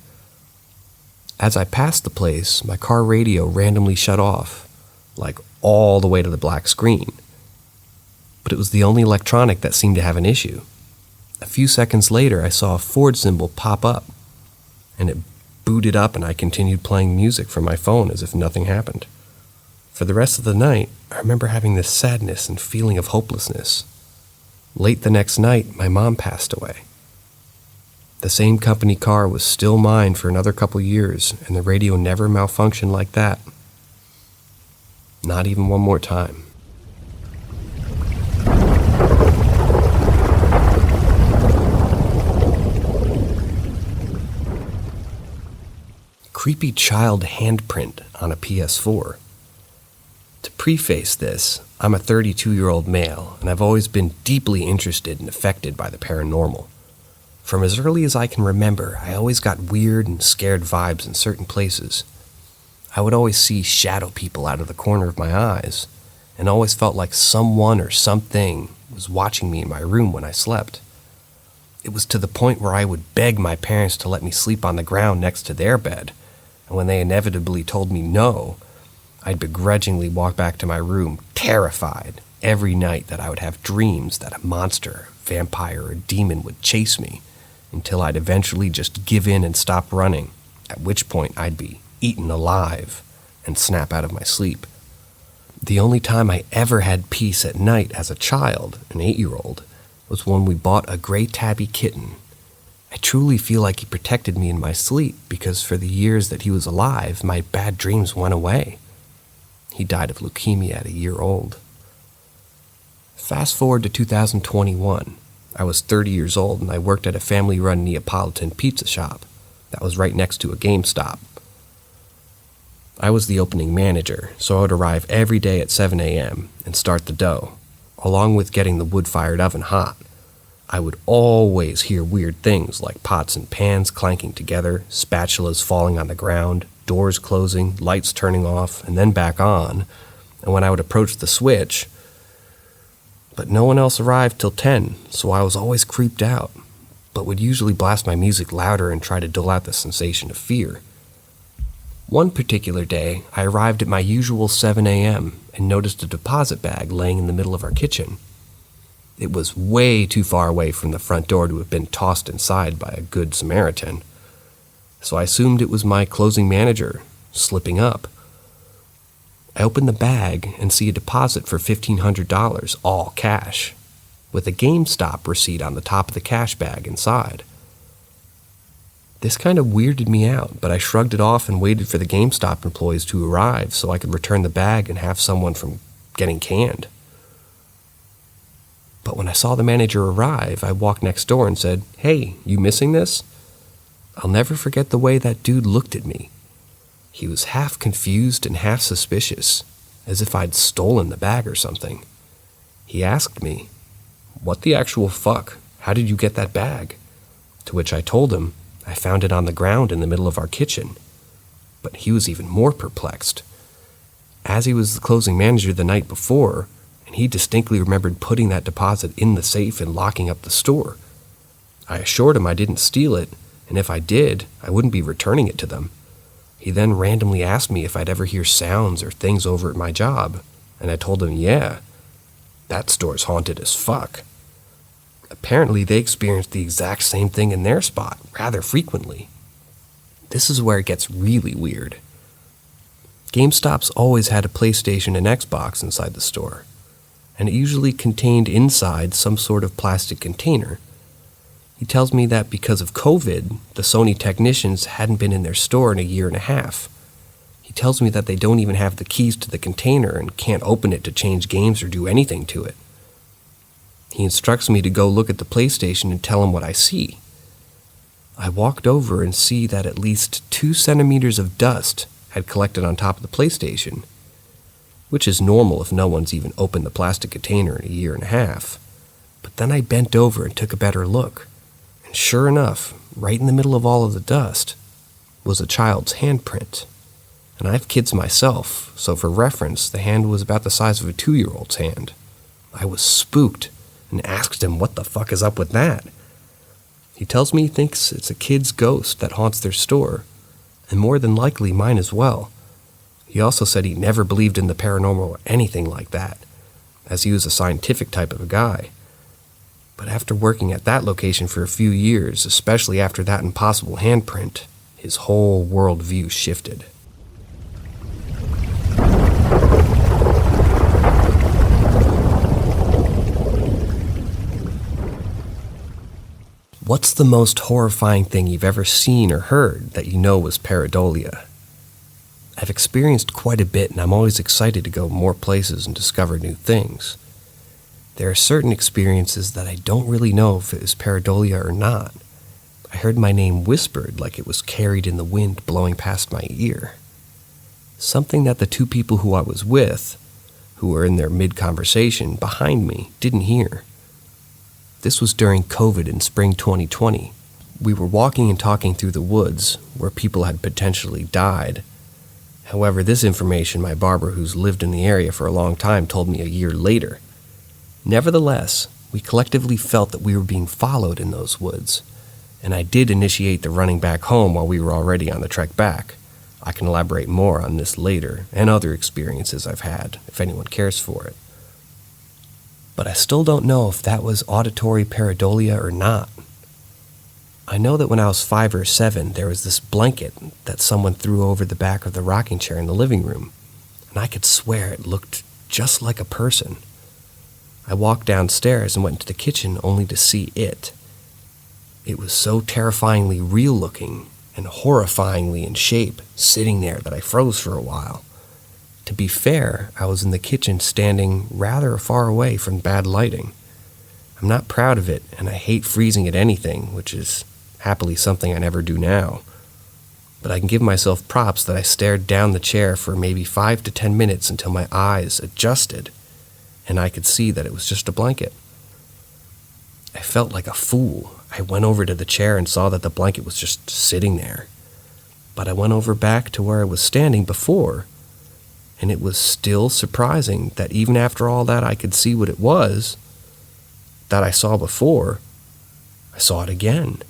As I passed the place, my car radio randomly shut off, like all the way to the black screen. But it was the only electronic that seemed to have an issue. A few seconds later, I saw a Ford symbol pop up, and it booted up and I continued playing music from my phone as if nothing happened. For the rest of the night, I remember having this sadness and feeling of hopelessness. Late the next night, my mom passed away. The same company car was still mine for another couple years, and the radio never malfunctioned like that. Not even one more time. Creepy child handprint on a PS4. To preface this, I'm a 32-year-old male, and I've always been deeply interested and affected by the paranormal. From as early as I can remember, I always got weird and scared vibes in certain places. I would always see shadow people out of the corner of my eyes, and always felt like someone or something was watching me in my room when I slept. It was to the point where I would beg my parents to let me sleep on the ground next to their bed, and when they inevitably told me no, I'd begrudgingly walk back to my room, terrified, every night that I would have dreams that a monster, vampire, or demon would chase me, until I'd eventually just give in and stop running, at which point I'd be eaten alive and snap out of my sleep. The only time I ever had peace at night as a child, an 8-year-old, was when we bought a gray tabby kitten. I truly feel like he protected me in my sleep because for the years that he was alive, my bad dreams went away. He died of leukemia at a year old. Fast forward to 2021. I was 30 years old and I worked at a family-run Neapolitan pizza shop that was right next to a GameStop. I was the opening manager, so I would arrive every day at 7 a.m. and start the dough, along with getting the wood-fired oven hot. I would always hear weird things like pots and pans clanking together, spatulas falling on the ground, doors closing, lights turning off and then back on, and when I would approach the switch, but no one else arrived till 10, so I was always creeped out, but would usually blast my music louder and try to dull out the sensation of fear. One particular day, I arrived at my usual 7 a.m. and noticed a deposit bag laying in the middle of our kitchen. It was way too far away from the front door to have been tossed inside by a good Samaritan, so I assumed it was my closing manager slipping up. I open the bag and see a deposit for $1,500, all cash, with a GameStop receipt on the top of the cash bag inside. This kind of weirded me out, but I shrugged it off and waited for the GameStop employees to arrive so I could return the bag and have someone from getting canned. But when I saw the manager arrive, I walked next door and said, "Hey, you missing this?" I'll never forget the way that dude looked at me. He was half confused and half suspicious, as if I'd stolen the bag or something. He asked me, "What the actual fuck? How did you get that bag?" To which I told him I found it on the ground in the middle of our kitchen. But he was even more perplexed, as he was the closing manager the night before, and he distinctly remembered putting that deposit in the safe and locking up the store. I assured him I didn't steal it, and if I did, I wouldn't be returning it to them. He then randomly asked me if I'd ever hear sounds or things over at my job, and I told him, yeah, that store's haunted as fuck. Apparently, they experienced the exact same thing in their spot, rather frequently. This is where it gets really weird. GameStop's always had a PlayStation and Xbox inside the store, and it usually contained inside some sort of plastic container. He tells me that because of COVID, the Sony technicians hadn't been in their store in a year and a half. He tells me that they don't even have the keys to the container and can't open it to change games or do anything to it. He instructs me to go look at the PlayStation and tell him what I see. I walked over and see that at least 2 centimeters of dust had collected on top of the PlayStation, which is normal if no one's even opened the plastic container in a year and a half. But then I bent over and took a better look. And sure enough, right in the middle of all of the dust was a child's handprint. And I have kids myself, so for reference, the hand was about the size of a 2-year-old's hand. I was spooked and asked him what the fuck is up with that. He tells me he thinks it's a kid's ghost that haunts their store, and more than likely mine as well. He also said he never believed in the paranormal or anything like that, as he was a scientific type of a guy. But after working at that location for a few years, especially after that impossible handprint, his whole worldview shifted. What's the most horrifying thing you've ever seen or heard that you know was pareidolia? I've experienced quite a bit, and I'm always excited to go more places and discover new things. There are certain experiences that I don't really know if it is pareidolia or not. I heard my name whispered like it was carried in the wind blowing past my ear. Something that the 2 people who I was with, who were in their mid-conversation behind me, didn't hear. This was during COVID in spring 2020. We were walking and talking through the woods where people had potentially died. However, this information my barber, who's lived in the area for a long time, told me a year later. Nevertheless, we collectively felt that we were being followed in those woods, and I did initiate the running back home while we were already on the trek back. I can elaborate more on this later, and other experiences I've had, if anyone cares for it. But I still don't know if that was auditory pareidolia or not. I know that when I was 5 or 7, there was this blanket that someone threw over the back of the rocking chair in the living room, and I could swear it looked just like a person. I walked downstairs and went into the kitchen only to see it. It was so terrifyingly real-looking and horrifyingly in shape, sitting there, that I froze for a while. To be fair, I was in the kitchen standing rather far away from bad lighting. I'm not proud of it, and I hate freezing at anything, which is happily something I never do now. But I can give myself props that I stared down the chair for maybe 5 to 10 minutes until my eyes adjusted, and I could see that it was just a blanket. I felt like a fool. I went over to the chair and saw that the blanket was just sitting there. But I went over back to where I was standing before, and it was still surprising that even after all that I could see what it was that I saw before. I saw it again.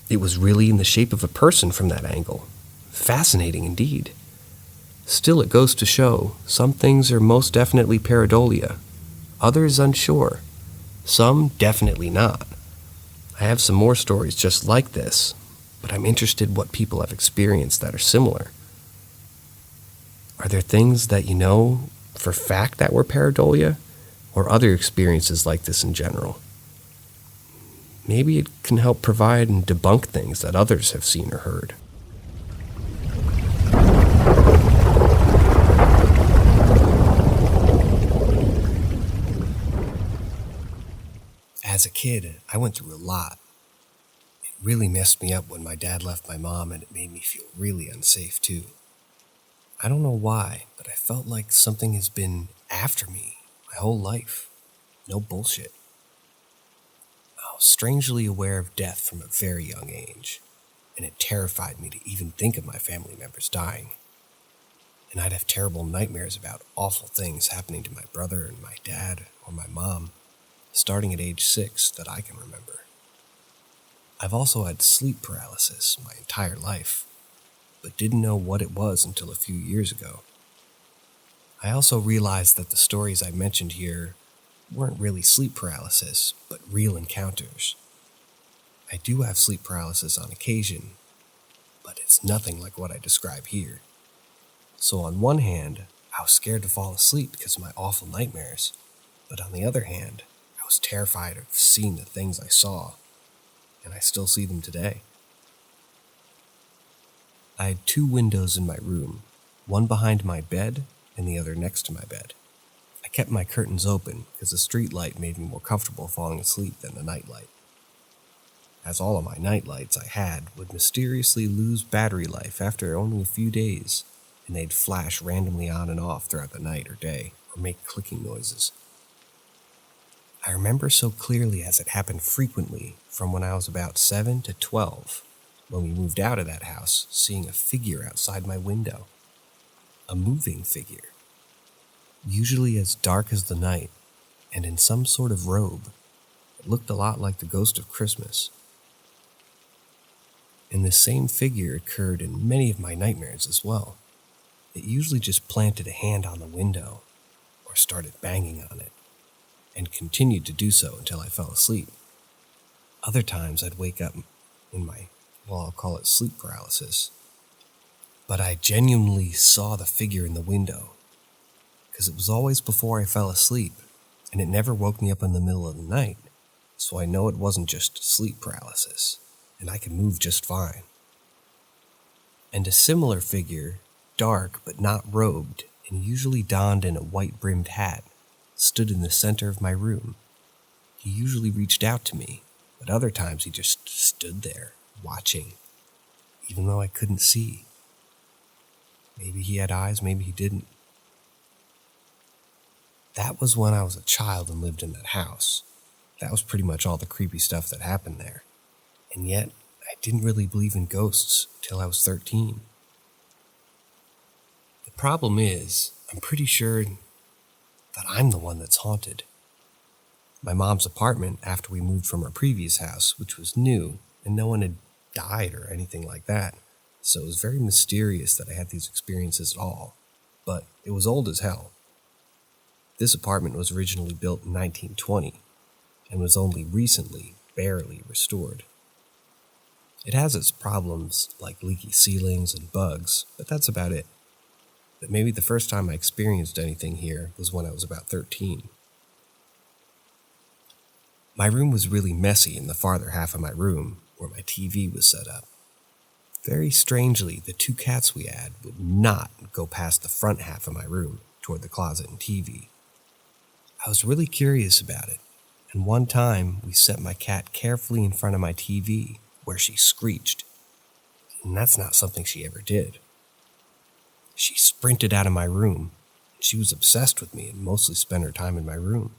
It was really in the shape of a person from that angle. Fascinating indeed. Still, it goes to show, some things are most definitely pareidolia, others unsure, some definitely not. I have some more stories just like this, but I'm interested what people have experienced that are similar. Are there things that you know for fact that were pareidolia, or other experiences like this in general? Maybe it can help provide and debunk things that others have seen or heard. As a kid, I went through a lot. It really messed me up when my dad left my mom, and it made me feel really unsafe too. I don't know why, but I felt like something has been after me my whole life. No bullshit. I was strangely aware of death from a very young age, and it terrified me to even think of my family members dying. And I'd have terrible nightmares about awful things happening to my brother and my dad or my mom, starting at age 6 that I can remember. I've also had sleep paralysis my entire life, but didn't know what it was until a few years ago. I also realized that the stories I mentioned here weren't really sleep paralysis, but real encounters. I do have sleep paralysis on occasion, but it's nothing like what I describe here. So on one hand, I was scared to fall asleep because of my awful nightmares, but on the other hand, I was terrified of seeing the things I saw, and I still see them today. I had 2 windows in my room, one behind my bed and the other next to my bed. I kept my curtains open because the street light made me more comfortable falling asleep than the night light, as all of my night lights I had would mysteriously lose battery life after only a few days, and they'd flash randomly on and off throughout the night or day, or make clicking noises. I remember so clearly as it happened frequently from when I was about 7 to 12, when we moved out of that house, seeing a figure outside my window. A moving figure. Usually as dark as the night, and in some sort of robe. It looked a lot like the ghost of Christmas. And this same figure occurred in many of my nightmares as well. It usually just planted a hand on the window, or started banging on it, and continued to do so until I fell asleep. Other times I'd wake up in my, I'll call it sleep paralysis. But I genuinely saw the figure in the window, because it was always before I fell asleep, and it never woke me up in the middle of the night, so I know it wasn't just sleep paralysis, and I could move just fine. And a similar figure, dark but not robed, and usually donned in a white-brimmed hat, stood in the center of my room. He usually reached out to me, but other times he just stood there, watching, even though I couldn't see. Maybe he had eyes, maybe he didn't. That was when I was a child and lived in that house. That was pretty much all the creepy stuff that happened there. And yet, I didn't really believe in ghosts till I was 13. The problem is, I'm pretty sure that I'm the one that's haunted. My mom's apartment, after we moved from our previous house, which was new, and no one had died or anything like that, so it was very mysterious that I had these experiences at all, but it was old as hell. This apartment was originally built in 1920, and was only recently, barely restored. It has its problems, like leaky ceilings and bugs, but that's about it. But maybe the first time I experienced anything here was when I was about 13. My room was really messy in the farther half of my room, where my TV was set up. Very strangely, the 2 cats we had would not go past the front half of my room toward the closet and TV. I was really curious about it, and one time we set my cat carefully in front of my TV where she screeched, and that's not something she ever did. She sprinted out of my room. She was obsessed with me and mostly spent her time in my room,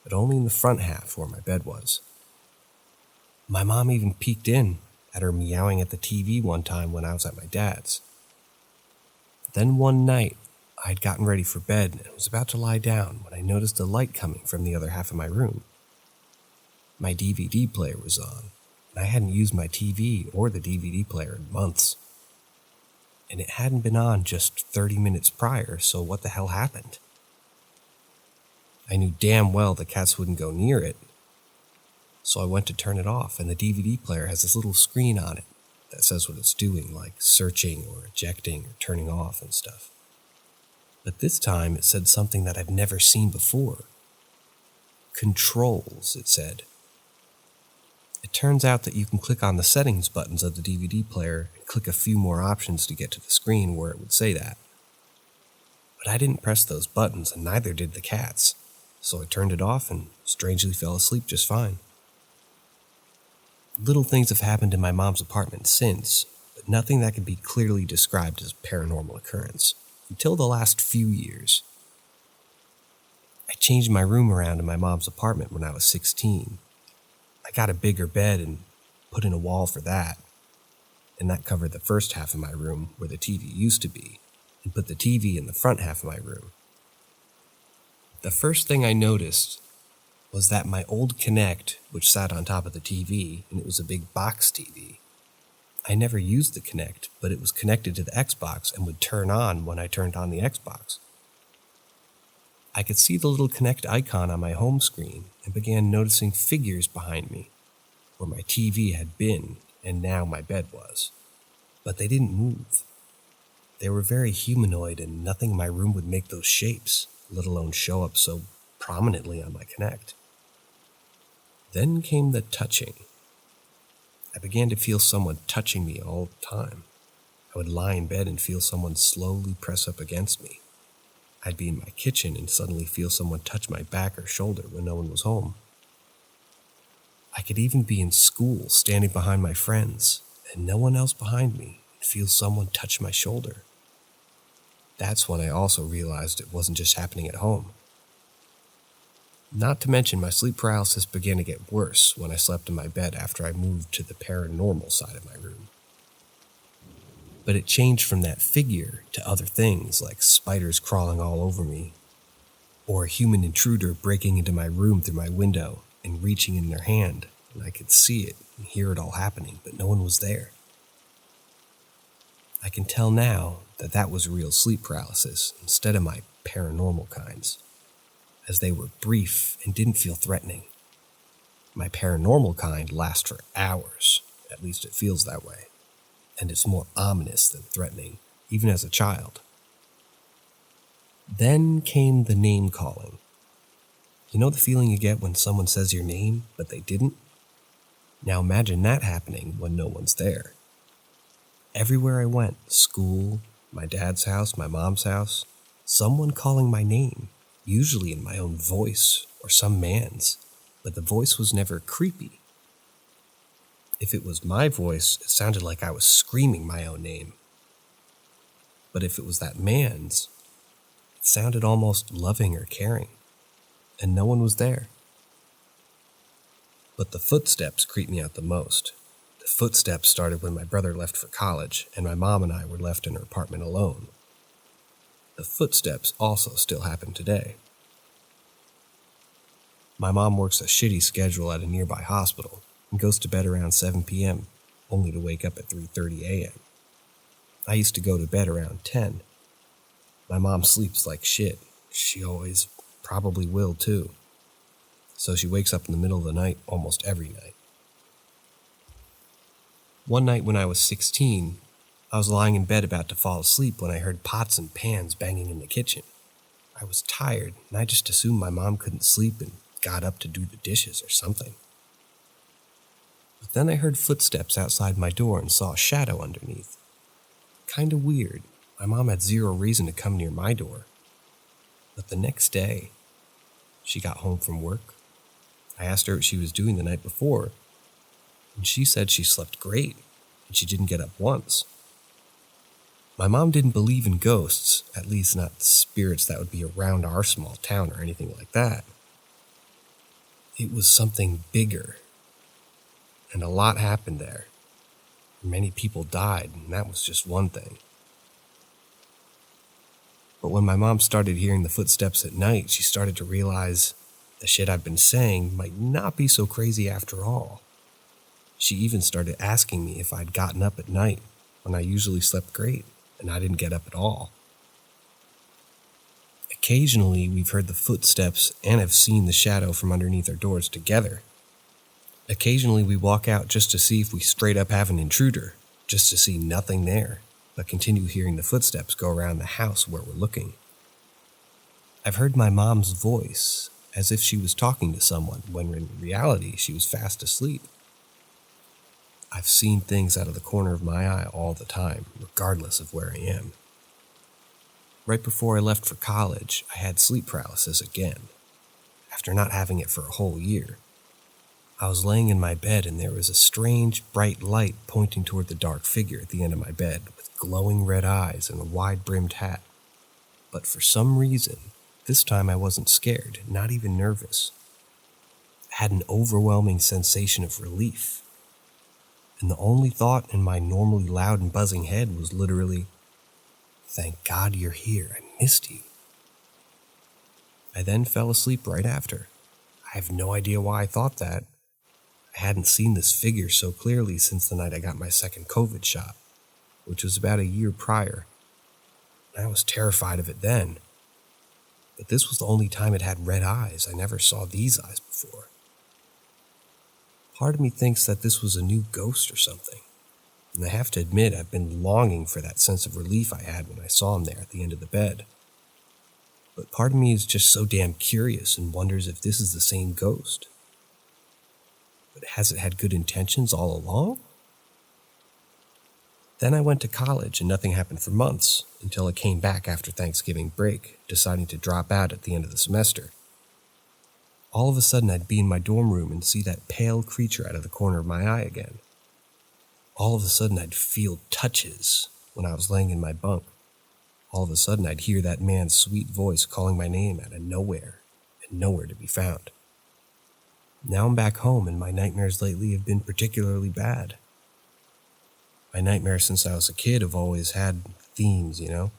but only in the front half where my bed was. My mom even peeked in at her meowing at the TV one time when I was at my dad's. Then one night, I had gotten ready for bed and was about to lie down when I noticed a light coming from the other half of my room. My DVD player was on, and I hadn't used my TV or the DVD player in months. And it hadn't been on just 30 minutes prior, so what the hell happened? I knew damn well the cats wouldn't go near it, so I went to turn it off, and the DVD player has this little screen on it that says what it's doing, like searching or ejecting or turning off and stuff. But this time it said something that I've never seen before. Controls, it said. It turns out that you can click on the settings buttons of the DVD player and click a few more options to get to the screen where it would say that. But I didn't press those buttons, and neither did the cats, so I turned it off and strangely fell asleep just fine. Little things have happened in my mom's apartment since, but nothing that can be clearly described as a paranormal occurrence, until the last few years. I changed my room around in my mom's apartment when I was 16. I got a bigger bed and put in a wall for that, and that covered the first half of my room where the TV used to be, and put the TV in the front half of my room. The first thing I noticed was that my old Kinect, which sat on top of the TV, and it was a big box TV. I never used the Kinect, but it was connected to the Xbox and would turn on when I turned on the Xbox. I could see the little Kinect icon on my home screen and began noticing figures behind me, where my TV had been and now my bed was. But they didn't move. They were very humanoid, and nothing in my room would make those shapes, let alone show up so prominently on my Kinect. Then came the touching. I began to feel someone touching me all the time. I would lie in bed and feel someone slowly press up against me. I'd be in my kitchen and suddenly feel someone touch my back or shoulder when no one was home. I could even be in school, standing behind my friends, and no one else behind me, and feel someone touch my shoulder. That's when I also realized it wasn't just happening at home. Not to mention my sleep paralysis began to get worse when I slept in my bed after I moved to the paranormal side of my room. But it changed from that figure to other things like spiders crawling all over me, or a human intruder breaking into my room through my window and reaching in their hand, and I could see it and hear it all happening, but no one was there. I can tell now that that was real sleep paralysis instead of my paranormal kinds, as they were brief and didn't feel threatening. My paranormal kind lasts for hours, at least it feels that way, and it's more ominous than threatening, even as a child. Then came the name calling. You know the feeling you get when someone says your name, but they didn't? Now imagine that happening when no one's there. Everywhere I went, school, my dad's house, my mom's house, someone calling my name, usually in my own voice or some man's, but the voice was never creepy. If it was my voice, it sounded like I was screaming my own name. But if it was that man's, it sounded almost loving or caring, and no one was there. But the footsteps creeped me out the most. The footsteps started when my brother left for college, and my mom and I were left in her apartment alone. The footsteps also still happen today. My mom works a shitty schedule at a nearby hospital and goes to bed around 7 p.m., only to wake up at 3:30 a.m. I used to go to bed around 10. My mom sleeps like shit. She always probably will too. So she wakes up in the middle of the night almost every night. One night when I was 16, I was lying in bed about to fall asleep when I heard pots and pans banging in the kitchen. I was tired, and I just assumed my mom couldn't sleep and got up to do the dishes or something. But then I heard footsteps outside my door and saw a shadow underneath. Kinda weird. My mom had zero reason to come near my door. But the next day, she got home from work. I asked her what she was doing the night before, and she said she slept great, and she didn't get up once. My mom didn't believe in ghosts, at least not the spirits that would be around our small town or anything like that. It was something bigger, and a lot happened there. Many people died, and that was just one thing. But when my mom started hearing the footsteps at night, she started to realize the shit I've been saying might not be so crazy after all. She even started asking me if I'd gotten up at night when I usually slept great, and I didn't get up at all. Occasionally, we've heard the footsteps and have seen the shadow from underneath our doors together. Occasionally, we walk out just to see if we straight up have an intruder, just to see nothing there, but continue hearing the footsteps go around the house where we're looking. I've heard my mom's voice, as if she was talking to someone, when in reality she was fast asleep. I've seen things out of the corner of my eye all the time, regardless of where I am. Right before I left for college, I had sleep paralysis again, after not having it for a whole year. I was laying in my bed and there was a strange, bright light pointing toward the dark figure at the end of my bed, with glowing red eyes and a wide-brimmed hat. But for some reason, this time I wasn't scared, not even nervous. I had an overwhelming sensation of relief. And the only thought in my normally loud and buzzing head was literally, "Thank God you're here, I missed you." I then fell asleep right after. I have no idea why I thought that. I hadn't seen this figure so clearly since the night I got my second COVID shot, which was about a year prior. I was terrified of it then. But this was the only time it had red eyes. I never saw these eyes before. Part of me thinks that this was a new ghost or something, and I have to admit I've been longing for that sense of relief I had when I saw him there at the end of the bed. But part of me is just so damn curious and wonders if this is the same ghost. But has it had good intentions all along? Then I went to college and nothing happened for months, until I came back after Thanksgiving break, deciding to drop out at the end of the semester. All of a sudden I'd be in my dorm room and see that pale creature out of the corner of my eye again. All of a sudden I'd feel touches when I was laying in my bunk. All of a sudden I'd hear that man's sweet voice calling my name out of nowhere, and nowhere to be found. Now I'm back home and my nightmares lately have been particularly bad. My nightmares since I was a kid have always had themes, you know?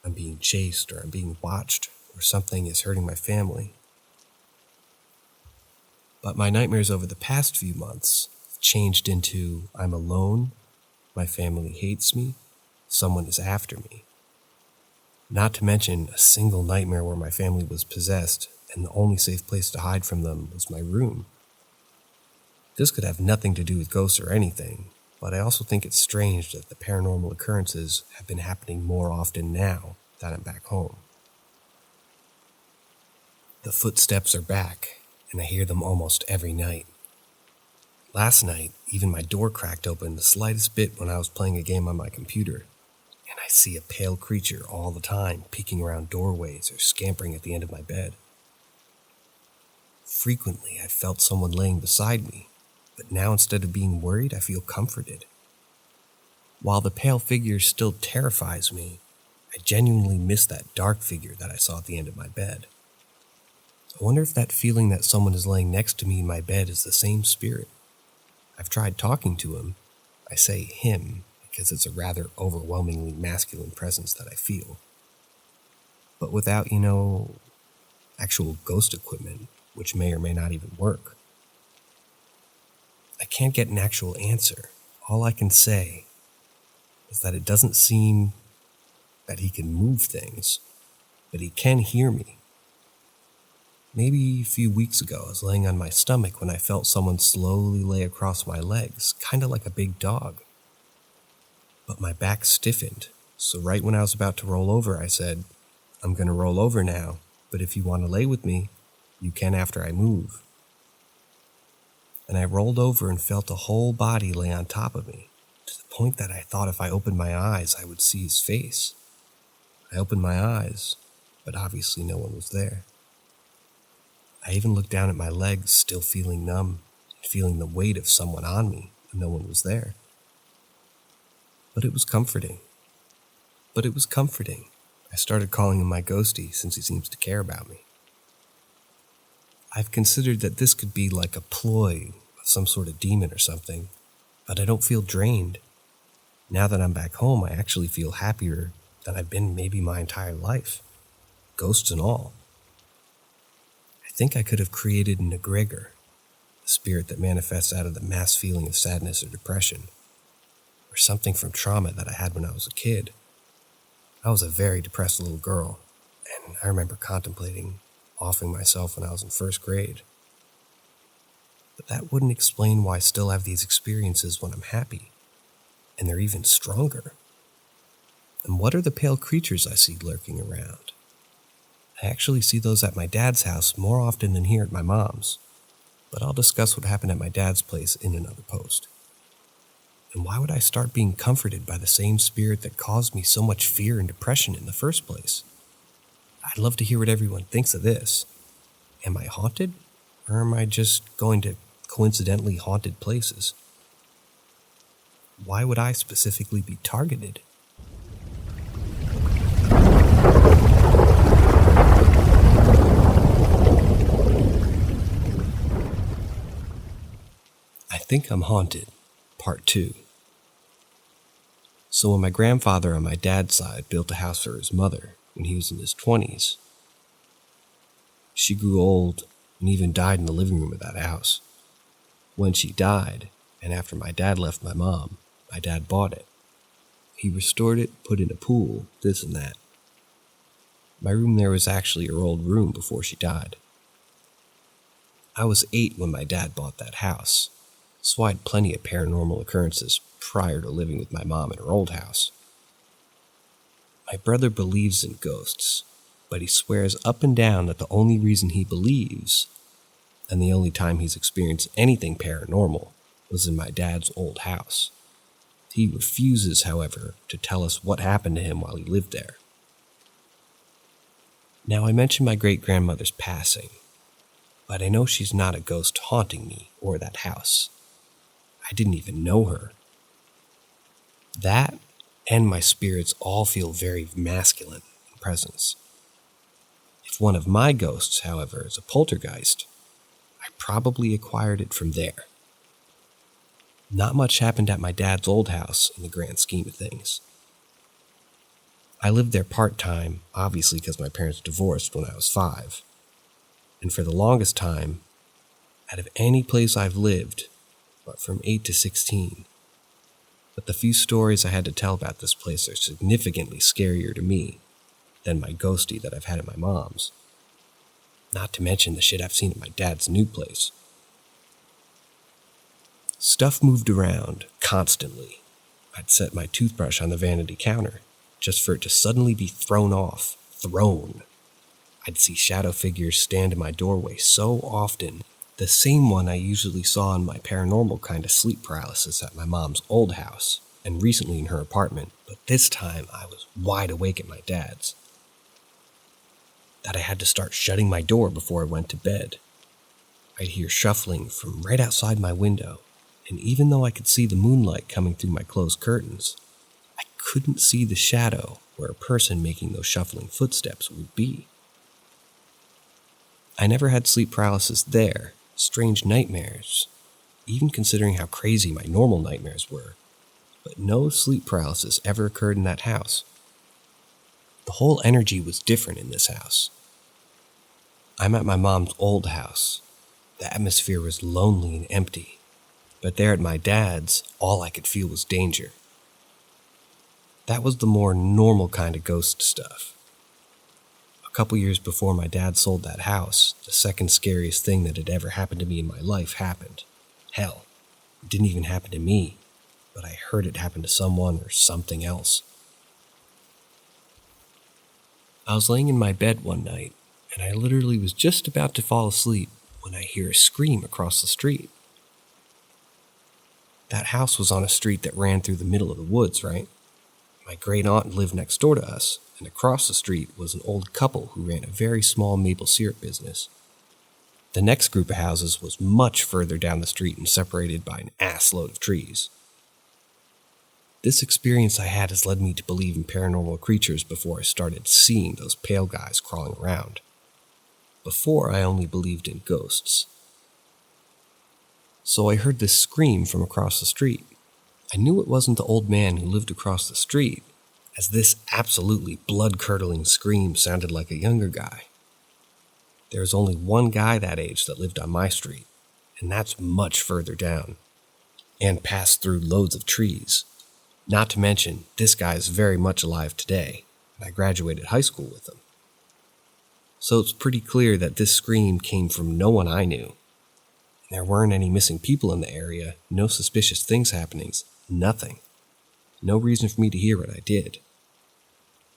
I'm being chased, or I'm being watched, or something is hurting my family. But my nightmares over the past few months have changed into I'm alone, my family hates me, someone is after me. Not to mention a single nightmare where my family was possessed and the only safe place to hide from them was my room. This could have nothing to do with ghosts or anything, but I also think it's strange that the paranormal occurrences have been happening more often now that I'm back home. The footsteps are back, and I hear them almost every night. Last night, even my door cracked open the slightest bit when I was playing a game on my computer, and I see a pale creature all the time peeking around doorways or scampering at the end of my bed. Frequently, I felt someone laying beside me, but now instead of being worried, I feel comforted. While the pale figure still terrifies me, I genuinely miss that dark figure that I saw at the end of my bed. I wonder if that feeling that someone is laying next to me in my bed is the same spirit. I've tried talking to him. I say him because it's a rather overwhelmingly masculine presence that I feel. But without, actual ghost equipment, which may or may not even work. I can't get an actual answer. All I can say is that it doesn't seem that he can move things, but he can hear me. Maybe a few weeks ago, I was laying on my stomach when I felt someone slowly lay across my legs, kind of like a big dog. But my back stiffened, so right when I was about to roll over, I said, "I'm going to roll over now, but if you want to lay with me, you can after I move." and I rolled over and felt a whole body lay on top of me, to the point that I thought if I opened my eyes, I would see his face. I opened my eyes, but obviously no one was there. I even looked down at my legs, still feeling numb, and feeling the weight of someone on me, and no one was there. But it was comforting. I started calling him my ghostie since he seems to care about me. I've considered that this could be like a ploy of some sort of demon or something, but I don't feel drained. Now that I'm back home, I actually feel happier than I've been maybe my entire life, ghosts and all. I think I could have created an egregor, a spirit that manifests out of the mass feeling of sadness or depression, or something from trauma that I had when I was a kid. I was a very depressed little girl, and I remember contemplating offing myself when I was in first grade. But that wouldn't explain why I still have these experiences when I'm happy, and they're even stronger. And what are the pale creatures I see lurking around? I actually see those at my dad's house more often than here at my mom's, but I'll discuss what happened at my dad's place in another post. And why would I start being comforted by the same spirit that caused me so much fear and depression in the first place? I'd love to hear what everyone thinks of this. Am I haunted? Or am I just going to coincidentally haunted places? Why would I specifically be targeted? I Think I'm Haunted, Part 2. So when my grandfather on my dad's side built a house for his mother when he was in his 20s, she grew old and even died in the living room of that house. When she died, and after my dad left my mom, my dad bought it. He restored it, put in a pool, this and that. My room there was actually her old room before she died. I was 8 when my dad bought that house, so I had plenty of paranormal occurrences prior to living with my mom in her old house. My brother believes in ghosts, but he swears up and down that the only reason he believes, and the only time he's experienced anything paranormal, was in my dad's old house. He refuses, however, to tell us what happened to him while he lived there. Now, I mentioned my great-grandmother's passing, but I know she's not a ghost haunting me or that house. I didn't even know her. That and my spirits all feel very masculine in presence. If one of my ghosts, however, is a poltergeist, I probably acquired it from there. Not much happened at my dad's old house in the grand scheme of things. I lived there part-time, obviously because my parents divorced when I was 5. And for the longest time, out of any place I've lived, but from 8 to 16. But the few stories I had to tell about this place are significantly scarier to me than my ghostie that I've had at my mom's. Not to mention the shit I've seen at my dad's new place. Stuff moved around constantly. I'd set my toothbrush on the vanity counter just for it to suddenly be thrown off. Thrown. I'd see shadow figures stand in my doorway so often, the same one I usually saw in my paranormal kind of sleep paralysis at my mom's old house, and recently in her apartment, but this time I was wide awake at my dad's. That I had to start shutting my door before I went to bed. I'd hear shuffling from right outside my window, and even though I could see the moonlight coming through my closed curtains, I couldn't see the shadow where a person making those shuffling footsteps would be. I never had sleep paralysis there, strange nightmares, even considering how crazy my normal nightmares were, but no sleep paralysis ever occurred in that house. The whole energy was different in this house. I'm at my mom's old house. The atmosphere was lonely and empty, but there at my dad's, all I could feel was danger. That was the more normal kind of ghost stuff. A couple years before my dad sold that house, the second scariest thing that had ever happened to me in my life happened. Hell, it didn't even happen to me, but I heard it happen to someone or something else. I was laying in my bed one night, and I literally was just about to fall asleep when I hear a scream across the street. That house was on a street that ran through the middle of the woods, right? My great aunt lived next door to us, and across the street was an old couple who ran a very small maple syrup business. The next group of houses was much further down the street and separated by an assload of trees. This experience I had has led me to believe in paranormal creatures before I started seeing those pale guys crawling around. Before, I only believed in ghosts. So I heard this scream from across the street. I knew it wasn't the old man who lived across the street, as this absolutely blood-curdling scream sounded like a younger guy. There was only one guy that age that lived on my street, and that's much further down, and passed through loads of trees. Not to mention, this guy is very much alive today, and I graduated high school with him. So it's pretty clear that this scream came from no one I knew. There weren't any missing people in the area, no suspicious things happening, nothing. No reason for me to hear what I did.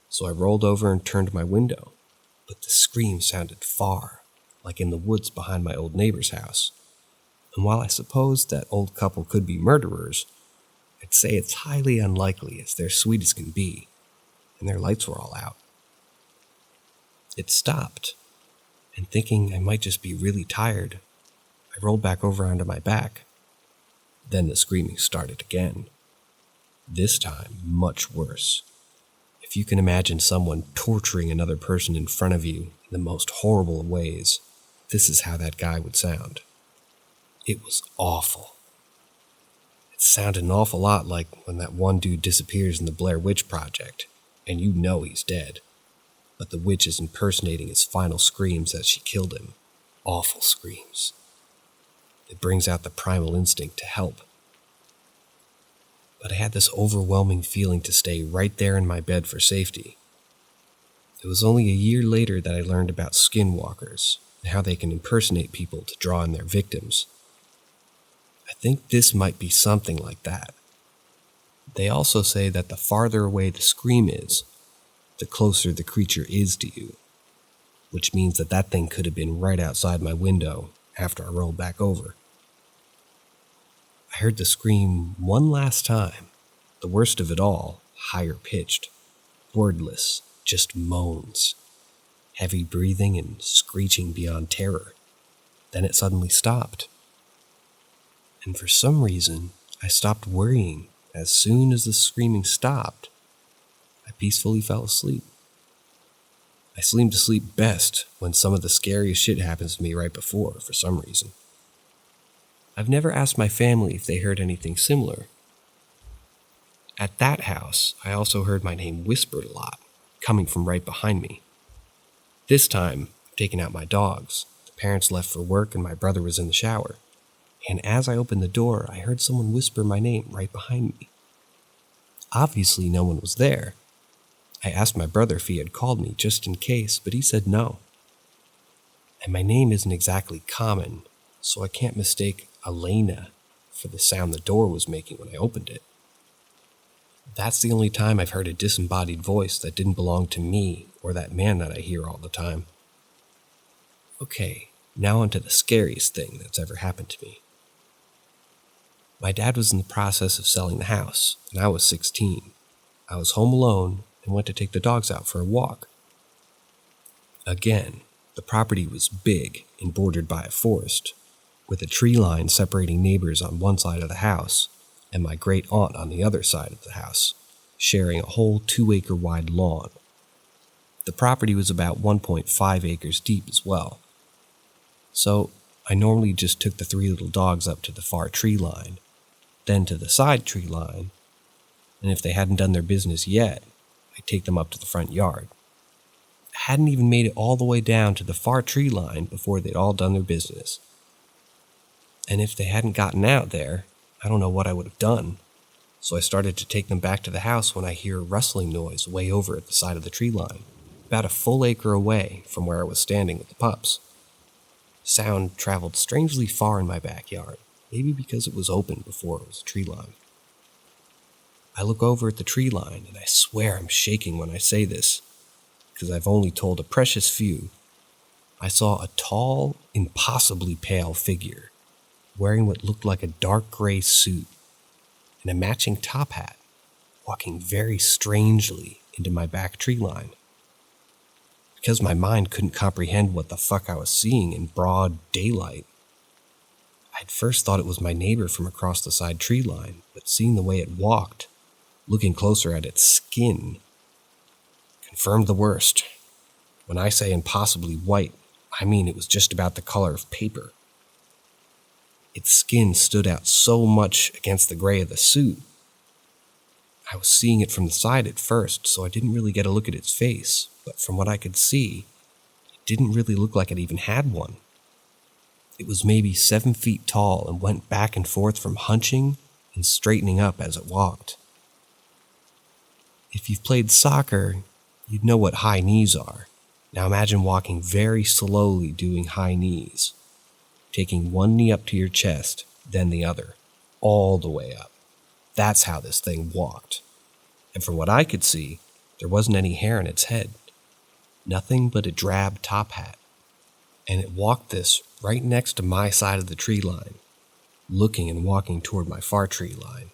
So I rolled over and turned to my window, but the scream sounded far, like in the woods behind my old neighbor's house. And while I suppose that old couple could be murderers, I'd say it's highly unlikely as they're sweet as can be, and their lights were all out. It stopped, and thinking I might just be really tired, I rolled back over onto my back. Then the screaming started again. This time, much worse. If you can imagine someone torturing another person in front of you in the most horrible of ways, this is how that guy would sound. It was awful. It sounded an awful lot like when that one dude disappears in the Blair Witch Project, and you know he's dead, but the witch is impersonating his final screams as she killed him. Awful screams. It brings out the primal instinct to help. But I had this overwhelming feeling to stay right there in my bed for safety. It was only a year later that I learned about skinwalkers and how they can impersonate people to draw in their victims. I think this might be something like that. They also say that the farther away the scream is, the closer the creature is to you, which means that that thing could have been right outside my window after I rolled back over. I heard the scream one last time, the worst of it all, higher pitched, wordless, just moans, heavy breathing and screeching beyond terror. Then it suddenly stopped. And for some reason, I stopped worrying. As soon as the screaming stopped, I peacefully fell asleep. I seem to sleep best when some of the scariest shit happens to me right before, for some reason. I've never asked my family if they heard anything similar. At that house, I also heard my name whispered a lot, coming from right behind me. This time, I'm taking out my dogs. The parents left for work and my brother was in the shower. And as I opened the door, I heard someone whisper my name right behind me. Obviously, no one was there. I asked my brother if he had called me just in case, but he said no. And my name isn't exactly common, so I can't mistake Elena for the sound the door was making when I opened it. That's the only time I've heard a disembodied voice that didn't belong to me or that man that I hear all the time. Okay, now onto the scariest thing that's ever happened to me. My dad was in the process of selling the house, and I was 16. I was home alone and went to take the dogs out for a walk. Again, the property was big and bordered by a forest, with a tree line separating neighbors on one side of the house and my great aunt on the other side of the house, sharing a whole 2-acre wide lawn. The property was about 1.5 acres deep as well. So I normally just took the 3 little dogs up to the far tree line, then to the side tree line, and if they hadn't done their business yet, I'd take them up to the front yard. I hadn't even made it all the way down to the far tree line before they'd all done their business. And if they hadn't gotten out there, I don't know what I would have done. So I started to take them back to the house when I hear a rustling noise way over at the side of the tree line, about a full acre away from where I was standing with the pups. Sound traveled strangely far in my backyard, maybe because it was open before it was a tree line. I look over at the tree line, and I swear I'm shaking when I say this, because I've only told a precious few. I saw a tall, impossibly pale figure, wearing what looked like a dark gray suit, and a matching top hat, walking very strangely into my back tree line. Because my mind couldn't comprehend what the fuck I was seeing in broad daylight, I at first thought it was my neighbor from across the side tree line, but seeing the way it walked, looking closer at its skin, confirmed the worst. When I say impossibly white, I mean it was just about the color of paper. Its skin stood out so much against the gray of the suit. I was seeing it from the side at first, so I didn't really get a look at its face, but from what I could see, it didn't really look like it even had one. It was maybe 7 feet tall and went back and forth from hunching and straightening up as it walked. If you've played soccer, you'd know what high knees are. Now imagine walking very slowly doing high knees, taking one knee up to your chest, then the other, all the way up. That's how this thing walked. And from what I could see, there wasn't any hair in its head. Nothing but a drab top hat. And it walked this right next to my side of the tree line, looking and walking toward my far tree line.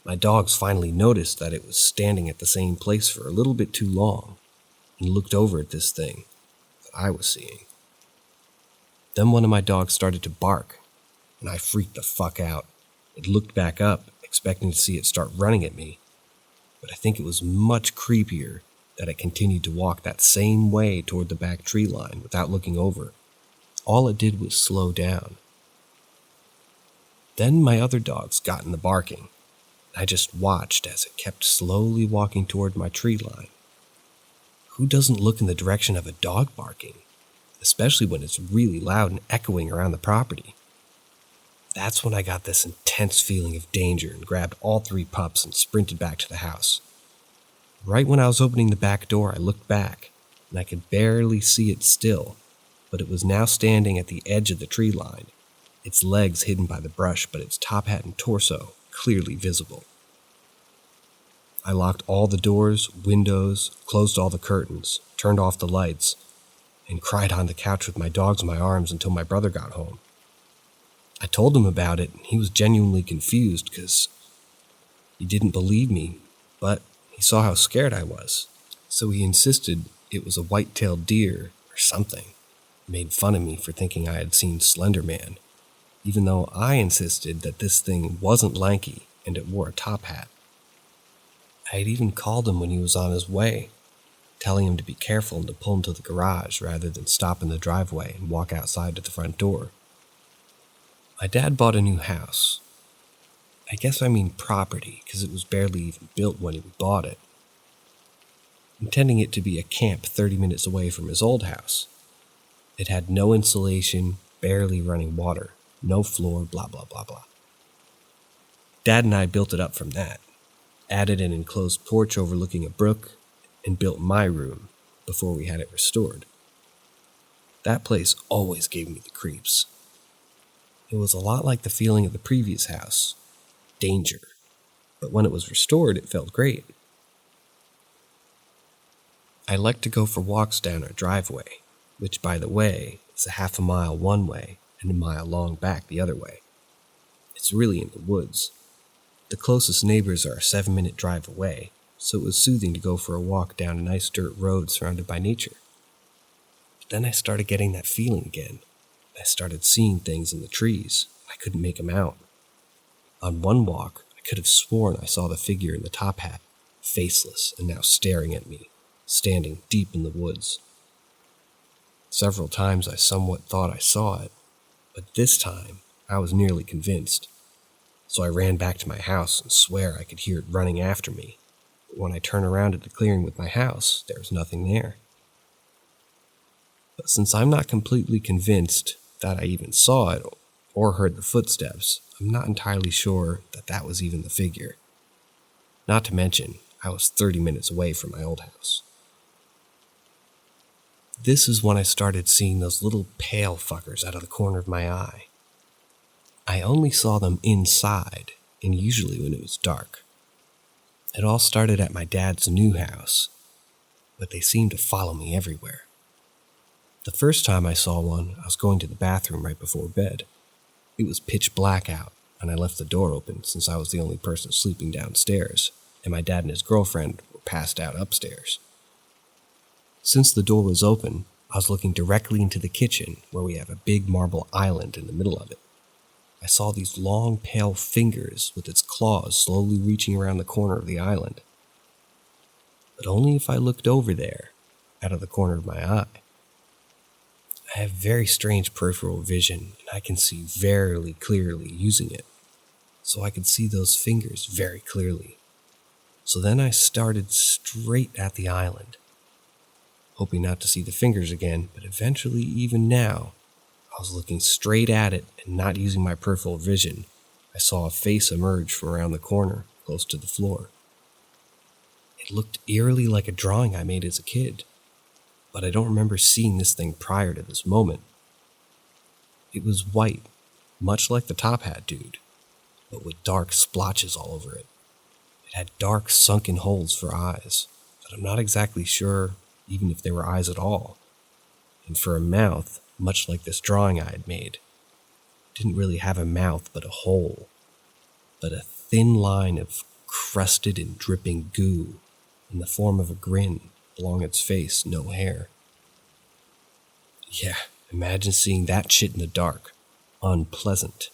My dogs finally noticed that it was standing at the same place for a little bit too long, and looked over at this thing that I was seeing. Then one of my dogs started to bark, and I freaked the fuck out. It looked back up, expecting to see it start running at me, but I think it was much creepier that it continued to walk that same way toward the back tree line without looking over. All it did was slow down. Then my other dogs got in the barking. I just watched as it kept slowly walking toward my tree line. Who doesn't look in the direction of a dog barking, especially when it's really loud and echoing around the property? That's when I got this intense feeling of danger and grabbed all 3 pups and sprinted back to the house. Right when I was opening the back door, I looked back, and I could barely see it still, but it was now standing at the edge of the tree line, its legs hidden by the brush, but its top hat and torso clearly visible. I locked all the doors, windows, closed all the curtains, turned off the lights, and cried on the couch with my dogs in my arms until my brother got home. I told him about it, and he was genuinely confused because he didn't believe me, but he saw how scared I was. So he insisted it was a white-tailed deer or something. He made fun of me for thinking I had seen Slender Man, even though I insisted that this thing wasn't lanky and it wore a top hat. I had even called him when he was on his way, telling him to be careful and to pull him to the garage rather than stop in the driveway and walk outside to the front door. My dad bought a new house. I guess I mean property, because it was barely even built when he bought it, intending it to be a camp 30 minutes away from his old house. It had no insulation, barely running water, no floor, blah blah blah blah. Dad and I built it up from that, added an enclosed porch overlooking a brook, and built my room before we had it restored. That place always gave me the creeps. It was a lot like the feeling of the previous house, danger, but when it was restored, it felt great. I liked to go for walks down our driveway, which, by the way, is a half a mile one way and a mile long back the other way. It's really in the woods. The closest neighbors are a 7-minute drive away, so it was soothing to go for a walk down a nice dirt road surrounded by nature. But then I started getting that feeling again. I started seeing things in the trees. I couldn't make them out. On one walk, I could have sworn I saw the figure in the top hat, faceless and now staring at me, standing deep in the woods. Several times I somewhat thought I saw it, but this time I was nearly convinced. So I ran back to my house and swear I could hear it running after me. But when I turned around at the clearing with my house, there was nothing there. But since I'm not completely convinced that I even saw it or heard the footsteps, I'm not entirely sure that that was even the figure. Not to mention, I was 30 minutes away from my old house. This is when I started seeing those little pale fuckers out of the corner of my eye. I only saw them inside, and usually when it was dark. It all started at my dad's new house, but they seemed to follow me everywhere. The first time I saw one, I was going to the bathroom right before bed. It was pitch black out, and I left the door open since I was the only person sleeping downstairs, and my dad and his girlfriend were passed out upstairs. Since the door was open, I was looking directly into the kitchen where we have a big marble island in the middle of it. I saw these long, pale fingers with its claws slowly reaching around the corner of the island. But only if I looked over there, out of the corner of my eye. I have very strange peripheral vision, and I can see very clearly using it. So I could see those fingers very clearly. So then I started straight at the island, hoping not to see the fingers again, but eventually, even now, I was looking straight at it and not using my peripheral vision. I saw a face emerge from around the corner, close to the floor. It looked eerily like a drawing I made as a kid, but I don't remember seeing this thing prior to this moment. It was white, much like the Top Hat dude, but with dark splotches all over it. It had dark, sunken holes for eyes, but I'm not exactly sure even if they were eyes at all. And for a mouth, much like this drawing I had made, it didn't really have a mouth but a hole, but a thin line of crusted and dripping goo in the form of a grin along its face, no hair. Yeah, imagine seeing that shit in the dark. Unpleasant.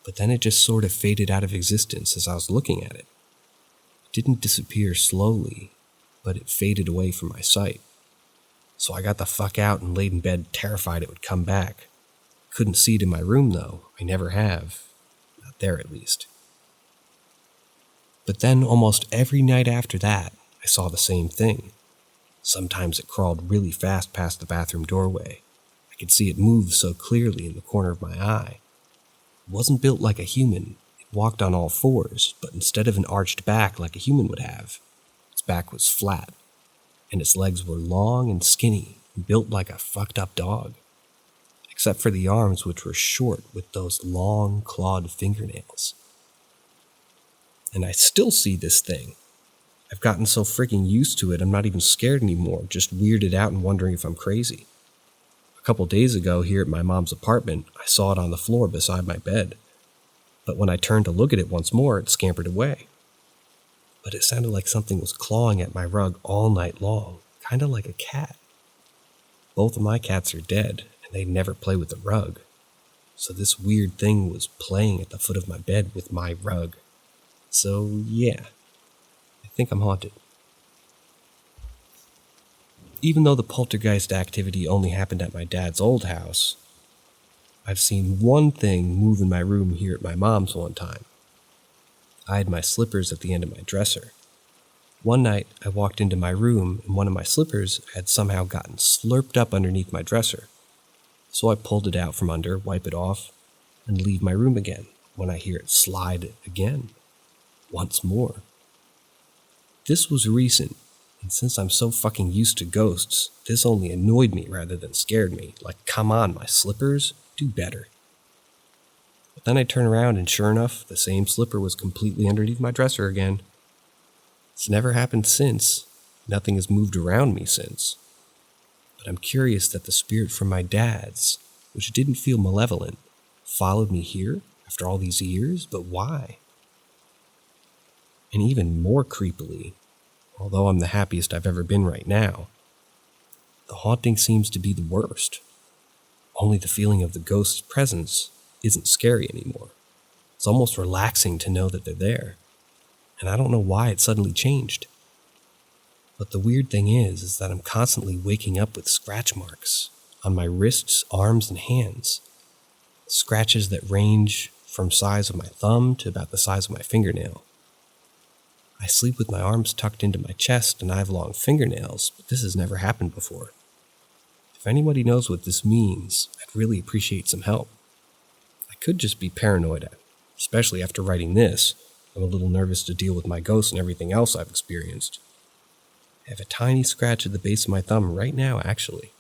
But then it just sort of faded out of existence as I was looking at it. It didn't disappear slowly, but it faded away from my sight. So I got the fuck out and laid in bed terrified it would come back. Couldn't see it in my room though, I never have. Not there at least. But then almost every night after that, I saw the same thing. Sometimes it crawled really fast past the bathroom doorway. I could see it move so clearly in the corner of my eye. It wasn't built like a human. It walked on all fours, but instead of an arched back like a human would have, its back was flat, and its legs were long and skinny, and built like a fucked up dog. Except for the arms, which were short with those long, clawed fingernails. And I still see this thing. I've gotten so freaking used to it, I'm not even scared anymore, just weirded out and wondering if I'm crazy. A couple days ago, here at my mom's apartment, I saw it on the floor beside my bed. But when I turned to look at it once more, it scampered away. But it sounded like something was clawing at my rug all night long, kind of like a cat. Both of my cats are dead, and they never play with the rug. So this weird thing was playing at the foot of my bed with my rug. So yeah, I think I'm haunted. Even though the poltergeist activity only happened at my dad's old house, I've seen one thing move in my room here at my mom's one time. I had my slippers at the end of my dresser. One night, I walked into my room and one of my slippers had somehow gotten slurped up underneath my dresser. So I pulled it out from under, wipe it off, and leave my room again when I hear it slide again. Once more. This was recent, and since I'm so fucking used to ghosts, this only annoyed me rather than scared me. Like, come on, my slippers, do better. But then I turn around and sure enough, the same slipper was completely underneath my dresser again. It's never happened since. Nothing has moved around me since. But I'm curious that the spirit from my dad's, which didn't feel malevolent, followed me here after all these years, but why? And even more creepily, although I'm the happiest I've ever been right now, the haunting seems to be the worst. Only the feeling of the ghost's presence isn't scary anymore. It's almost relaxing to know that they're there, and I don't know why it suddenly changed. But the weird thing is that I'm constantly waking up with scratch marks on my wrists, arms, and hands. Scratches that range from size of my thumb to about the size of my fingernail. I sleep with my arms tucked into my chest and I have long fingernails, but this has never happened before. If anybody knows what this means, I'd really appreciate some help. I could just be paranoid, especially after writing this. I'm a little nervous to deal with my ghosts and everything else I've experienced. I have a tiny scratch at the base of my thumb right now, actually.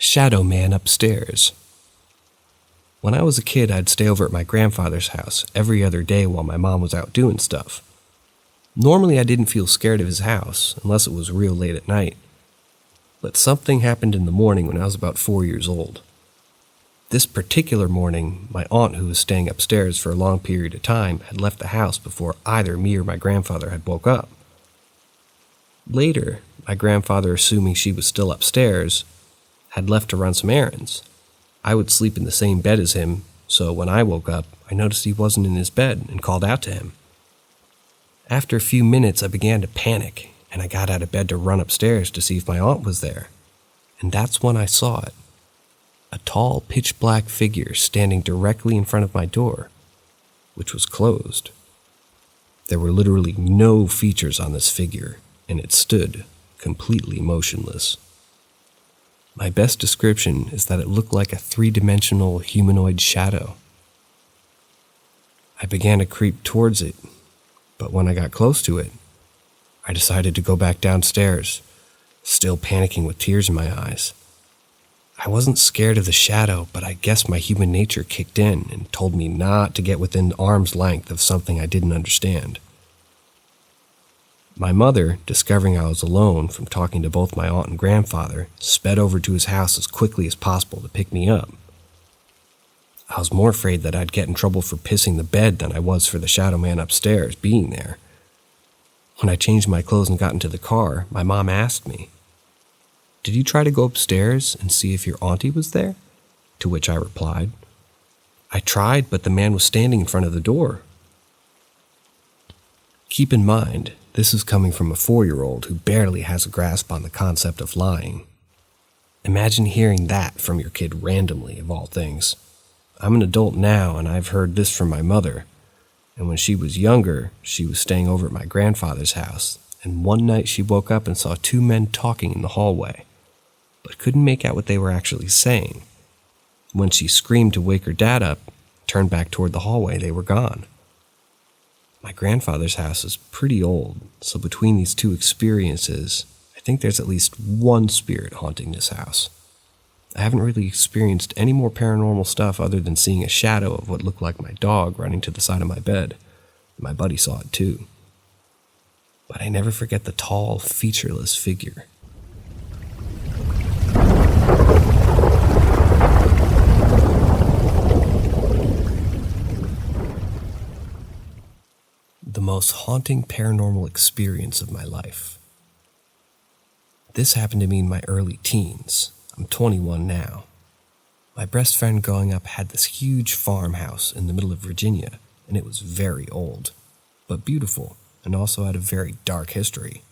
Shadow Man upstairs. When I was a kid, I'd stay over at my grandfather's house every other day while my mom was out doing stuff. Normally I didn't feel scared of his house, unless it was real late at night. But something happened in the morning when I was about 4 years old. This particular morning, my aunt, who was staying upstairs for a long period of time, had left the house before either me or my grandfather had woke up. Later, my grandfather, assuming she was still upstairs, had left to run some errands. I would sleep in the same bed as him, so when I woke up, I noticed he wasn't in his bed and called out to him. After a few minutes, I began to panic, and I got out of bed to run upstairs to see if my aunt was there. And that's when I saw it. A tall, pitch-black figure standing directly in front of my door, which was closed. There were literally no features on this figure, and it stood completely motionless. My best description is that it looked like a three-dimensional humanoid shadow. I began to creep towards it, but when I got close to it, I decided to go back downstairs, still panicking with tears in my eyes. I wasn't scared of the shadow, but I guess my human nature kicked in and told me not to get within arm's length of something I didn't understand. My mother, discovering I was alone from talking to both my aunt and grandfather, sped over to his house as quickly as possible to pick me up. I was more afraid that I'd get in trouble for pissing the bed than I was for the shadow man upstairs being there. When I changed my clothes and got into the car, my mom asked me, "Did you try to go upstairs and see if your auntie was there?" To which I replied, "I tried, but the man was standing in front of the door." Keep in mind, this is coming from a 4-year-old who barely has a grasp on the concept of lying. Imagine hearing that from your kid randomly, of all things. I'm an adult now, and I've heard this from my mother. And when she was younger, she was staying over at my grandfather's house, and one night she woke up and saw 2 men talking in the hallway, but couldn't make out what they were actually saying. When she screamed to wake her dad up, turned back toward the hallway, they were gone. My grandfather's house is pretty old, so between these 2 experiences, I think there's at least one spirit haunting this house. I haven't really experienced any more paranormal stuff other than seeing a shadow of what looked like my dog running to the side of my bed. My buddy saw it too. But I never forget the tall, featureless figure. The most haunting paranormal experience of my life. This happened to me in my early teens. I'm 21 now. My best friend growing up had this huge farmhouse in the middle of Virginia, and it was very old, but beautiful, and also had a very dark history.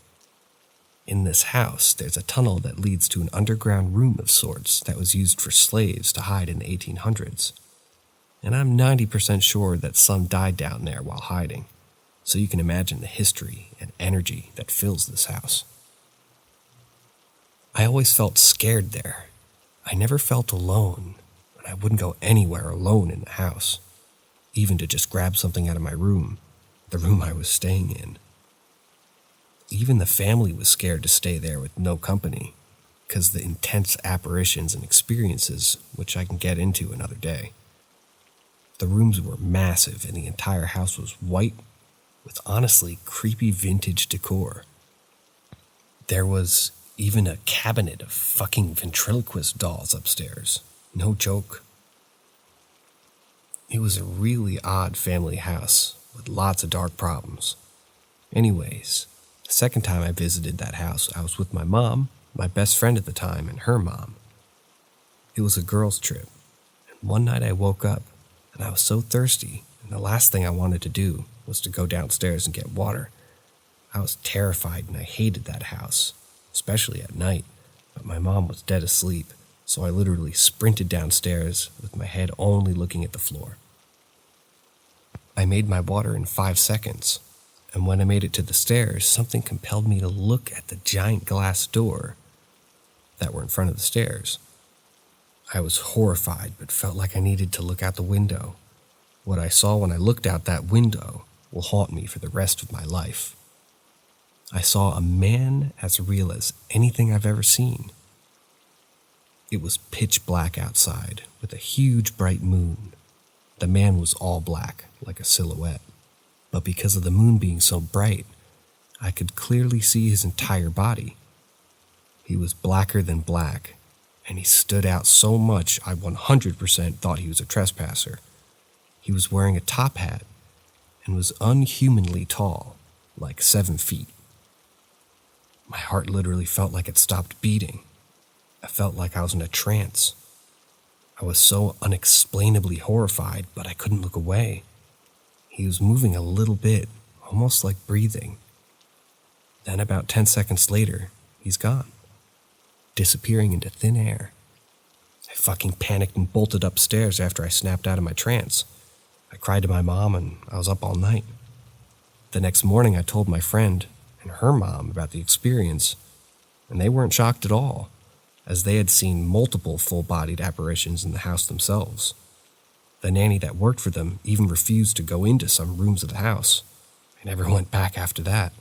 In this house, there's a tunnel that leads to an underground room of sorts that was used for slaves to hide in the 1800s. And I'm 90% sure that some died down there while hiding, so you can imagine the history and energy that fills this house. I always felt scared there. I never felt alone, and I wouldn't go anywhere alone in the house, even to just grab something out of my room, the room I was staying in. Even the family was scared to stay there with no company, because the intense apparitions and experiences, which I can get into another day. The rooms were massive, and the entire house was white, with honestly creepy vintage decor. There was even a cabinet of fucking ventriloquist dolls upstairs. No joke. It was a really odd family house with lots of dark problems. Anyways, the second time I visited that house, I was with my mom, my best friend at the time, and her mom. It was a girls' trip, and one night I woke up, and I was so thirsty, and the last thing I wanted to do was to go downstairs and get water. I was terrified, and I hated that house, especially at night, but my mom was dead asleep, so I literally sprinted downstairs with my head only looking at the floor. I made my water in 5 seconds, and when I made it to the stairs, something compelled me to look at the giant glass door that were in front of the stairs. I was horrified, but felt like I needed to look out the window. What I saw when I looked out that window will haunt me for the rest of my life. I saw a man as real as anything I've ever seen. It was pitch black outside, with a huge bright moon. The man was all black, like a silhouette. But because of the moon being so bright, I could clearly see his entire body. He was blacker than black, and he stood out so much I 100% thought he was a trespasser. He was wearing a top hat and was unhumanly tall, like 7 feet. My heart literally felt like it stopped beating. I felt like I was in a trance. I was so unexplainably horrified, but I couldn't look away. He was moving a little bit, almost like breathing. Then about 10 seconds later, he's gone, disappearing into thin air. I fucking panicked and bolted upstairs after I snapped out of my trance. I cried to my mom and I was up all night. The next morning I told my friend and her mom about the experience, and they weren't shocked at all, as they had seen multiple full-bodied apparitions in the house themselves. The nanny that worked for them even refused to go into some rooms of the house. I never went back after that.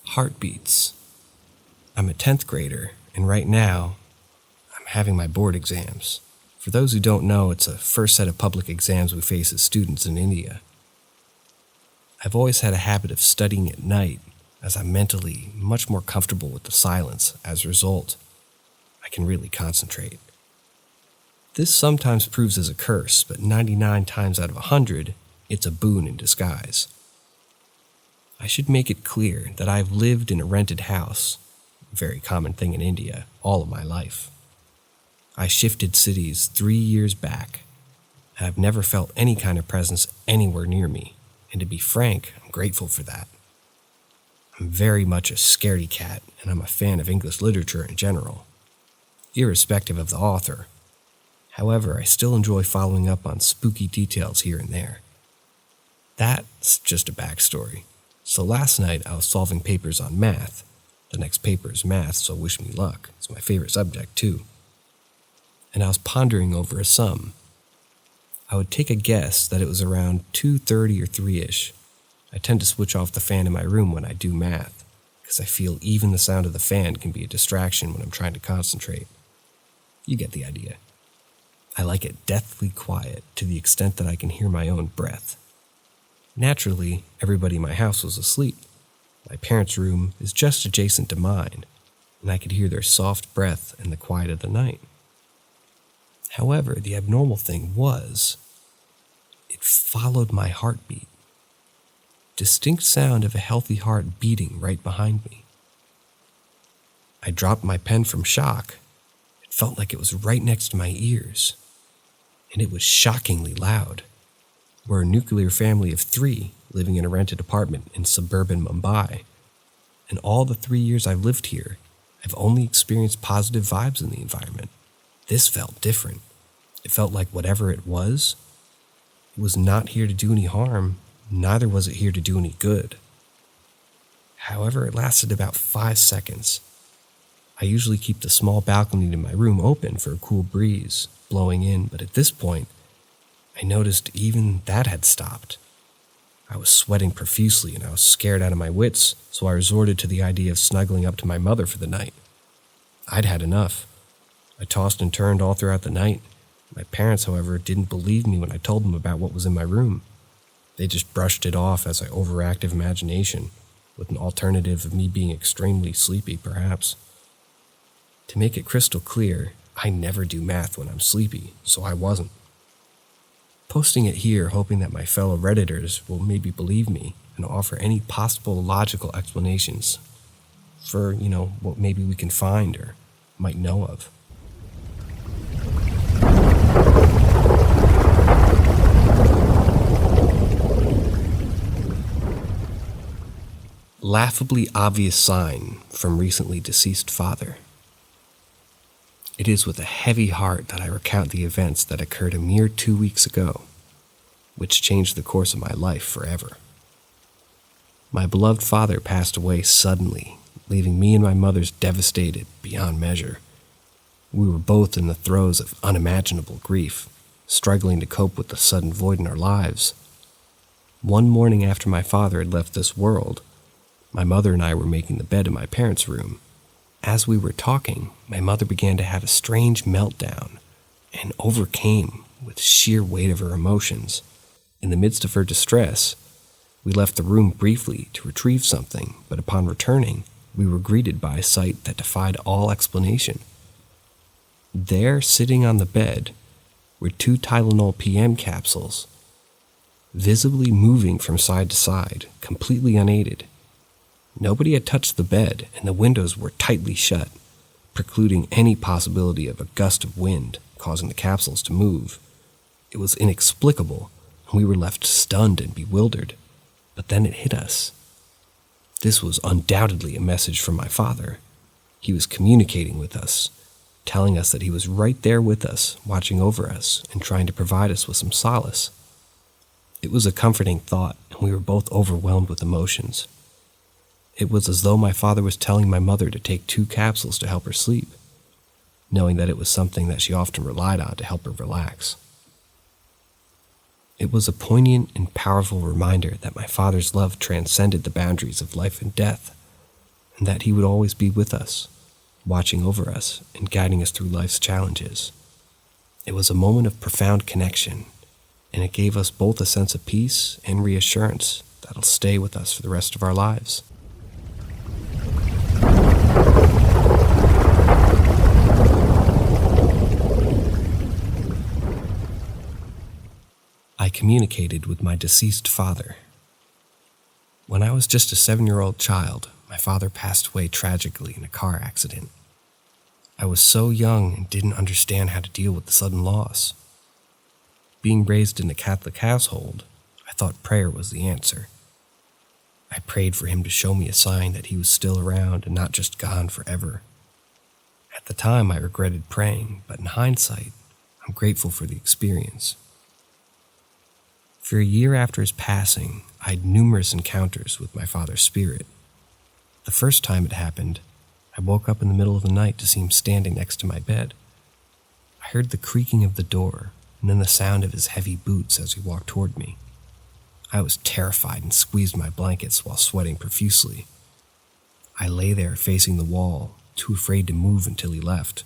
Heartbeats. I'm a 10th grader, and right now, I'm having my board exams. For those who don't know, it's a first set of public exams we face as students in India. I've always had a habit of studying at night, as I'm mentally much more comfortable with the silence. As a result, I can really concentrate. This sometimes proves as a curse, but 99 times out of 100, it's a boon in disguise. I should make it clear that I've lived in a rented house, a very common thing in India, all of my life. I shifted cities 3 years back, and I've never felt any kind of presence anywhere near me, and to be frank, I'm grateful for that. I'm very much a scaredy cat, and I'm a fan of English literature in general, irrespective of the author. However, I still enjoy following up on spooky details here and there. That's just a backstory. So last night I was solving papers on math. The next paper is math, so wish me luck. It's my favorite subject too. And I was pondering over a sum. I would take a guess that it was around 2:30 or 3-ish. I tend to switch off the fan in my room when I do math, because I feel even the sound of the fan can be a distraction when I'm trying to concentrate. You get the idea. I like it deathly quiet to the extent that I can hear my own breath. Naturally, everybody in my house was asleep. My parents' room is just adjacent to mine, and I could hear their soft breath in the quiet of the night. However, the abnormal thing was, it followed my heartbeat. Distinct sound of a healthy heart beating right behind me. I dropped my pen from shock. It felt like it was right next to my ears, and it was shockingly loud. We're a nuclear family of 3 living in a rented apartment in suburban Mumbai. In all the 3 years I've lived here, I've only experienced positive vibes in the environment. This felt different. It felt like whatever it was not here to do any harm, neither was it here to do any good. However, it lasted about 5 seconds. I usually keep the small balcony in my room open for a cool breeze blowing in, but at this point, I noticed even that had stopped. I was sweating profusely and I was scared out of my wits, so I resorted to the idea of snuggling up to my mother for the night. I'd had enough. I tossed and turned all throughout the night. My parents, however, didn't believe me when I told them about what was in my room. They just brushed it off as my overactive imagination, with an alternative of me being extremely sleepy, perhaps. To make it crystal clear, I never do math when I'm sleepy, so I wasn't. Posting it here hoping that my fellow Redditors will maybe believe me and offer any possible logical explanations for, what maybe we can find or might know of. Laughably obvious sign from recently deceased father. It is with a heavy heart that I recount the events that occurred a mere 2 weeks ago, which changed the course of my life forever. My beloved father passed away suddenly, leaving me and my mother devastated beyond measure. We were both in the throes of unimaginable grief, struggling to cope with the sudden void in our lives. One morning after my father had left this world, my mother and I were making the bed in my parents' room. As we were talking, my mother began to have a strange meltdown and overcame with sheer weight of her emotions. In the midst of her distress, we left the room briefly to retrieve something, but upon returning, we were greeted by a sight that defied all explanation. There, sitting on the bed, were 2 Tylenol PM capsules, visibly moving from side to side, completely unaided. Nobody had touched the bed, and the windows were tightly shut, precluding any possibility of a gust of wind causing the capsules to move. It was inexplicable, and we were left stunned and bewildered. But then it hit us. This was undoubtedly a message from my father. He was communicating with us, telling us that he was right there with us, watching over us, and trying to provide us with some solace. It was a comforting thought, and we were both overwhelmed with emotions. It was as though my father was telling my mother to take 2 capsules to help her sleep, knowing that it was something that she often relied on to help her relax. It was a poignant and powerful reminder that my father's love transcended the boundaries of life and death, and that he would always be with us, watching over us and guiding us through life's challenges. It was a moment of profound connection, and it gave us both a sense of peace and reassurance that'll stay with us for the rest of our lives. I communicated with my deceased father. When I was just a 7-year-old child, my father passed away tragically in a car accident. I was so young and didn't understand how to deal with the sudden loss. Being raised in a Catholic household, I thought prayer was the answer. I prayed for him to show me a sign that he was still around and not just gone forever. At the time, I regretted praying, but in hindsight, I'm grateful for the experience. For a year after his passing, I had numerous encounters with my father's spirit. The first time it happened, I woke up in the middle of the night to see him standing next to my bed. I heard the creaking of the door, and then the sound of his heavy boots as he walked toward me. I was terrified and squeezed my blankets while sweating profusely. I lay there facing the wall, too afraid to move until he left.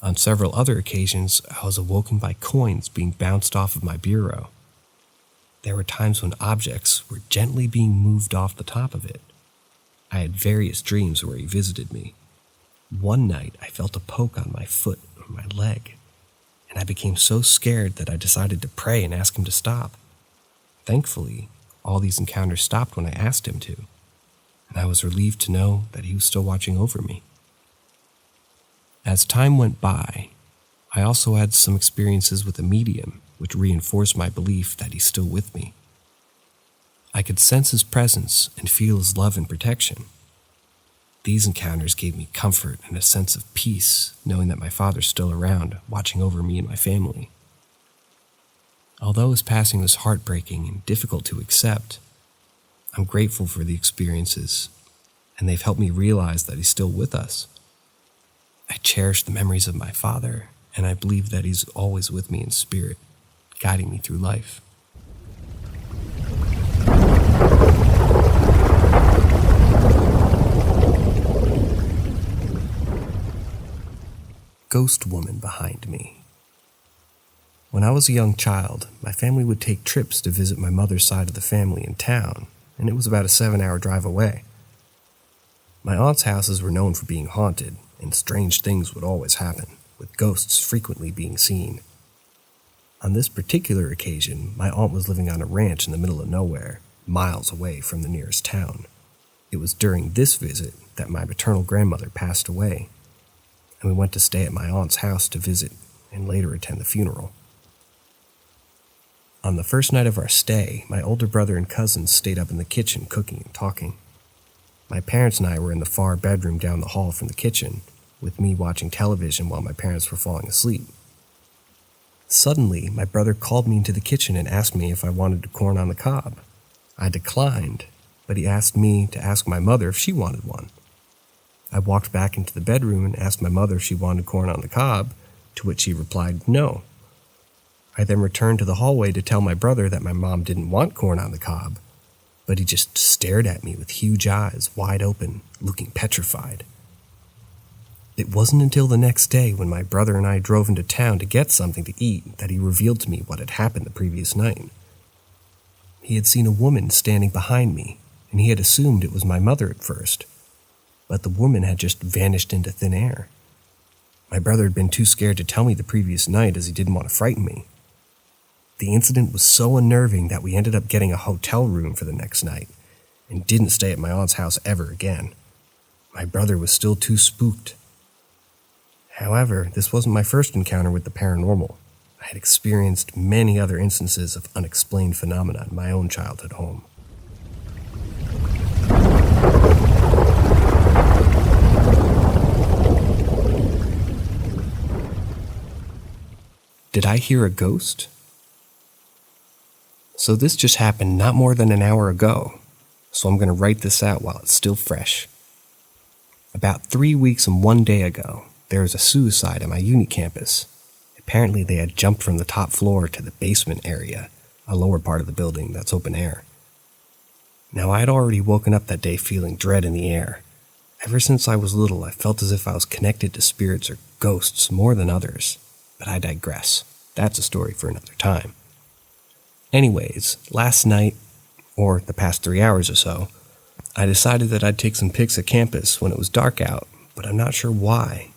On several other occasions, I was awoken by coins being bounced off of my bureau. There were times when objects were gently being moved off the top of it. I had various dreams where he visited me. One night, I felt a poke on my foot or my leg, and I became so scared that I decided to pray and ask him to stop. Thankfully, all these encounters stopped when I asked him to, and I was relieved to know that he was still watching over me. As time went by, I also had some experiences with a medium, which reinforced my belief that he's still with me. I could sense his presence and feel his love and protection. These encounters gave me comfort and a sense of peace, knowing that my father's still around, watching over me and my family. Although his passing was heartbreaking and difficult to accept, I'm grateful for the experiences, and they've helped me realize that he's still with us. I cherish the memories of my father, and I believe that he's always with me in spirit, guiding me through life. Ghost woman behind me. When I was a young child, my family would take trips to visit my mother's side of the family in town, and it was about a 7-hour drive away. My aunt's houses were known for being haunted, and strange things would always happen, with ghosts frequently being seen. On this particular occasion, my aunt was living on a ranch in the middle of nowhere, miles away from the nearest town. It was during this visit that my maternal grandmother passed away, and we went to stay at my aunt's house to visit and later attend the funeral. On the first night of our stay, my older brother and cousins stayed up in the kitchen cooking and talking. My parents and I were in the far bedroom down the hall from the kitchen, with me watching television while my parents were falling asleep. Suddenly, my brother called me into the kitchen and asked me if I wanted corn on the cob. I declined, but he asked me to ask my mother if she wanted one. I walked back into the bedroom and asked my mother if she wanted corn on the cob, to which she replied no. I then returned to the hallway to tell my brother that my mom didn't want corn on the cob, but he just stared at me with huge eyes wide open, looking petrified. It wasn't until the next day when my brother and I drove into town to get something to eat that he revealed to me what had happened the previous night. He had seen a woman standing behind me, and he had assumed it was my mother at first, but the woman had just vanished into thin air. My brother had been too scared to tell me the previous night as he didn't want to frighten me. The incident was so unnerving that we ended up getting a hotel room for the next night and didn't stay at my aunt's house ever again. My brother was still too spooked. However, this wasn't my first encounter with the paranormal. I had experienced many other instances of unexplained phenomena in my own childhood home. Did I hear a ghost? So this just happened not more than an hour ago, so I'm going to write this out while it's still fresh. About 3 weeks and 1 day ago, there was a suicide at my uni campus. Apparently they had jumped from the top floor to the basement area, a lower part of the building that's open air. Now I had already woken up that day feeling dread in the air. Ever since I was little, I felt as if I was connected to spirits or ghosts more than others, but I digress. That's a story for another time. Anyways, last night, or the past 3 hours or so, I decided that I'd take some pics at campus when it was dark out, but I'm not sure why.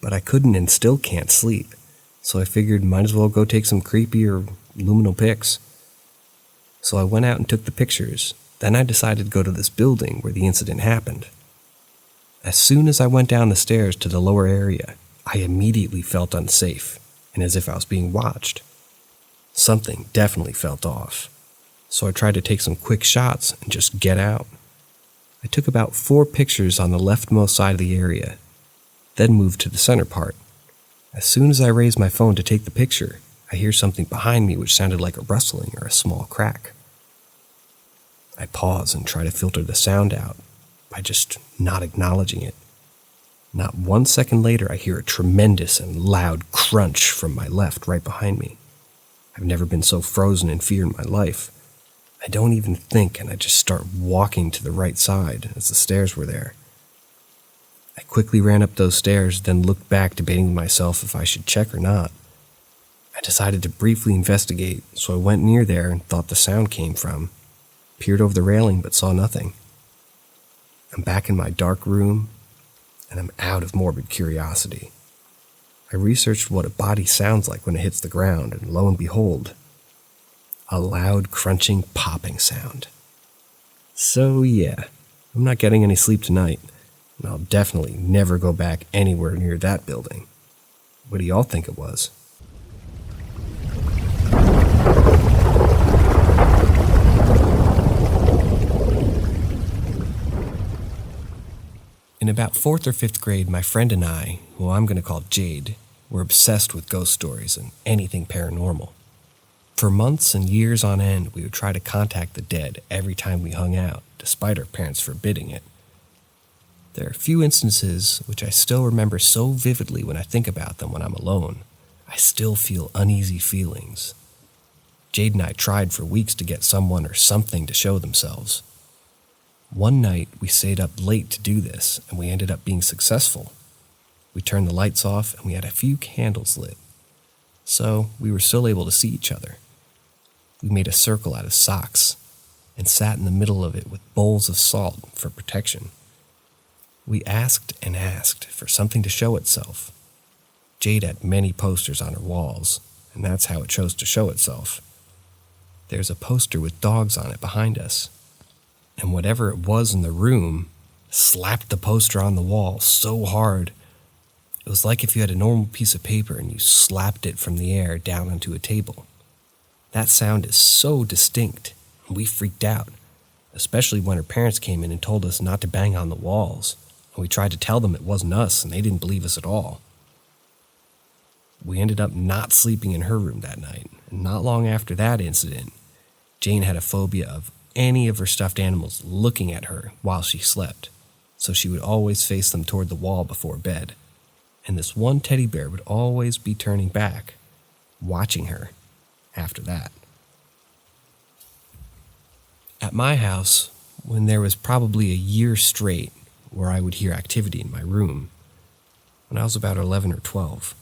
But I couldn't and still can't sleep, so I figured might as well go take some creepy or luminal pics. So I went out and took the pictures. Then I decided to go to this building where the incident happened. As soon as I went down the stairs to the lower area, I immediately felt unsafe, and as if I was being watched. Something definitely felt off, so I tried to take some quick shots and just get out. I took about 4 pictures on the leftmost side of the area, then moved to the center part. As soon as I raised my phone to take the picture, I hear something behind me which sounded like a rustling or a small crack. I pause and try to filter the sound out by just not acknowledging it. Not 1 second later, I hear a tremendous and loud crunch from my left right behind me. I've never been so frozen in fear in my life. I don't even think, and I just start walking to the right side as the stairs were there. I quickly ran up those stairs, then looked back, debating with myself if I should check or not. I decided to briefly investigate, so I went near there and thought the sound came from. Peered over the railing, but saw nothing. I'm back in my dark room, and I'm out of morbid curiosity. I researched what a body sounds like when it hits the ground, and lo and behold, a loud, crunching, popping sound. So yeah, I'm not getting any sleep tonight, and I'll definitely never go back anywhere near that building. What do y'all think it was? In about 4th or 5th grade, my friend and I, who I'm going to call Jade, were obsessed with ghost stories and anything paranormal. For months and years on end, we would try to contact the dead every time we hung out, despite our parents forbidding it. There are a few instances which I still remember so vividly when I think about them when I'm alone. I still feel uneasy feelings. Jade and I tried for weeks to get someone or something to show themselves. One night, we stayed up late to do this, and we ended up being successful. We turned the lights off, and we had a few candles lit, so we were still able to see each other. We made a circle out of socks and sat in the middle of it with bowls of salt for protection. We asked and asked for something to show itself. Jade had many posters on her walls, and that's how it chose to show itself. There's a poster with dogs on it behind us, and whatever it was in the room slapped the poster on the wall so hard. It was like if you had a normal piece of paper and you slapped it from the air down onto a table. That sound is so distinct, and we freaked out, especially when her parents came in and told us not to bang on the walls, and we tried to tell them it wasn't us, and they didn't believe us at all. We ended up not sleeping in her room that night, and not long after that incident, Jane had a phobia of any of her stuffed animals looking at her while she slept, so she would always face them toward the wall before bed, and this one teddy bear would always be turning back, watching her after that. At my house, when there was probably a year straight where I would hear activity in my room, when I was about 11 or 12,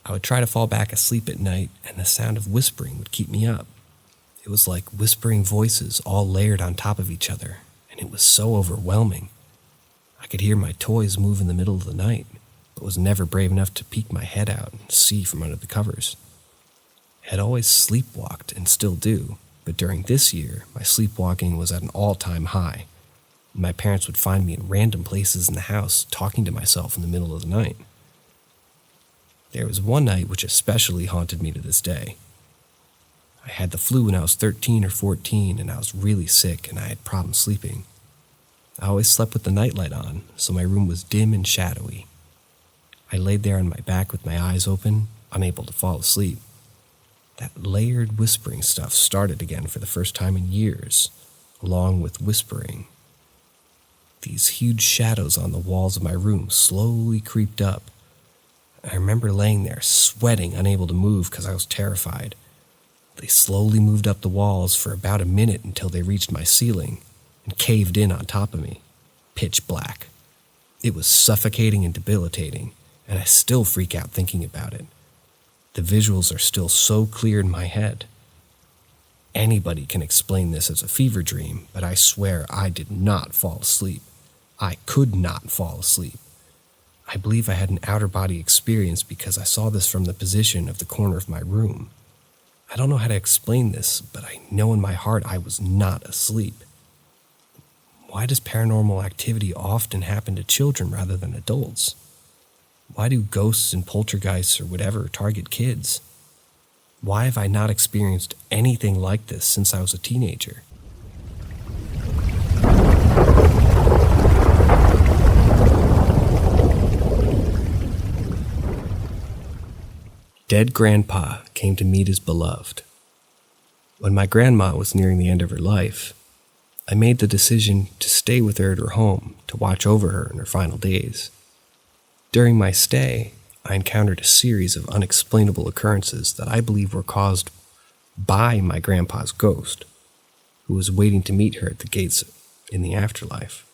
I would try to fall back asleep at night, and the sound of whispering would keep me up. It was like whispering voices all layered on top of each other, and it was so overwhelming. I could hear my toys move in the middle of the night, but was never brave enough to peek my head out and see from under the covers. I had always sleepwalked and still do, but during this year, my sleepwalking was at an all-time high. My parents would find me in random places in the house talking to myself in the middle of the night. There was one night which especially haunted me to this day. I had the flu when I was 13 or 14, and I was really sick and I had problems sleeping. I always slept with the nightlight on, so my room was dim and shadowy. I laid there on my back with my eyes open, unable to fall asleep. That layered whispering stuff started again for the first time in years, along with whispering. These huge shadows on the walls of my room slowly creeped up. I remember laying there, sweating, unable to move because I was terrified. They slowly moved up the walls for about a minute until they reached my ceiling and caved in on top of me, pitch black. It was suffocating and debilitating, and I still freak out thinking about it. The visuals are still so clear in my head. Anybody can explain this as a fever dream, but I swear I did not fall asleep. I could not fall asleep. I believe I had an outer-body experience because I saw this from the position of the corner of my room. I don't know how to explain this, but I know in my heart I was not asleep. Why does paranormal activity often happen to children rather than adults? Why do ghosts and poltergeists or whatever target kids? Why have I not experienced anything like this since I was a teenager? Dead grandpa came to meet his beloved. When my grandma was nearing the end of her life, I made the decision to stay with her at her home to watch over her in her final days. During my stay, I encountered a series of unexplainable occurrences that I believe were caused by my grandpa's ghost, who was waiting to meet her at the gates in the afterlife.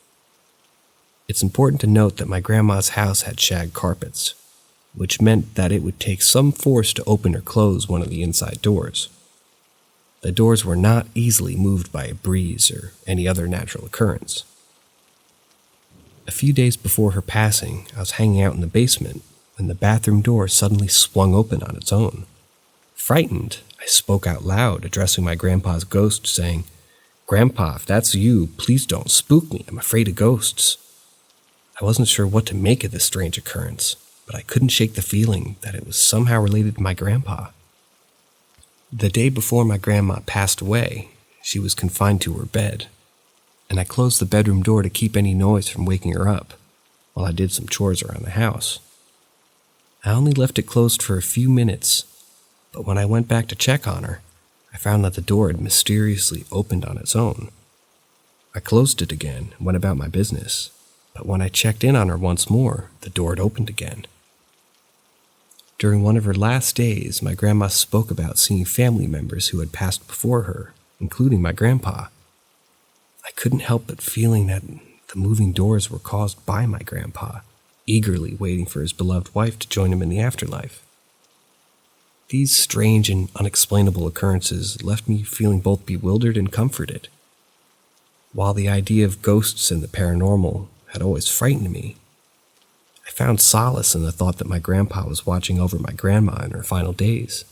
It's important to note that my grandma's house had shag carpets, which meant that it would take some force to open or close one of the inside doors. The doors were not easily moved by a breeze or any other natural occurrence. A few days before her passing, I was hanging out in the basement when the bathroom door suddenly swung open on its own. Frightened, I spoke out loud, addressing my grandpa's ghost, saying, "Grandpa, if that's you, please don't spook me. I'm afraid of ghosts." I wasn't sure what to make of this strange occurrence, but I couldn't shake the feeling that it was somehow related to my grandpa. The day before my grandma passed away, she was confined to her bed, and I closed the bedroom door to keep any noise from waking her up while I did some chores around the house. I only left it closed for a few minutes, but when I went back to check on her, I found that the door had mysteriously opened on its own. I closed it again and went about my business, but when I checked in on her once more, the door had opened again. During one of her last days, my grandma spoke about seeing family members who had passed before her, including my grandpa. I couldn't help but feeling that the moving doors were caused by my grandpa, eagerly waiting for his beloved wife to join him in the afterlife. These strange and unexplainable occurrences left me feeling both bewildered and comforted. While the idea of ghosts and the paranormal had always frightened me, I found solace in the thought that my grandpa was watching over my grandma in her final days.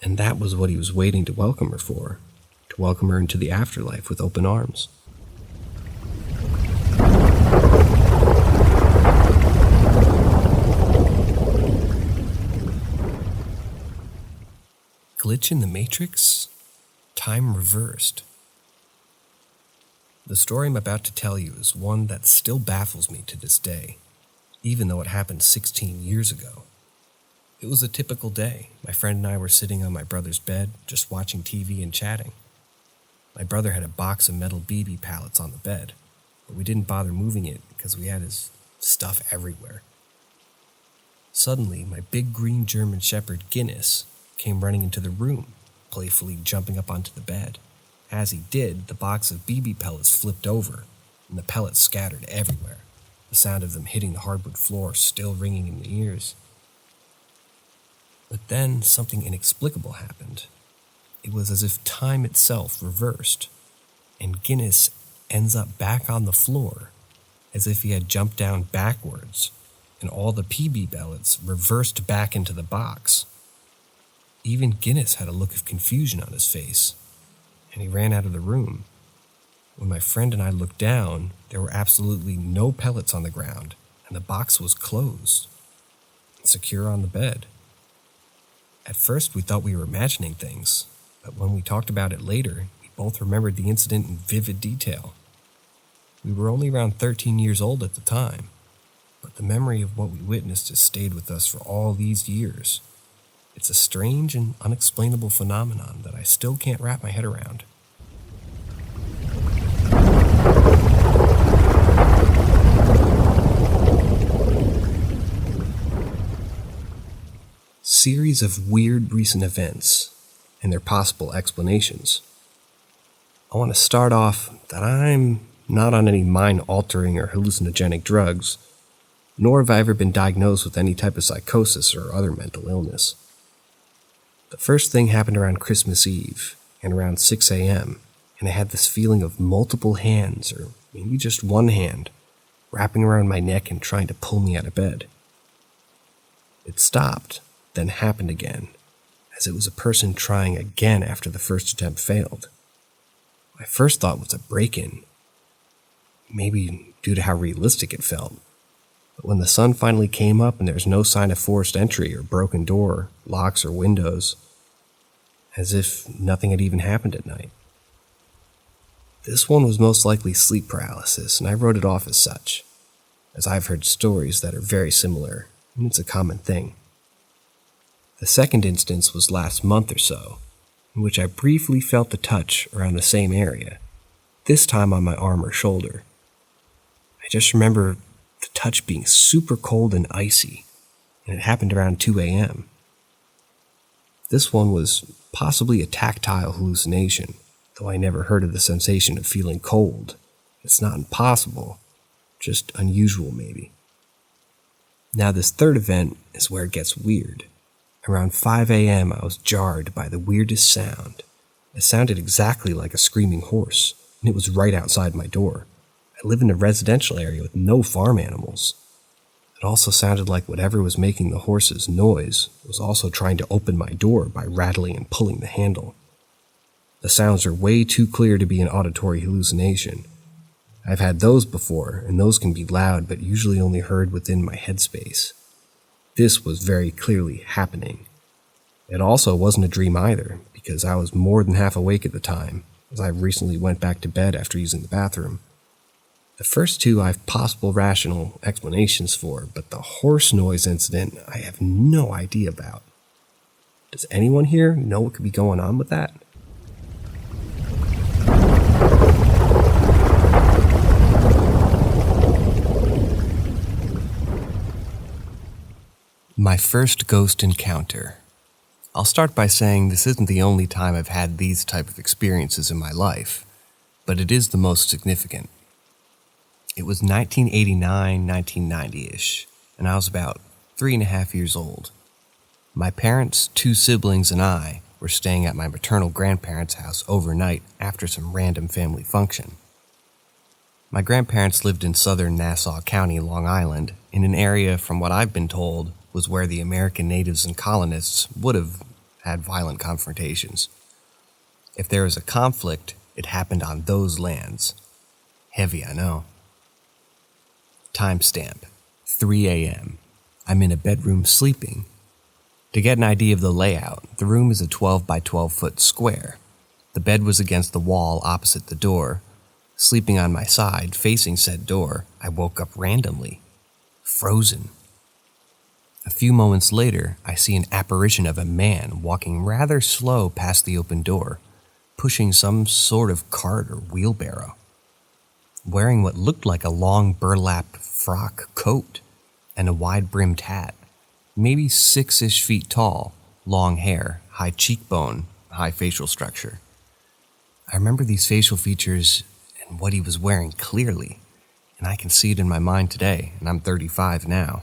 And that was what he was waiting to welcome her for, to welcome her into the afterlife with open arms. Glitch in the Matrix? Time reversed. The story I'm about to tell you is one that still baffles me to this day, even though it happened 16 years ago. It was a typical day. My friend and I were sitting on my brother's bed, just watching TV and chatting. My brother had a box of metal BB pallets on the bed, but we didn't bother moving it because we had his stuff everywhere. Suddenly, my big green German Shepherd Guinness came running into the room, playfully jumping up onto the bed. As he did, the box of BB pellets flipped over, and the pellets scattered everywhere, the sound of them hitting the hardwood floor still ringing in the ears. But then something inexplicable happened. It was as if time itself reversed, and Guinness ends up back on the floor, as if he had jumped down backwards, and all the PB pellets reversed back into the box. Even Guinness had a look of confusion on his face, and he ran out of the room. When my friend and I looked down, there were absolutely no pellets on the ground, and the box was closed, and secure on the bed. At first, we thought we were imagining things, but when we talked about it later, we both remembered the incident in vivid detail. We were only around 13 years old at the time, but the memory of what we witnessed has stayed with us for all these years. It's a strange and unexplainable phenomenon that I still can't wrap my head around. Series of weird recent events and their possible explanations. I want to start off that I'm not on any mind-altering or hallucinogenic drugs, nor have I ever been diagnosed with any type of psychosis or other mental illness. The first thing happened around Christmas Eve, and around 6 a.m., and I had this feeling of multiple hands, or maybe just one hand, wrapping around my neck and trying to pull me out of bed. It stopped, then happened again, as it was a person trying again after the first attempt failed. My first thought was a break-in, maybe due to how realistic it felt. But when the sun finally came up and there was no sign of forced entry or broken door, locks or windows, as if nothing had even happened at night. This one was most likely sleep paralysis, and I wrote it off as such, as I've heard stories that are very similar, and it's a common thing. The second instance was last month or so, in which I briefly felt the touch around the same area, this time on my arm or shoulder. I just remember the touch being super cold and icy, and it happened around 2 a.m. This one was possibly a tactile hallucination, though I never heard of the sensation of feeling cold. It's not impossible, just unusual maybe. Now this third event is where it gets weird. Around 5 a.m. I was jarred by the weirdest sound. It sounded exactly like a screaming horse, and it was right outside my door. I live in a residential area with no farm animals. It also sounded like whatever was making the horse's noise was also trying to open my door by rattling and pulling the handle. The sounds are way too clear to be an auditory hallucination. I've had those before, and those can be loud but usually only heard within my headspace. This was very clearly happening. It also wasn't a dream either, because I was more than half awake at the time, as I recently went back to bed after using the bathroom. The first two I have possible rational explanations for, but the horse noise incident I have no idea about. Does anyone here know what could be going on with that? My first ghost encounter. I'll start by saying this isn't the only time I've had these type of experiences in my life, but it is the most significant. It was 1989, 1990-ish, and I was about 3.5 years old. My parents, 2 siblings, and I were staying at my maternal grandparents' house overnight after some random family function. My grandparents lived in southern Nassau County, Long Island, in an area, from what I've been told, was where the American natives and colonists would have had violent confrontations. If there was a conflict, it happened on those lands. Heavy, I know. Timestamp, 3 a.m. I'm in a bedroom sleeping. To get an idea of the layout, the room is a 12 by 12 foot square. The bed was against the wall opposite the door. Sleeping on my side, facing said door, I woke up randomly. Frozen. A few moments later, I see an apparition of a man walking rather slow past the open door, pushing some sort of cart or wheelbarrow. Wearing what looked like a long burlap frock coat and a wide-brimmed hat, maybe 6-ish feet tall, long hair, high cheekbone, high facial structure. I remember these facial features and what he was wearing clearly, and I can see it in my mind today, and I'm 35 now.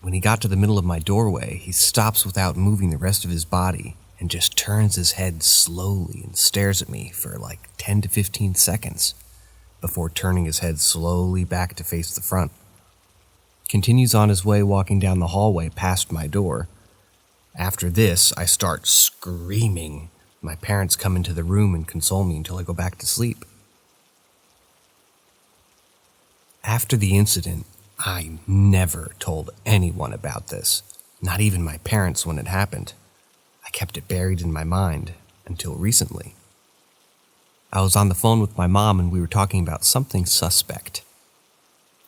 When he got to the middle of my doorway, he stops without moving the rest of his body and just turns his head slowly and stares at me for like 10 to 15 seconds before turning his head slowly back to face the front. Continues on his way walking down the hallway past my door. After this, I start screaming. My parents come into the room and console me until I go back to sleep. After the incident, I never told anyone about this, not even my parents when it happened. I kept it buried in my mind until recently. I was on the phone with my mom and we were talking about something suspect.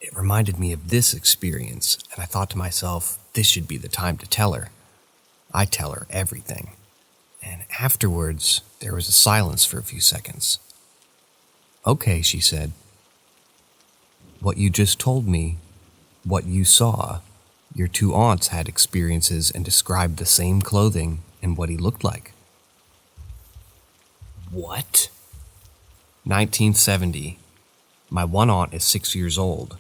It reminded me of this experience, and I thought to myself, this should be the time to tell her. I tell her everything. And afterwards, there was a silence for a few seconds. "Okay," she said. "What you just told me, what you saw, your two aunts had experiences and described the same clothing and what he looked like." What? 1970. My one aunt is 6 years old.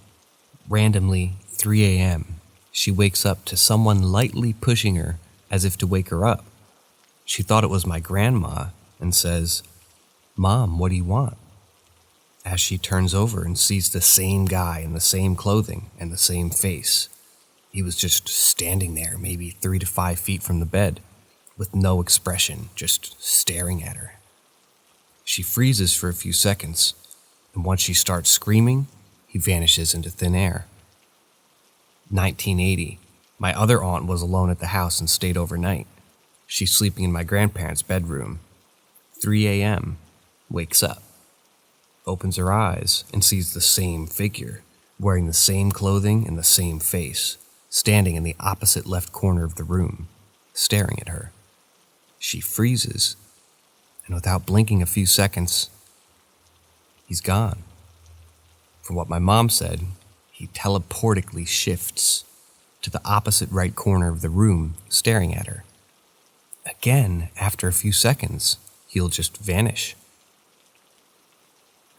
Randomly, 3 a.m., she wakes up to someone lightly pushing her as if to wake her up. She thought it was my grandma and says, "Mom, what do you want?" As she turns over and sees the same guy in the same clothing and the same face. He was just standing there, maybe 3 to 5 feet from the bed, with no expression, just staring at her. She freezes for a few seconds, and once she starts screaming, he vanishes into thin air. 1980. My other aunt was alone at the house and stayed overnight. She's sleeping in my grandparents' bedroom. 3 a.m. Wakes up. Opens her eyes and sees the same figure, wearing the same clothing and the same face, standing in the opposite left corner of the room, staring at her. She freezes, and without blinking a few seconds, he's gone. From what my mom said, he teleportically shifts to the opposite right corner of the room, staring at her. Again, after a few seconds, he'll just vanish.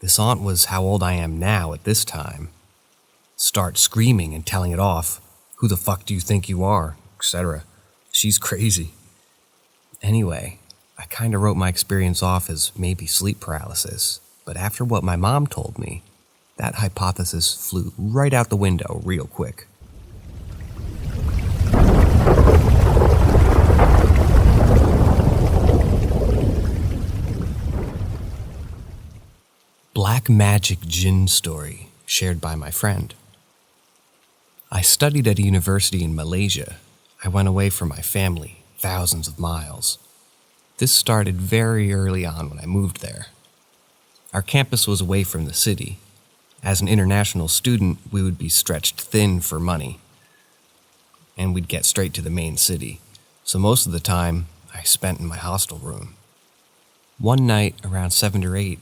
This aunt was how old I am now at this time. Start screaming and telling it off. "Who the fuck do you think you are?" etc. She's crazy. Anyway, I kinda wrote my experience off as maybe sleep paralysis, but after what my mom told me, that hypothesis flew right out the window real quick. Black magic djinn story shared by my friend. I studied at a university in Malaysia. I went away from my family, thousands of miles. This started very early on when I moved there. Our campus was away from the city. As an international student, we would be stretched thin for money, and we'd get straight to the main city. So most of the time, I spent in my hostel room. One night, around 7 or 8,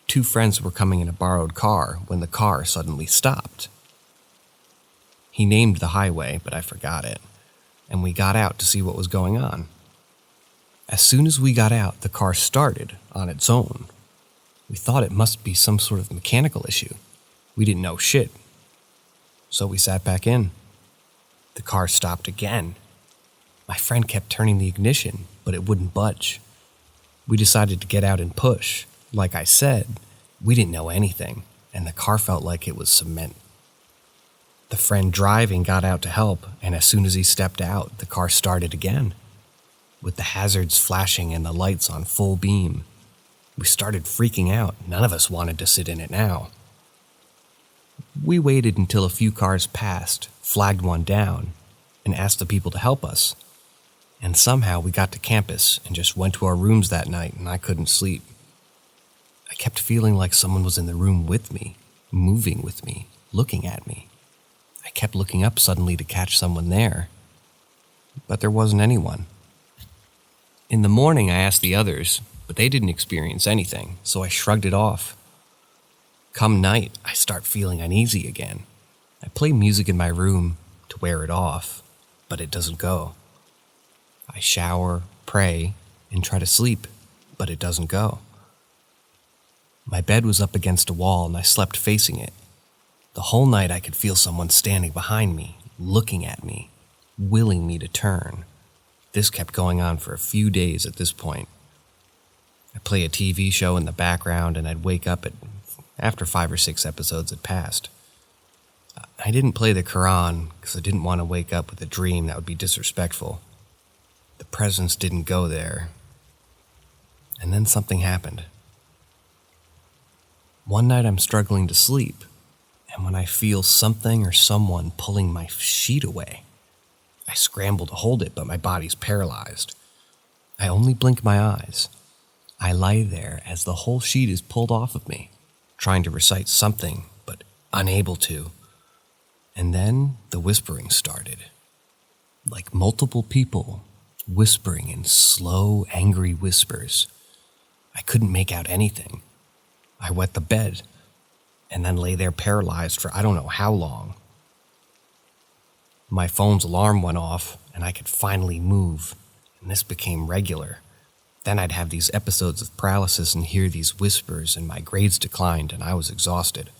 2 friends were coming in a borrowed car when the car suddenly stopped. He named the highway, but I forgot it, and we got out to see what was going on. As soon as we got out, the car started on its own. We thought it must be some sort of mechanical issue. We didn't know shit. So we sat back in. The car stopped again. My friend kept turning the ignition, but it wouldn't budge. We decided to get out and push. Like I said, we didn't know anything, and the car felt like it was cement. The friend driving got out to help, and as soon as he stepped out, the car started again, with the hazards flashing and the lights on full beam. We started freaking out. None of us wanted to sit in it now. We waited until a few cars passed, flagged one down, and asked the people to help us. And somehow we got to campus and just went to our rooms that night, and I couldn't sleep. I kept feeling like someone was in the room with me, moving with me, looking at me. I kept looking up suddenly to catch someone there, but there wasn't anyone. In the morning, I asked the others, but they didn't experience anything, so I shrugged it off. Come night, I start feeling uneasy again. I play music in my room to wear it off, but it doesn't go. I shower, pray, and try to sleep, but it doesn't go. My bed was up against a wall and I slept facing it. The whole night I could feel someone standing behind me, looking at me, willing me to turn. This kept going on for a few days at this point. I'd play a TV show in the background and I'd wake up after 5 or 6 episodes had passed. I didn't play the Quran because I didn't want to wake up with a dream that would be disrespectful. The presence didn't go there. And then something happened. One night I'm struggling to sleep, and when I feel something or someone pulling my sheet away, I scramble to hold it, but my body's paralyzed. I only blink my eyes. I lie there as the whole sheet is pulled off of me, trying to recite something, but unable to. And then the whispering started. Like multiple people whispering in slow, angry whispers. I couldn't make out anything. I wet the bed, and then lay there paralyzed for I don't know how long. My phone's alarm went off, and I could finally move, and this became regular. Then I'd have these episodes of paralysis and hear these whispers, and my grades declined, and I was exhausted.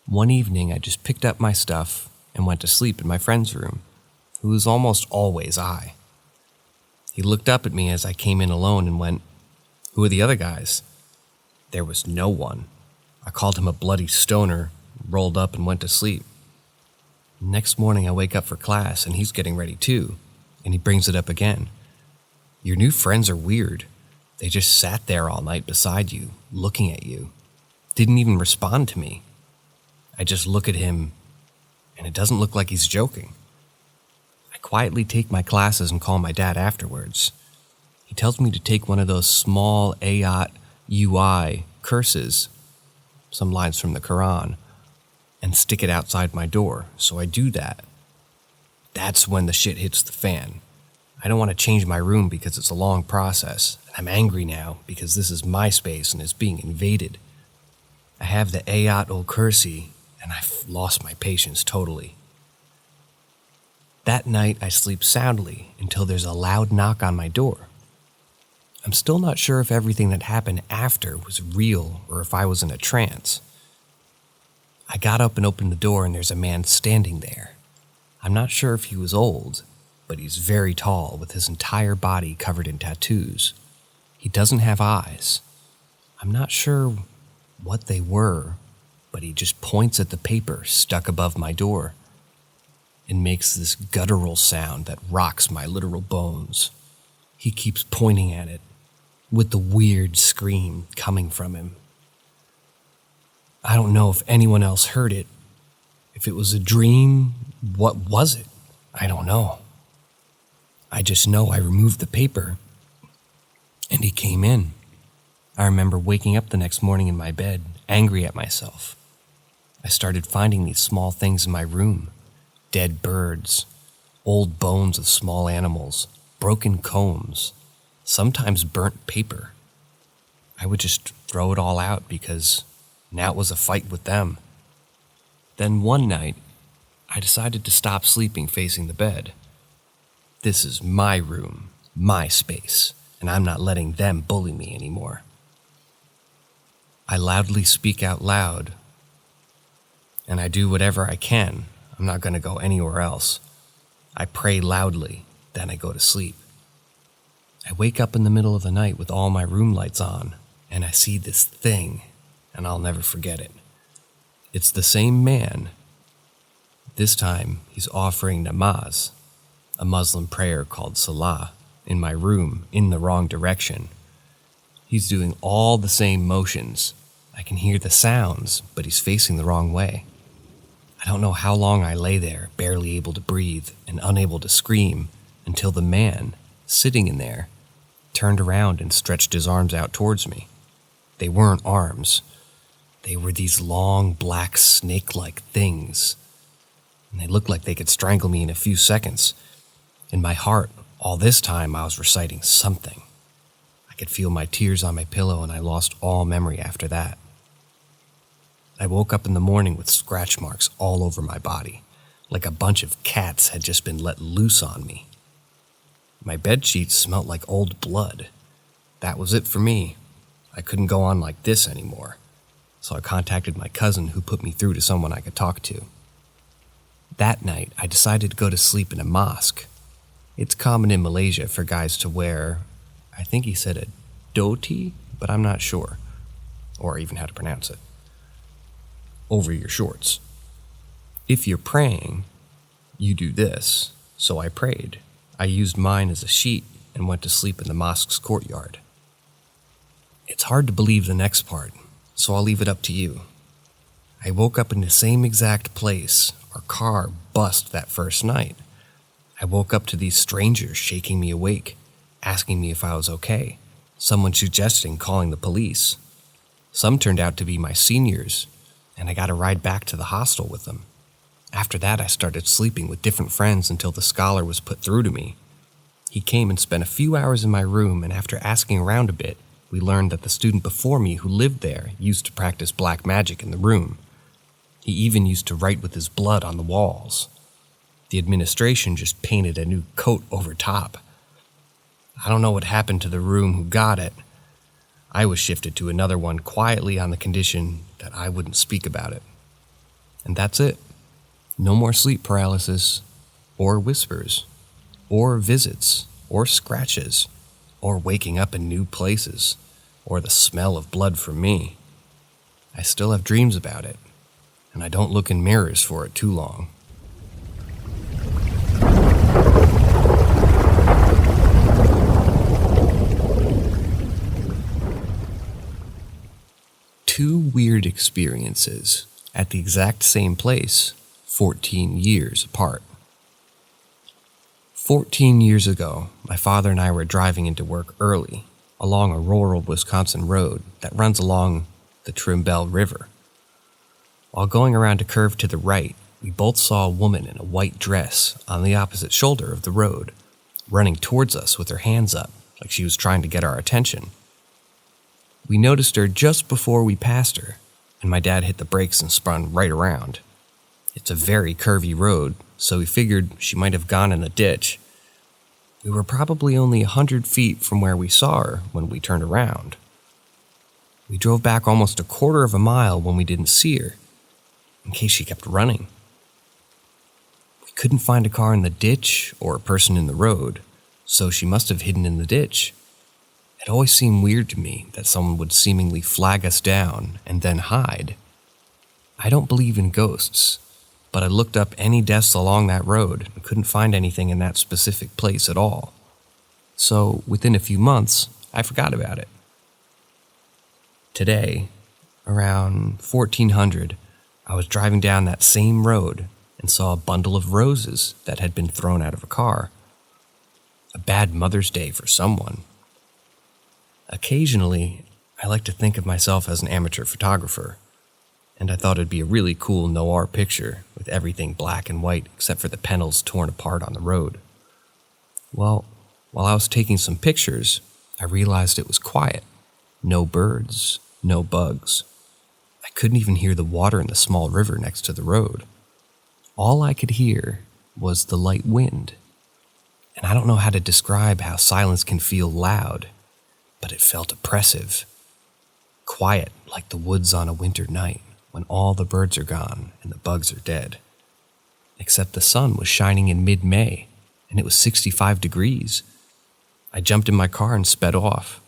One evening, I just picked up my stuff and went to sleep in my friend's room, who was almost always I. He looked up at me as I came in alone and went, "Who are the other guys?" There was no one. I called him a bloody stoner, rolled up and went to sleep. Next morning I wake up for class and he's getting ready too, and he brings it up again. "Your new friends are weird. They just sat there all night beside you, looking at you. Didn't even respond to me. I just look at him and it doesn't look like he's joking." I quietly take my classes and call my dad afterwards. He tells me to take one of those small ayat UI curses, some lines from the Quran, and stick it outside my door, so I do that. That's when the shit hits the fan. I don't want to change my room because it's a long process, and I'm angry now because this is my space and it's being invaded. I have the ayat kursi, and I've lost my patience totally. That night I sleep soundly until there's a loud knock on my door. I'm still not sure if everything that happened after was real or if I was in a trance. I got up and opened the door and there's a man standing there. I'm not sure if he was old, but he's very tall with his entire body covered in tattoos. He doesn't have eyes. I'm not sure what they were, but he just points at the paper stuck above my door and makes this guttural sound that rocks my literal bones. He keeps pointing at it, with the weird scream coming from him. I don't know if anyone else heard it. If it was a dream, what was it? I don't know. I just know I removed the paper, and he came in. I remember waking up the next morning in my bed, angry at myself. I started finding these small things in my room. Dead birds, old bones of small animals, broken combs, sometimes burnt paper. I would just throw it all out because now it was a fight with them. Then one night, I decided to stop sleeping facing the bed. This is my room, my space, and I'm not letting them bully me anymore. I loudly speak out loud, and I do whatever I can. I'm not going to go anywhere else. I pray loudly, then I go to sleep. I wake up in the middle of the night with all my room lights on, and I see this thing, and I'll never forget it. It's the same man. This time, he's offering namaz, a Muslim prayer called salah, in my room in the wrong direction. He's doing all the same motions. I can hear the sounds, but he's facing the wrong way. I don't know how long I lay there, barely able to breathe and unable to scream, until the man, sitting in there, turned around and stretched his arms out towards me. They weren't arms. They were these long, black, snake-like things, and they looked like they could strangle me in a few seconds. In my heart, all this time I was reciting something. I could feel my tears on my pillow, and I lost all memory after that. I woke up in the morning with scratch marks all over my body, like a bunch of cats had just been let loose on me. My bedsheets smelled like old blood. That was it for me. I couldn't go on like this anymore. So I contacted my cousin, who put me through to someone I could talk to. That night, I decided to go to sleep in a mosque. It's common in Malaysia for guys to wear, I think he said a dhoti, but I'm not sure, or even how to pronounce it, over your shorts. If you're praying, you do this. So I prayed. I used mine as a sheet and went to sleep in the mosque's courtyard. It's hard to believe the next part, so I'll leave it up to you. I woke up in the same exact place our car bust that first night. I woke up to these strangers shaking me awake, asking me if I was okay, someone suggesting calling the police. Some turned out to be my seniors, and I got a ride back to the hostel with them. After that, I started sleeping with different friends until the scholar was put through to me. He came and spent a few hours in my room, and after asking around a bit, we learned that the student before me who lived there used to practice black magic in the room. He even used to write with his blood on the walls. The administration just painted a new coat over top. I don't know what happened to the room who got it. I was shifted to another one quietly on the condition that I wouldn't speak about it. And that's it. No more sleep paralysis, or whispers, or visits, or scratches, or waking up in new places, or the smell of blood from me. I still have dreams about it, and I don't look in mirrors for it too long. Two weird experiences at the exact same place, 14 years apart. 14 years ago, my father and I were driving into work early along a rural Wisconsin road that runs along the Trimble River. While going around a curve to the right, we both saw a woman in a white dress on the opposite shoulder of the road, running towards us with her hands up like she was trying to get our attention. We noticed her just before we passed her, and my dad hit the brakes and spun right around. It's a very curvy road, so we figured she might have gone in a ditch. We were probably only 100 feet from where we saw her when we turned around. We drove back almost a quarter of a mile when we didn't see her, in case she kept running. We couldn't find a car in the ditch or a person in the road, so she must have hidden in the ditch. It always seemed weird to me that someone would seemingly flag us down and then hide. I don't believe in ghosts, but I looked up any deaths along that road and couldn't find anything in that specific place at all. So, within a few months, I forgot about it. Today, around 1400, I was driving down that same road and saw a bundle of roses that had been thrown out of a car. A bad Mother's Day for someone. Occasionally, I like to think of myself as an amateur photographer, and I thought it'd be a really cool noir picture with everything black and white except for the panels torn apart on the road. Well, while I was taking some pictures, I realized it was quiet. No birds, no bugs. I couldn't even hear the water in the small river next to the road. All I could hear was the light wind. And I don't know how to describe how silence can feel loud, but it felt oppressive. Quiet like the woods on a winter night when all the birds are gone and the bugs are dead. Except the sun was shining in mid-May, and it was 65 degrees. I jumped in my car and sped off.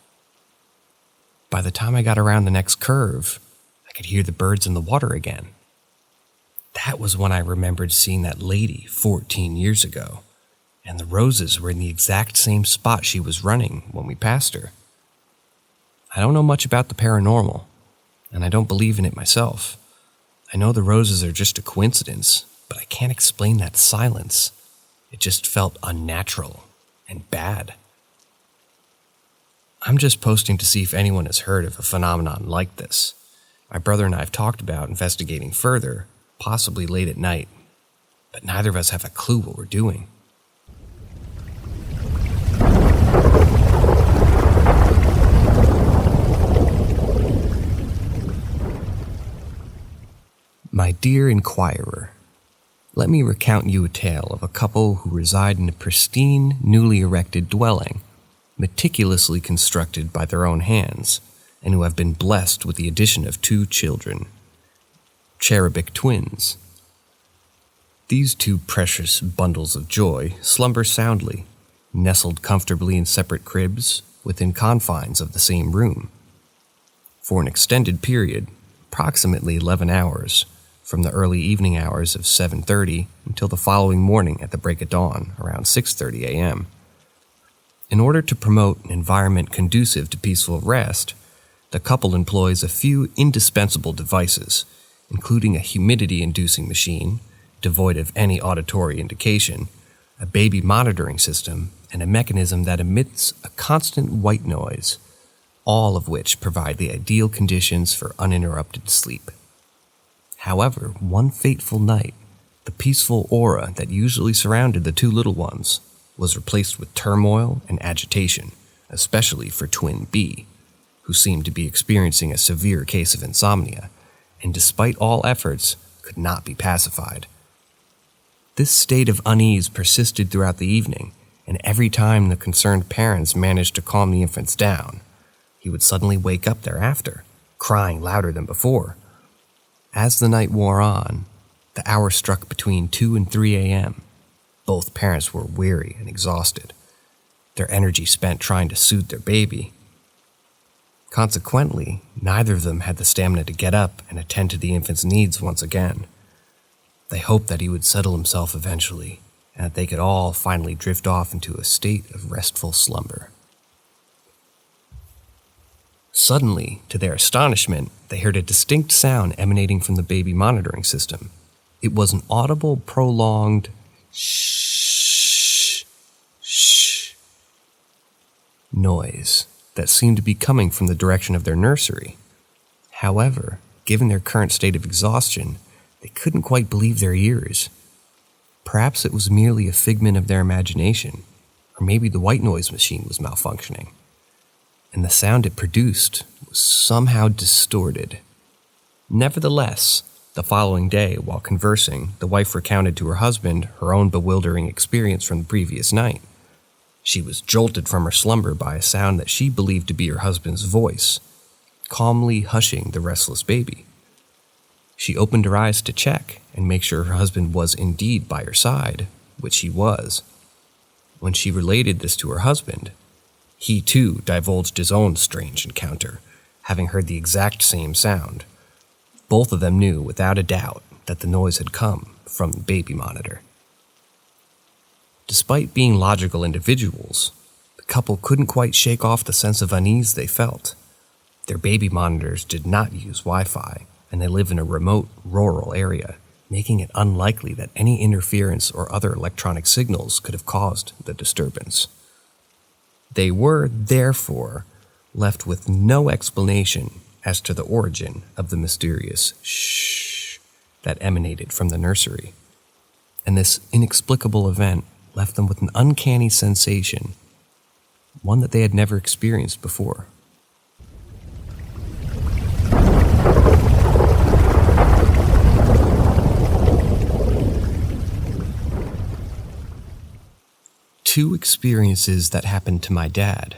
By the time I got around the next curve, I could hear the birds in the water again. That was when I remembered seeing that lady 14 years ago, and the roses were in the exact same spot she was running when we passed her. I don't know much about the paranormal, and I don't believe in it myself. I know the roses are just a coincidence, but I can't explain that silence. It just felt unnatural and bad. I'm just posting to see if anyone has heard of a phenomenon like this. My brother and I have talked about investigating further, possibly late at night, but neither of us have a clue what we're doing. My dear inquirer, Let me recount you a tale of a couple who reside in a pristine, newly erected dwelling, meticulously constructed by their own hands, and who have been blessed with the addition of 2 children, cherubic twins. These 2 precious bundles of joy slumber soundly, nestled comfortably in separate cribs within confines of the same room. For an extended period, approximately 11 hours, from the early evening hours of 7:30 until the following morning at the break of dawn, around 6:30 a.m. In order to promote an environment conducive to peaceful rest, the couple employs a few indispensable devices, including a humidity-inducing machine, devoid of any auditory indication, a baby monitoring system, and a mechanism that emits a constant white noise, all of which provide the ideal conditions for uninterrupted sleep. However, one fateful night, the peaceful aura that usually surrounded the 2 little ones was replaced with turmoil and agitation, especially for twin B, who seemed to be experiencing a severe case of insomnia, and despite all efforts, could not be pacified. This state of unease persisted throughout the evening, and every time the concerned parents managed to calm the infants down, he would suddenly wake up thereafter, crying louder than before. As the night wore on, the hour struck between 2 and 3 a.m. Both parents were weary and exhausted, their energy spent trying to soothe their baby. Consequently, neither of them had the stamina to get up and attend to the infant's needs once again. They hoped that he would settle himself eventually, and that they could all finally drift off into a state of restful slumber. Suddenly, to their astonishment, they heard a distinct sound emanating from the baby monitoring system. It was an audible, prolonged shh, shh noise that seemed to be coming from the direction of their nursery. However, given their current state of exhaustion, they couldn't quite believe their ears. Perhaps it was merely a figment of their imagination, or maybe the white noise machine was malfunctioning, and the sound it produced was somehow distorted. Nevertheless, the following day, while conversing, the wife recounted to her husband her own bewildering experience from the previous night. She was jolted from her slumber by a sound that she believed to be her husband's voice, calmly hushing the restless baby. She opened her eyes to check and make sure her husband was indeed by her side, which he was. When she related this to her husband, he too divulged his own strange encounter, having heard the exact same sound. Both of them knew without a doubt that the noise had come from the baby monitor. Despite being logical individuals, the couple couldn't quite shake off the sense of unease they felt. Their baby monitors did not use Wi-Fi, and they live in a remote, rural area, making it unlikely that any interference or other electronic signals could have caused the disturbance. They were, therefore, left with no explanation as to the origin of the mysterious shh that emanated from the nursery, and this inexplicable event left them with an uncanny sensation, one that they had never experienced before. Two experiences that happened to my dad.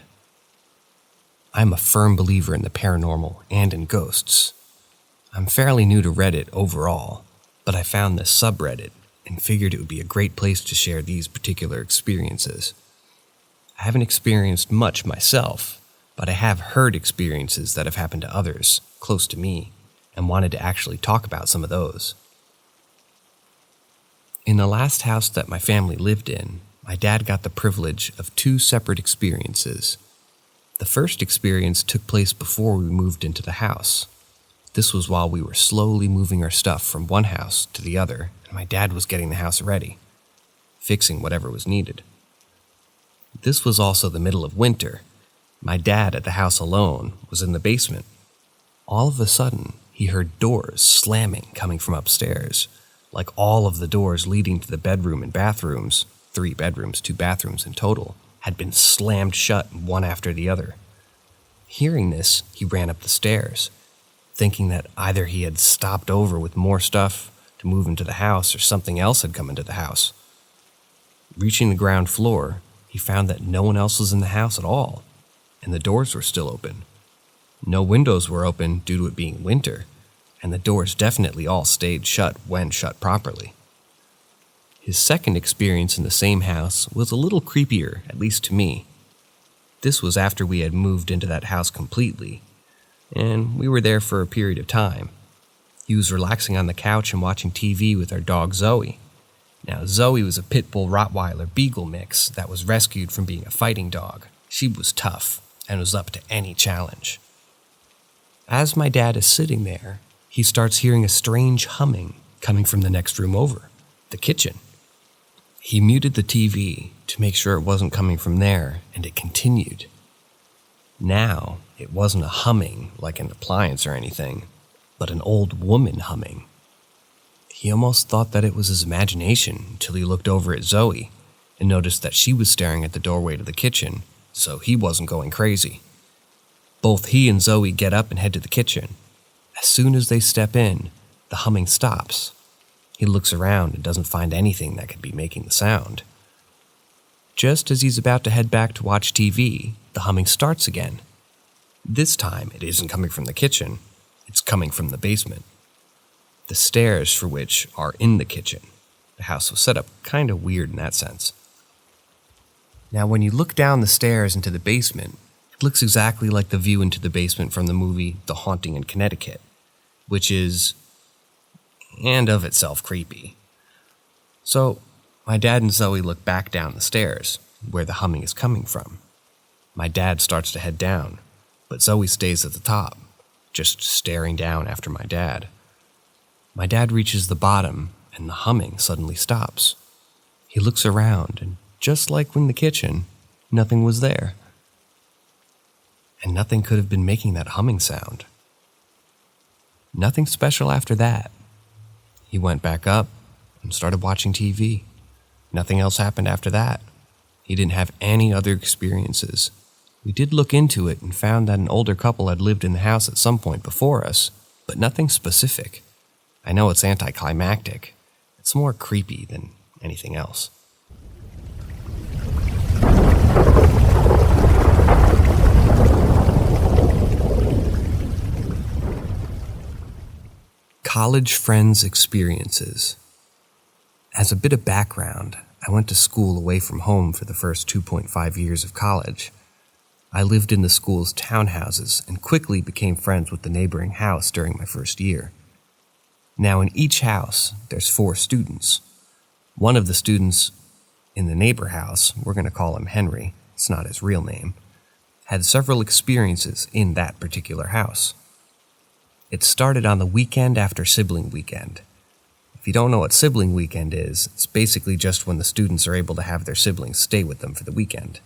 I'm a firm believer in the paranormal and in ghosts. I'm fairly new to Reddit overall, but I found this subreddit and figured it would be a great place to share these particular experiences. I haven't experienced much myself, but I have heard experiences that have happened to others close to me and wanted to actually talk about some of those. In the last house that my family lived in, my dad got the privilege of two separate experiences. The first experience took place before we moved into the house. This was while we were slowly moving our stuff from one house to the other, and my dad was getting the house ready, fixing whatever was needed. This was also the middle of winter. My dad, at the house alone, was in the basement. All of a sudden, he heard doors slamming coming from upstairs, like all of the doors leading to the bedroom and bathrooms, 3 bedrooms, 2 bathrooms in total, had been slammed shut one after the other. Hearing this, he ran up the stairs, thinking that either he had stopped over with more stuff to move into the house or something else had come into the house. Reaching the ground floor, he found that no one else was in the house at all, and the doors were still open. No windows were open due to it being winter, and the doors definitely all stayed shut when shut properly. His second experience in the same house was a little creepier, at least to me. This was after we had moved into that house completely, and we were there for a period of time. He was relaxing on the couch and watching TV with our dog Zoe. Now, Zoe was a pit bull Rottweiler Beagle mix that was rescued from being a fighting dog. She was tough and was up to any challenge. As my dad is sitting there, he starts hearing a strange humming coming from the next room over, the kitchen. He muted the TV to make sure it wasn't coming from there, and it continued. Now, it wasn't a humming like an appliance or anything, but an old woman humming. He almost thought that it was his imagination until he looked over at Zoe and noticed that she was staring at the doorway to the kitchen, so he wasn't going crazy. Both he and Zoe get up and head to the kitchen. As soon as they step in, the humming stops. He looks around and doesn't find anything that could be making the sound. Just as he's about to head back to watch TV, the humming starts again. This time, it isn't coming from the kitchen. It's coming from the basement. The stairs for which are in the kitchen. The house was set up kind of weird in that sense. Now, when you look down the stairs into the basement, it looks exactly like the view into the basement from the movie The Haunting in Connecticut, which is, and of itself, creepy. So, my dad and Zoe look back down the stairs, where the humming is coming from. My dad starts to head down, but Zoe stays at the top, just staring down after my dad. My dad reaches the bottom, and the humming suddenly stops. He looks around, and just like in the kitchen, nothing was there. And nothing could have been making that humming sound. Nothing special after that. He went back up and started watching TV. Nothing else happened after that. He didn't have any other experiences. We did look into it and found that an older couple had lived in the house at some point before us, but nothing specific. I know it's anticlimactic. It's more creepy than anything else. College friends' experiences. As a bit of background, I went to school away from home for the first 2.5 years of college. I lived in the school's townhouses and quickly became friends with the neighboring house during my first year. Now, in each house, there's 4 students. One of the students in the neighbor house, we're going to call him Henry, it's not his real name, had several experiences in that particular house. It started on the weekend after sibling weekend. If you don't know what sibling weekend is, it's basically just when the students are able to have their siblings stay with them for the weekend.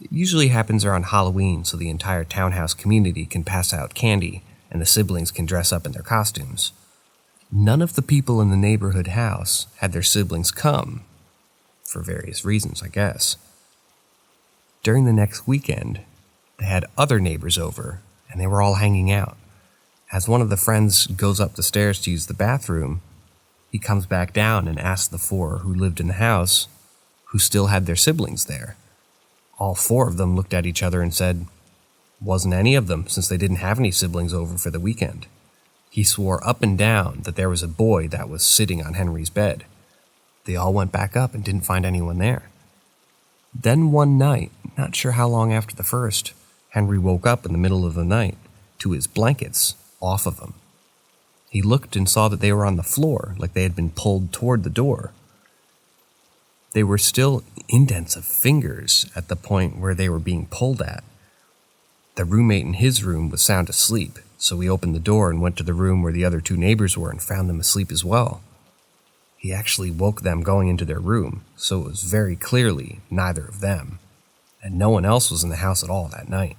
It usually happens around Halloween so the entire townhouse community can pass out candy and the siblings can dress up in their costumes. None of the people in the neighborhood house had their siblings come, for various reasons, I guess. During the next weekend, they had other neighbors over, and they were all hanging out. As one of the friends goes up the stairs to use the bathroom, he comes back down and asks the 4 who lived in the house who still had their siblings there. All 4 of them looked at each other and said, wasn't any of them since they didn't have any siblings over for the weekend. He swore up and down that there was a boy that was sitting on Henry's bed. They all went back up and didn't find anyone there. Then one night, not sure how long after the first, Henry woke up in the middle of the night to his blankets off of him. He looked and saw that they were on the floor, like they had been pulled toward the door. They were still indents of fingers at the point where they were being pulled at. The roommate in his room was sound asleep, so we opened the door and went to the room where the other 2 neighbors were and found them asleep as well. He actually woke them going into their room, so it was very clearly neither of them, and no one else was in the house at all that night.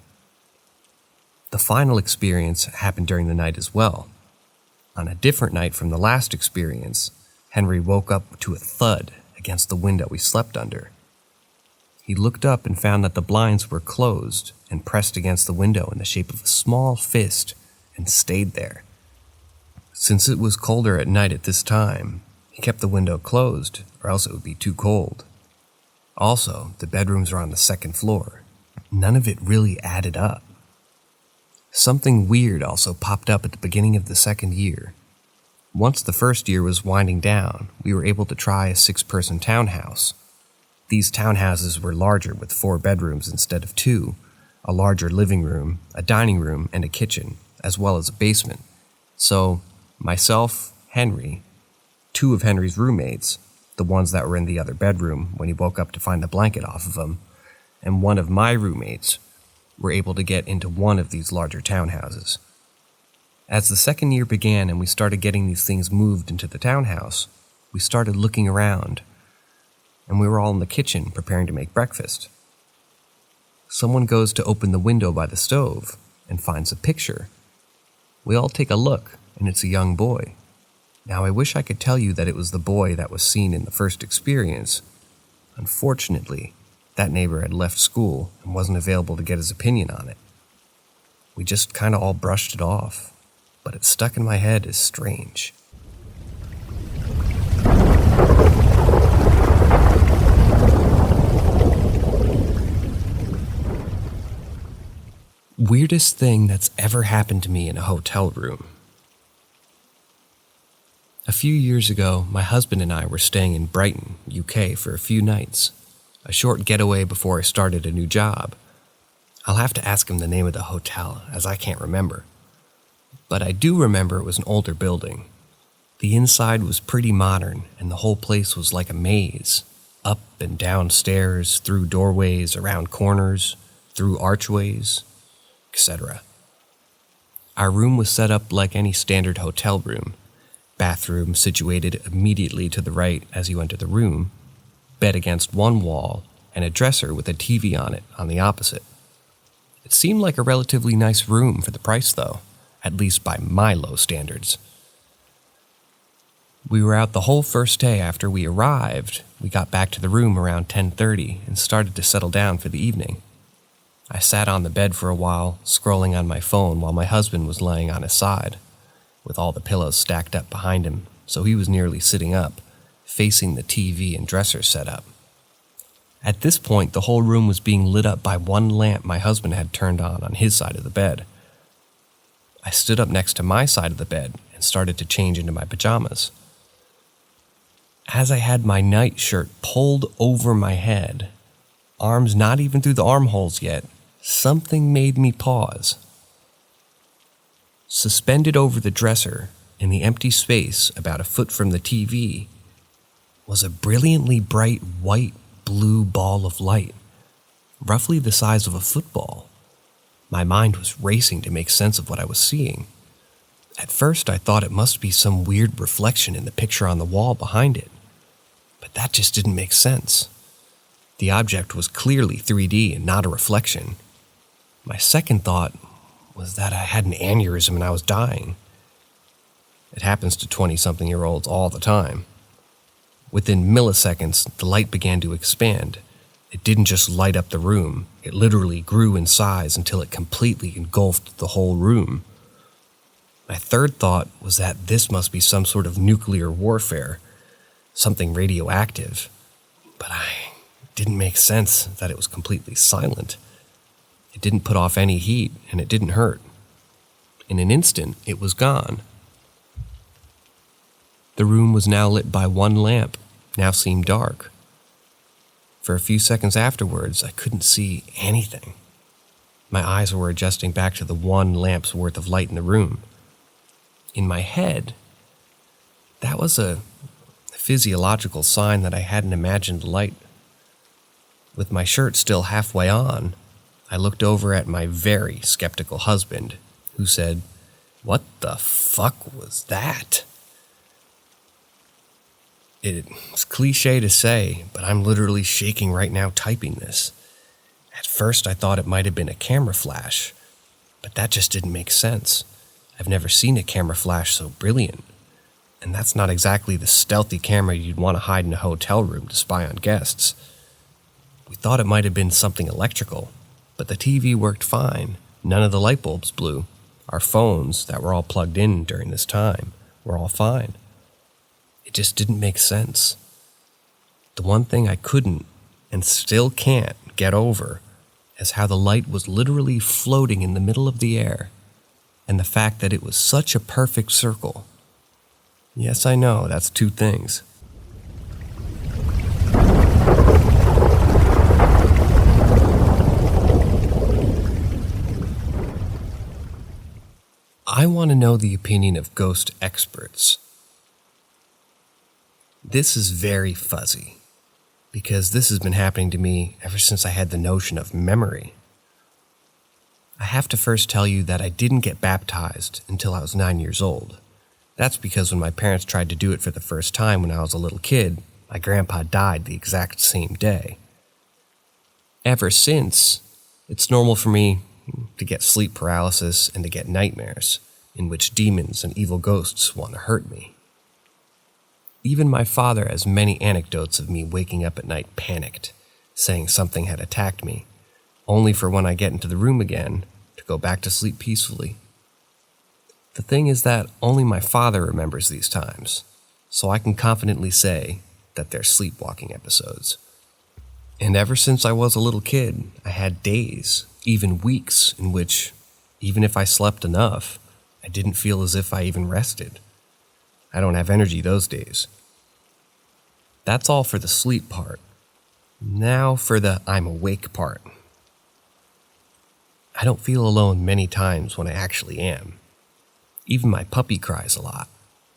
The final experience happened during the night as well. On a different night from the last experience, Henry woke up to a thud against the window he slept under. He looked up and found that the blinds were closed and pressed against the window in the shape of a small fist and stayed there. Since it was colder at night at this time, he kept the window closed, or else it would be too cold. Also, the bedrooms are on the second floor. None of it really added up. Something weird also popped up at the beginning of the second year. Once the first year was winding down, we were able to try a 6-person townhouse. These townhouses were larger with 4 bedrooms instead of 2, a larger living room, a dining room, and a kitchen, as well as a basement. So, myself, Henry, 2 of Henry's roommates, the ones that were in the other bedroom when he woke up to find the blanket off of him, and one of my roommates were able to get into one of these larger townhouses. As the second year began and we started getting these things moved into the townhouse, we started looking around, and we were all in the kitchen preparing to make breakfast. Someone goes to open the window by the stove and finds a picture. We all take a look, and it's a young boy. Now, I wish I could tell you that it was the boy that was seen in the first experience. Unfortunately, that neighbor had left school and wasn't available to get his opinion on it. We just kind of all brushed it off, but it stuck in my head as strange. Weirdest thing that's ever happened to me in a hotel room. A few years ago, my husband and I were staying in Brighton, UK for a few nights, a short getaway before I started a new job. I'll have to ask him the name of the hotel, as I can't remember. But I do remember it was an older building. The inside was pretty modern, and the whole place was like a maze, up and down stairs, through doorways, around corners, through archways, etc. Our room was set up like any standard hotel room. Bathroom situated immediately to the right as you enter the room, bed against one wall, and a dresser with a TV on it on the opposite. It seemed like a relatively nice room for the price though, at least by my low standards. We were out the whole first day after we arrived. We got back to the room around 10:30 and started to settle down for the evening. I sat on the bed for a while, scrolling on my phone while my husband was laying on his side, with all the pillows stacked up behind him, so he was nearly sitting up, facing the TV and dresser setup. At this point, the whole room was being lit up by one lamp my husband had turned on his side of the bed. I stood up next to my side of the bed and started to change into my pajamas. As I had my night shirt pulled over my head, arms not even through the armholes yet, something made me pause. Suspended over the dresser, in the empty space about a foot from the TV, was a brilliantly bright white-blue ball of light, roughly the size of a football. My mind was racing to make sense of what I was seeing. At first, I thought it must be some weird reflection in the picture on the wall behind it, but that just didn't make sense. The object was clearly 3D and not a reflection. My second thought was that I had an aneurysm and I was dying. It happens to 20-something-year-olds all the time. Within milliseconds, the light began to expand. It didn't just light up the room, it literally grew in size until it completely engulfed the whole room. My third thought was that this must be some sort of nuclear warfare, something radioactive, but it didn't make sense that it was completely silent. It didn't put off any heat, and it didn't hurt. In an instant, it was gone. The room was now lit by one lamp, now seemed dark. For a few seconds afterwards, I couldn't see anything. My eyes were adjusting back to the one lamp's worth of light in the room. In my head, that was a physiological sign that I hadn't imagined light. With my shirt still halfway on, I looked over at my very skeptical husband, who said, "What the fuck was that?" It's cliche to say, but I'm literally shaking right now typing this. At first I thought it might have been a camera flash, but that just didn't make sense. I've never seen a camera flash so brilliant, and that's not exactly the stealthy camera you'd want to hide in a hotel room to spy on guests. We thought it might have been something electrical, but the TV worked fine. None of the light bulbs blew. Our phones, that were all plugged in during this time, were all fine. It just didn't make sense. The one thing I couldn't, and still can't, get over is how the light was literally floating in the middle of the air, and the fact that it was such a perfect circle. Yes, I know, that's two things. I want to know the opinion of ghost experts. This is very fuzzy, because this has been happening to me ever since I had the notion of memory. I have to first tell you that I didn't get baptized until I was 9 years old. That's because when my parents tried to do it for the first time when I was a little kid, my grandpa died the exact same day. Ever since, it's normal for me to get sleep paralysis and to get nightmares, in which demons and evil ghosts want to hurt me. Even my father has many anecdotes of me waking up at night panicked, saying something had attacked me, only for when I get into the room again to go back to sleep peacefully. The thing is that only my father remembers these times, so I can confidently say that they're sleepwalking episodes. And ever since I was a little kid, I had days, even weeks, in which, even if I slept enough, I didn't feel as if I even rested. I don't have energy those days. That's all for the sleep part. Now for the I'm awake part. I don't feel alone many times when I actually am. Even my puppy cries a lot,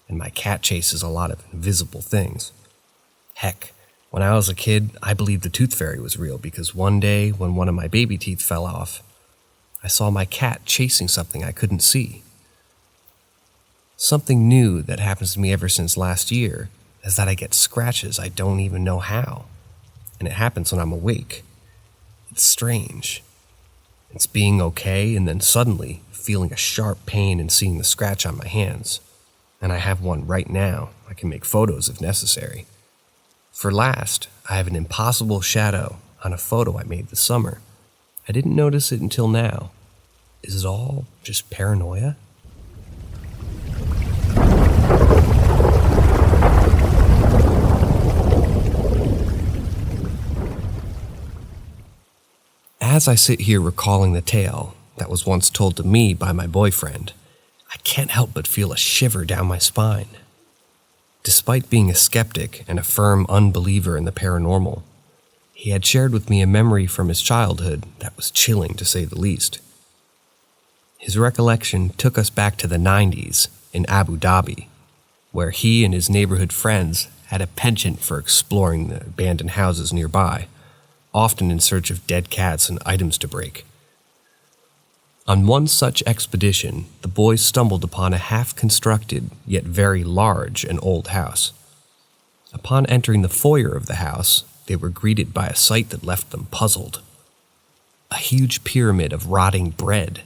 and my cat chases a lot of invisible things. Heck, when I was a kid, I believed the tooth fairy was real because one day when one of my baby teeth fell off, I saw my cat chasing something I couldn't see. Something new that happens to me ever since last year is that I get scratches I don't even know how, and it happens when I'm awake. It's strange. It's being okay and then suddenly feeling a sharp pain and seeing the scratch on my hands, and I have one right now. I can make photos if necessary. For last, I have an impossible shadow on a photo I made this summer. I didn't notice it until now. Is it all just paranoia? As I sit here recalling the tale that was once told to me by my boyfriend, I can't help but feel a shiver down my spine. Despite being a skeptic and a firm unbeliever in the paranormal, he had shared with me a memory from his childhood that was chilling to say the least. His recollection took us back to the 90s in Abu Dhabi, where he and his neighborhood friends had a penchant for exploring the abandoned houses nearby, often in search of dead cats and items to break. On one such expedition, the boys stumbled upon a half-constructed, yet very large and old house. Upon entering the foyer of the house, they were greeted by a sight that left them puzzled. A huge pyramid of rotting bread.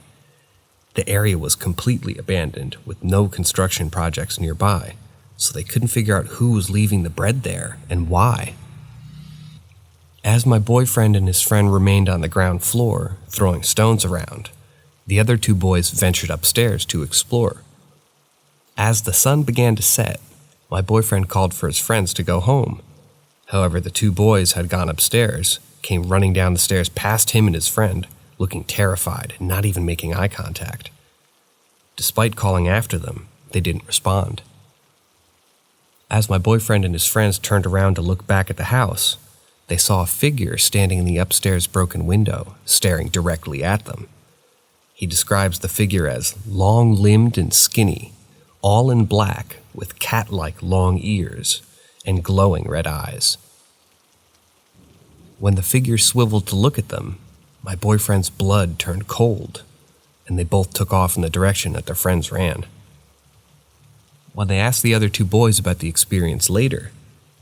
The area was completely abandoned, with no construction projects nearby, so they couldn't figure out who was leaving the bread there and why. As my boyfriend and his friend remained on the ground floor, throwing stones around, the other two boys ventured upstairs to explore. As the sun began to set, my boyfriend called for his friends to go home. However, the two boys had gone upstairs, came running down the stairs past him and his friend, looking terrified and not even making eye contact. Despite calling after them, they didn't respond. As my boyfriend and his friends turned around to look back at the house, they saw a figure standing in the upstairs broken window, staring directly at them. He describes the figure as long-limbed and skinny, all in black with cat-like long ears and glowing red eyes. When the figure swiveled to look at them, my boyfriend's blood turned cold, and they both took off in the direction that their friends ran. When they asked the other two boys about the experience later,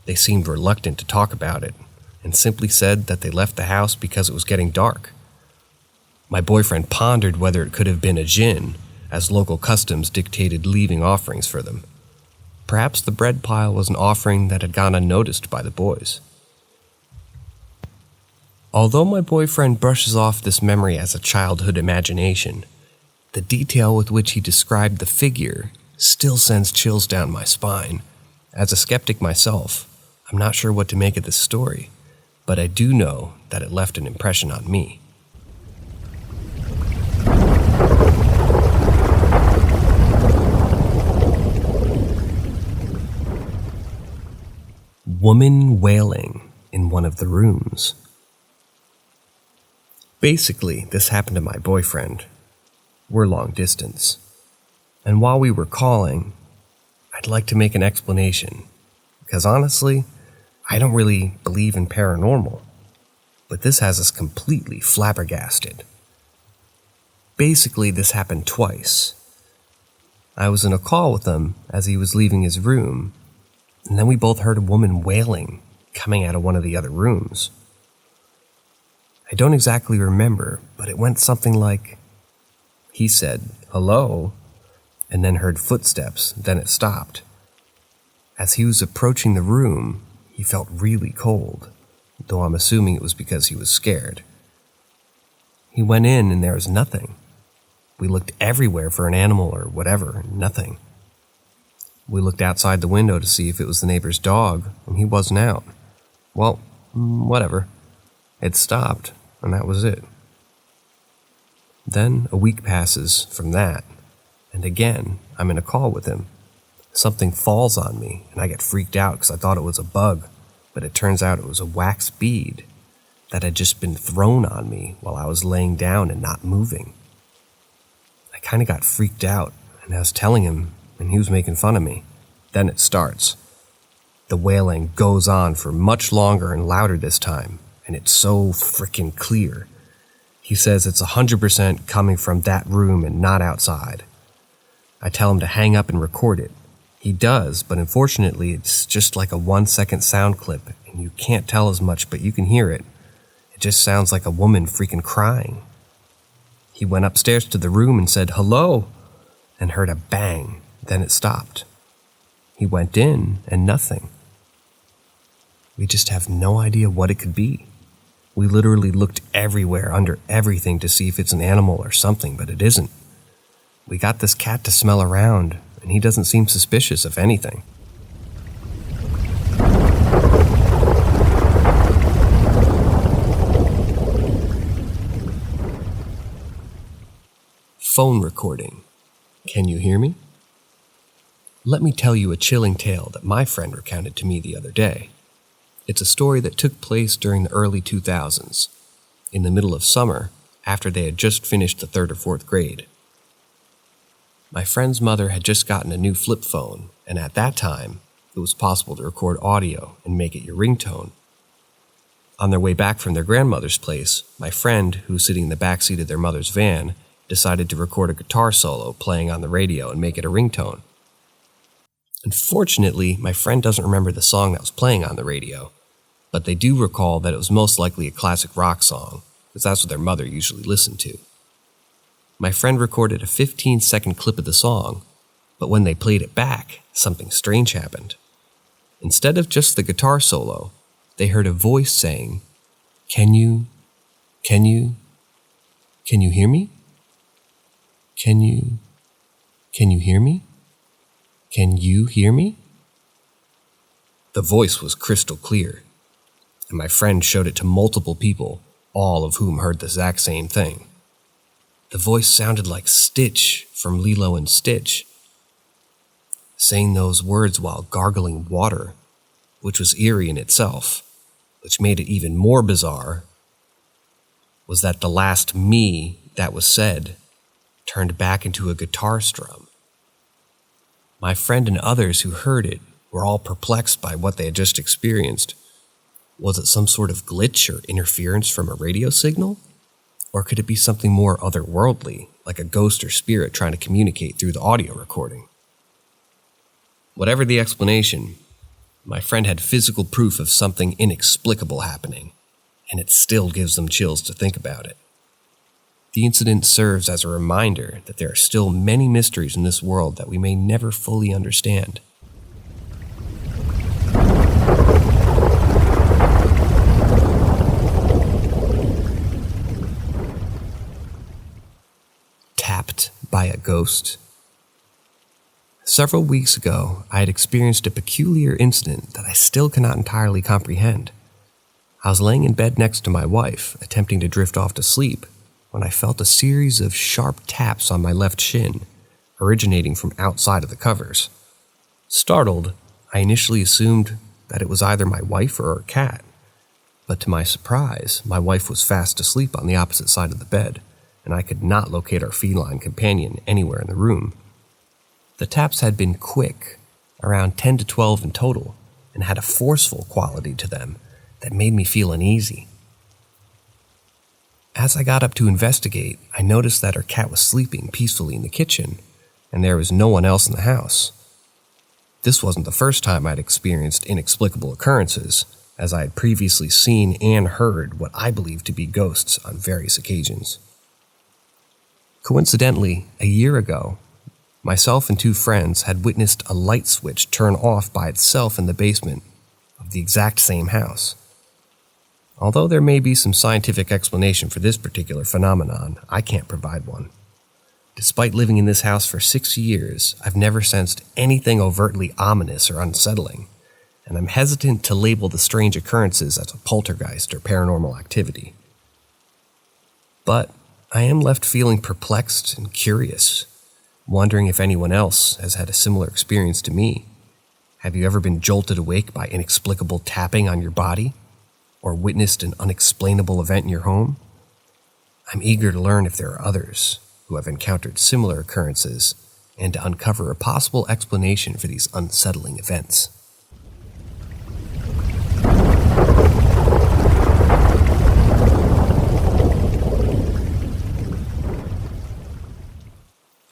they seemed reluctant to talk about it, and simply said that they left the house because it was getting dark. My boyfriend pondered whether it could have been a jinn, as local customs dictated leaving offerings for them. Perhaps the bread pile was an offering that had gone unnoticed by the boys. Although my boyfriend brushes off this memory as a childhood imagination, the detail with which he described the figure still sends chills down my spine. As a skeptic myself, I'm not sure what to make of this story, but I do know that it left an impression on me. Woman wailing in one of the rooms. Basically, this happened to my boyfriend. We're long distance. And while we were calling, I'd like to make an explanation. Because honestly, I don't really believe in paranormal. But this has us completely flabbergasted. Basically, this happened twice. I was in a call with him as he was leaving his room, and then we both heard a woman wailing coming out of one of the other rooms. I don't exactly remember, but it went something like, he said, "Hello," and then heard footsteps, then it stopped. As he was approaching the room, he felt really cold, though I'm assuming it was because he was scared. He went in and there was nothing. We looked everywhere for an animal or whatever, nothing. We looked outside the window to see if it was the neighbor's dog, and he wasn't out. Well, whatever. It stopped, and that was it. Then a week passes from that, and again, I'm in a call with him. Something falls on me, and I get freaked out because I thought it was a bug, but it turns out it was a wax bead that had just been thrown on me while I was laying down and not moving. I kind of got freaked out, and I was telling him, and he was making fun of me. Then it starts. The wailing goes on for much longer and louder this time, and it's so frickin' clear. He says it's 100% coming from that room and not outside. I tell him to hang up and record it. He does, but unfortunately it's just like a 1-second sound clip, and you can't tell as much, but you can hear it. It just sounds like a woman freaking crying. He went upstairs to the room and said, "Hello," and heard a bang. Then it stopped. He went in, and nothing. We just have no idea what it could be. We literally looked everywhere, under everything, to see if it's an animal or something, but it isn't. We got this cat to smell around, and he doesn't seem suspicious of anything. Phone recording. Can you hear me? Let me tell you a chilling tale that my friend recounted to me the other day. It's a story that took place during the early 2000s, in the middle of summer, after they had just finished the 3rd or 4th grade. My friend's mother had just gotten a new flip phone, and at that time, it was possible to record audio and make it your ringtone. On their way back from their grandmother's place, my friend, who was sitting in the backseat of their mother's van, decided to record a guitar solo playing on the radio and make it a ringtone. Unfortunately, my friend doesn't remember the song that was playing on the radio, but they do recall that it was most likely a classic rock song, because that's what their mother usually listened to. My friend recorded a 15-second clip of the song, but when they played it back, something strange happened. Instead of just the guitar solo, they heard a voice saying, Can you hear me? Can you hear me? Can you hear me? The voice was crystal clear, and my friend showed it to multiple people, all of whom heard the exact same thing. The voice sounded like Stitch from Lilo and Stitch, saying those words while gargling water, which was eerie in itself. Which made it even more bizarre was that the last "me" that was said turned back into a guitar strum. My friend and others who heard it were all perplexed by what they had just experienced. Was it some sort of glitch or interference from a radio signal? Or could it be something more otherworldly, like a ghost or spirit trying to communicate through the audio recording? Whatever the explanation, my friend had physical proof of something inexplicable happening, and it still gives them chills to think about it. The incident serves as a reminder that there are still many mysteries in this world that we may never fully understand. Tapped by a ghost. Several weeks ago, I had experienced a peculiar incident that I still cannot entirely comprehend. I was laying in bed next to my wife, attempting to drift off to sleep, when I felt a series of sharp taps on my left shin, originating from outside of the covers. Startled, I initially assumed that it was either my wife or her cat, but to my surprise, my wife was fast asleep on the opposite side of the bed, and I could not locate our feline companion anywhere in the room. The taps had been quick, around 10 to 12 in total, and had a forceful quality to them that made me feel uneasy. As I got up to investigate, I noticed that our cat was sleeping peacefully in the kitchen, and there was no one else in the house. This wasn't the first time I'd experienced inexplicable occurrences, as I had previously seen and heard what I believed to be ghosts on various occasions. Coincidentally, a year ago, myself and 2 friends had witnessed a light switch turn off by itself in the basement of the exact same house. Although there may be some scientific explanation for this particular phenomenon, I can't provide one. Despite living in this house for 6 years, I've never sensed anything overtly ominous or unsettling, and I'm hesitant to label the strange occurrences as a poltergeist or paranormal activity. But I am left feeling perplexed and curious, wondering if anyone else has had a similar experience to me. Have you ever been jolted awake by inexplicable tapping on your body? Or witnessed an unexplainable event in your home? I'm eager to learn if there are others who have encountered similar occurrences and to uncover a possible explanation for these unsettling events.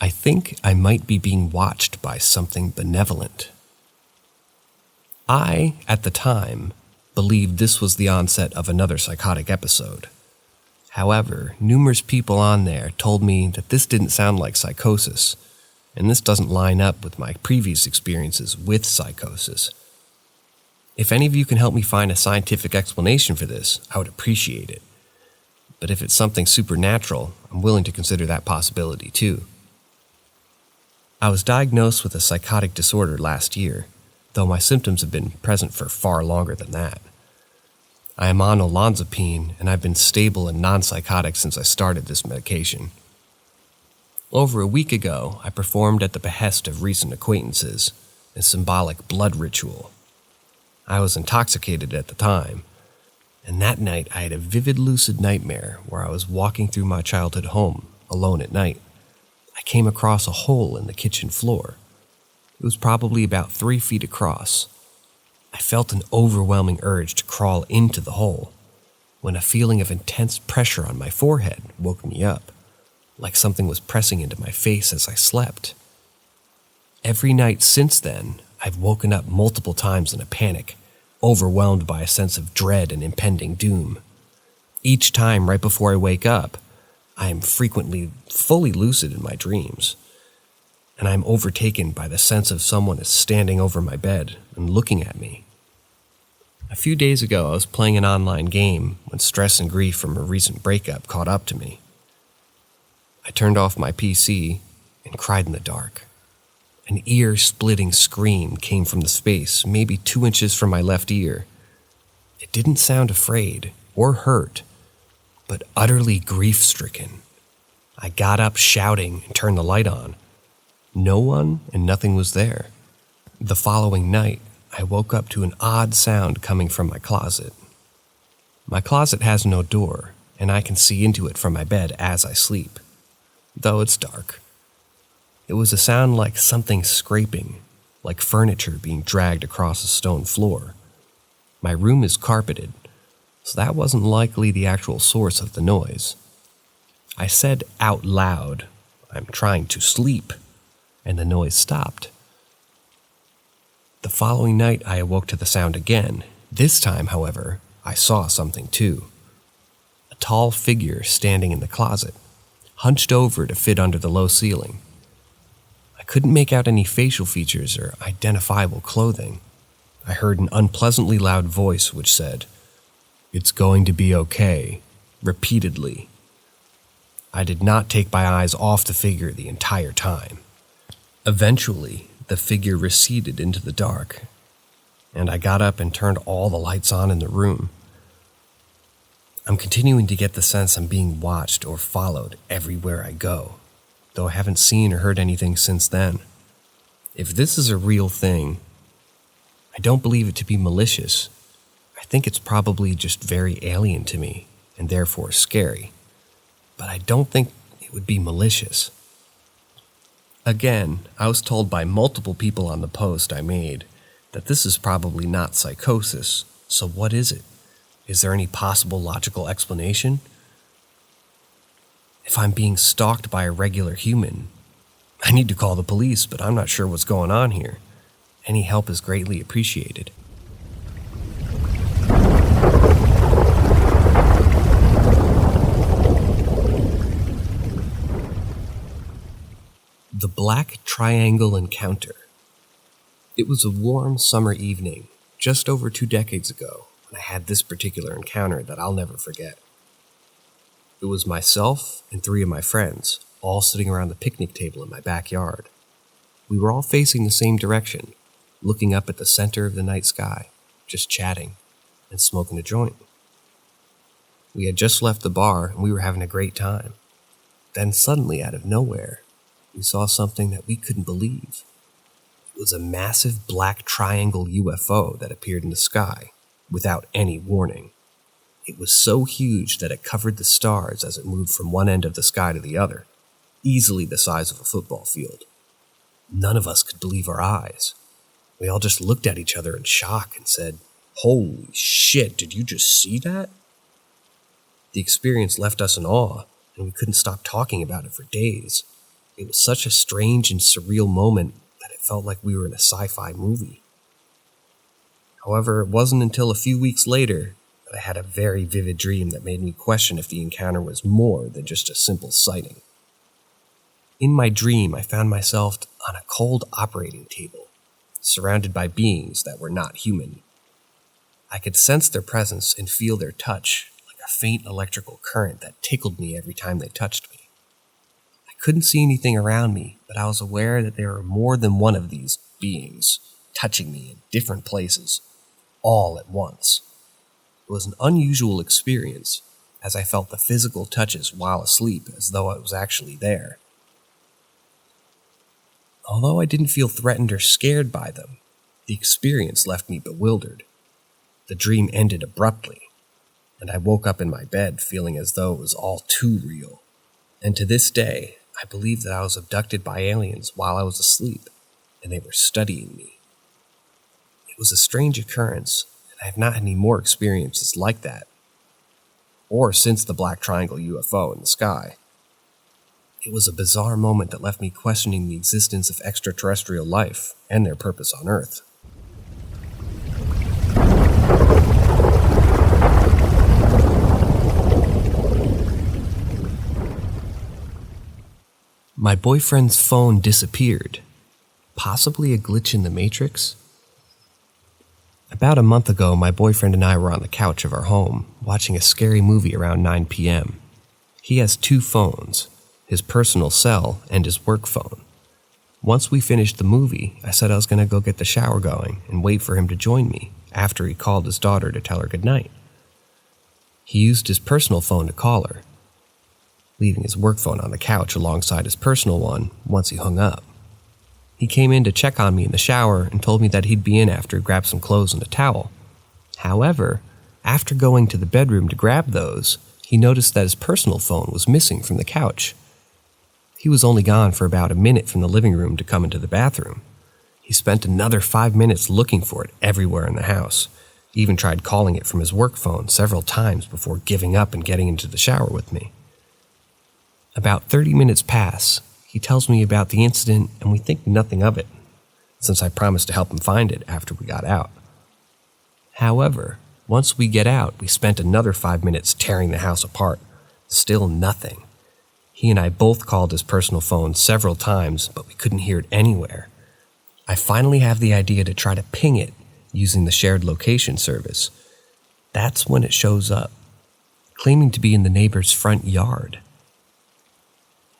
I think I might be being watched by something benevolent. I, at the time, believed this was the onset of another psychotic episode. However, numerous people on there told me that this didn't sound like psychosis, and this doesn't line up with my previous experiences with psychosis. If any of you can help me find a scientific explanation for this, I would appreciate it. But if it's something supernatural, I'm willing to consider that possibility too. I was diagnosed with a psychotic disorder last year, though my symptoms have been present for far longer than that. I am on olanzapine, and I've been stable and non-psychotic since I started this medication. Over a week ago, I performed at the behest of recent acquaintances a symbolic blood ritual. I was intoxicated at the time, and that night I had a vivid lucid nightmare where I was walking through my childhood home, alone at night. I came across a hole in the kitchen floor. It was probably about 3 feet across. I felt an overwhelming urge to crawl into the hole, when a feeling of intense pressure on my forehead woke me up, like something was pressing into my face as I slept. Every night since then, I've woken up multiple times in a panic, overwhelmed by a sense of dread and impending doom. Each time right before I wake up, I am frequently fully lucid in my dreams, and I am overtaken by the sense of someone is standing over my bed and looking at me. A few days ago, I was playing an online game when stress and grief from a recent breakup caught up to me. I turned off my PC and cried in the dark. An ear-splitting scream came from the space, maybe 2 inches from my left ear. It didn't sound afraid or hurt, but utterly grief-stricken. I got up shouting and turned the light on. No one and nothing was there. The following night, I woke up to an odd sound coming from my closet. My closet has no door, and I can see into it from my bed as I sleep, though it's dark. It was a sound like something scraping, like furniture being dragged across a stone floor. My room is carpeted, so that wasn't likely the actual source of the noise. I said out loud, "I'm trying to sleep," and the noise stopped. The following night, I awoke to the sound again. This time, however, I saw something too. A tall figure standing in the closet, hunched over to fit under the low ceiling. I couldn't make out any facial features or identifiable clothing. I heard an unpleasantly loud voice which said, "It's going to be okay," repeatedly. I did not take my eyes off the figure the entire time. Eventually, the figure receded into the dark, and I got up and turned all the lights on in the room. I'm continuing to get the sense I'm being watched or followed everywhere I go, though I haven't seen or heard anything since then. If this is a real thing, I don't believe it to be malicious. I think it's probably just very alien to me, and therefore scary. But I don't think it would be malicious. Again, I was told by multiple people on the post I made that this is probably not psychosis, so what is it? Is there any possible logical explanation? If I'm being stalked by a regular human, I need to call the police, but I'm not sure what's going on here. Any help is greatly appreciated. The Black Triangle Encounter. It was a warm summer evening, just over 2 decades ago, when I had this particular encounter that I'll never forget. It was myself and 3 of my friends, all sitting around the picnic table in my backyard. We were all facing the same direction, looking up at the center of the night sky, just chatting and smoking a joint. We had just left the bar and we were having a great time. Then suddenly, out of nowhere, we saw something that we couldn't believe. It was a massive black triangle UFO that appeared in the sky without any warning. It was so huge that it covered the stars as it moved from one end of the sky to the other, easily the size of a football field. None of us could believe our eyes. We all just looked at each other in shock and said, "Holy shit, did you just see that?" The experience left us in awe, and we couldn't stop talking about it for days. It was such a strange and surreal moment that it felt like we were in a sci-fi movie. However, it wasn't until a few weeks later that I had a very vivid dream that made me question if the encounter was more than just a simple sighting. In my dream, I found myself on a cold operating table, surrounded by beings that were not human. I could sense their presence and feel their touch, like a faint electrical current that tickled me every time they touched me. I couldn't see anything around me, but I was aware that there were more than one of these beings touching me in different places, all at once. It was an unusual experience, as I felt the physical touches while asleep as though I was actually there. Although I didn't feel threatened or scared by them, the experience left me bewildered. The dream ended abruptly, and I woke up in my bed feeling as though it was all too real. And to this day, I believe that I was abducted by aliens while I was asleep, and they were studying me. It was a strange occurrence, and I have not had any more experiences like that, or since the Black Triangle UFO in the sky. It was a bizarre moment that left me questioning the existence of extraterrestrial life and their purpose on Earth. My boyfriend's phone disappeared. Possibly a glitch in the Matrix? About a month ago, my boyfriend and I were on the couch of our home, watching a scary movie around 9 p.m. He has 2 phones, his personal cell and his work phone. Once we finished the movie, I said I was going to go get the shower going and wait for him to join me after he called his daughter to tell her goodnight. He used his personal phone to call her, leaving his work phone on the couch alongside his personal one once he hung up. He came in to check on me in the shower and told me that he'd be in after he grabbed some clothes and a towel. However, after going to the bedroom to grab those, he noticed that his personal phone was missing from the couch. He was only gone for about a minute from the living room to come into the bathroom. He spent another 5 minutes looking for it everywhere in the house. He even tried calling it from his work phone several times before giving up and getting into the shower with me. About 30 minutes pass. He tells me about the incident and we think nothing of it, since I promised to help him find it after we got out. However, once we get out, we spent another 5 minutes tearing the house apart. Still nothing. He and I both called his personal phone several times, but we couldn't hear it anywhere. I finally have the idea to try to ping it using the shared location service. That's when it shows up, claiming to be in the neighbor's front yard.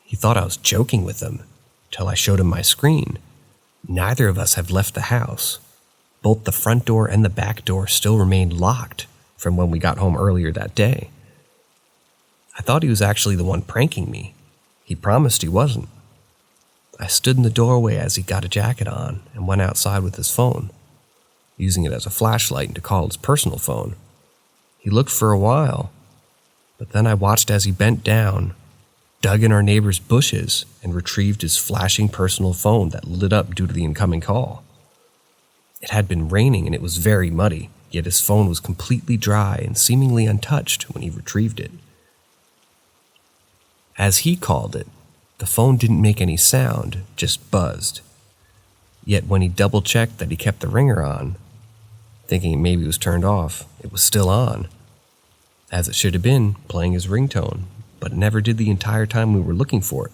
He thought I was joking with him, till I showed him my screen. Neither of us have left the house. Both the front door and the back door still remained locked from when we got home earlier that day. I thought he was actually the one pranking me. He promised he wasn't. I stood in the doorway as he got a jacket on and went outside with his phone, using it as a flashlight to call his personal phone. He looked for a while, but then I watched as he bent down, dug in our neighbor's bushes, and retrieved his flashing personal phone that lit up due to the incoming call. It had been raining and it was very muddy, yet his phone was completely dry and seemingly untouched when he retrieved it. As he called it, the phone didn't make any sound, just buzzed. Yet when he double-checked that he kept the ringer on, thinking maybe it was turned off, it was still on, as it should have been, playing his ringtone, but it never did the entire time we were looking for it.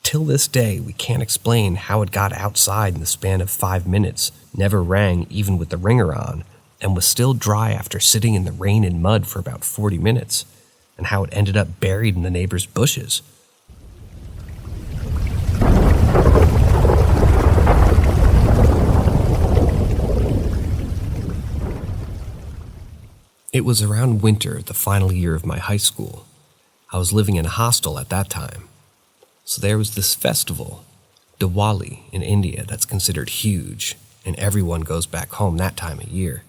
Till this day, we can't explain how it got outside in the span of 5 minutes, never rang even with the ringer on, and was still dry after sitting in the rain and mud for about 40 minutes, and how it ended up buried in the neighbor's bushes. It was around winter, the final year of my high school. I was living in a hostel at that time. So there was this festival, Diwali, in India, that's considered huge, and everyone goes back home that time of year.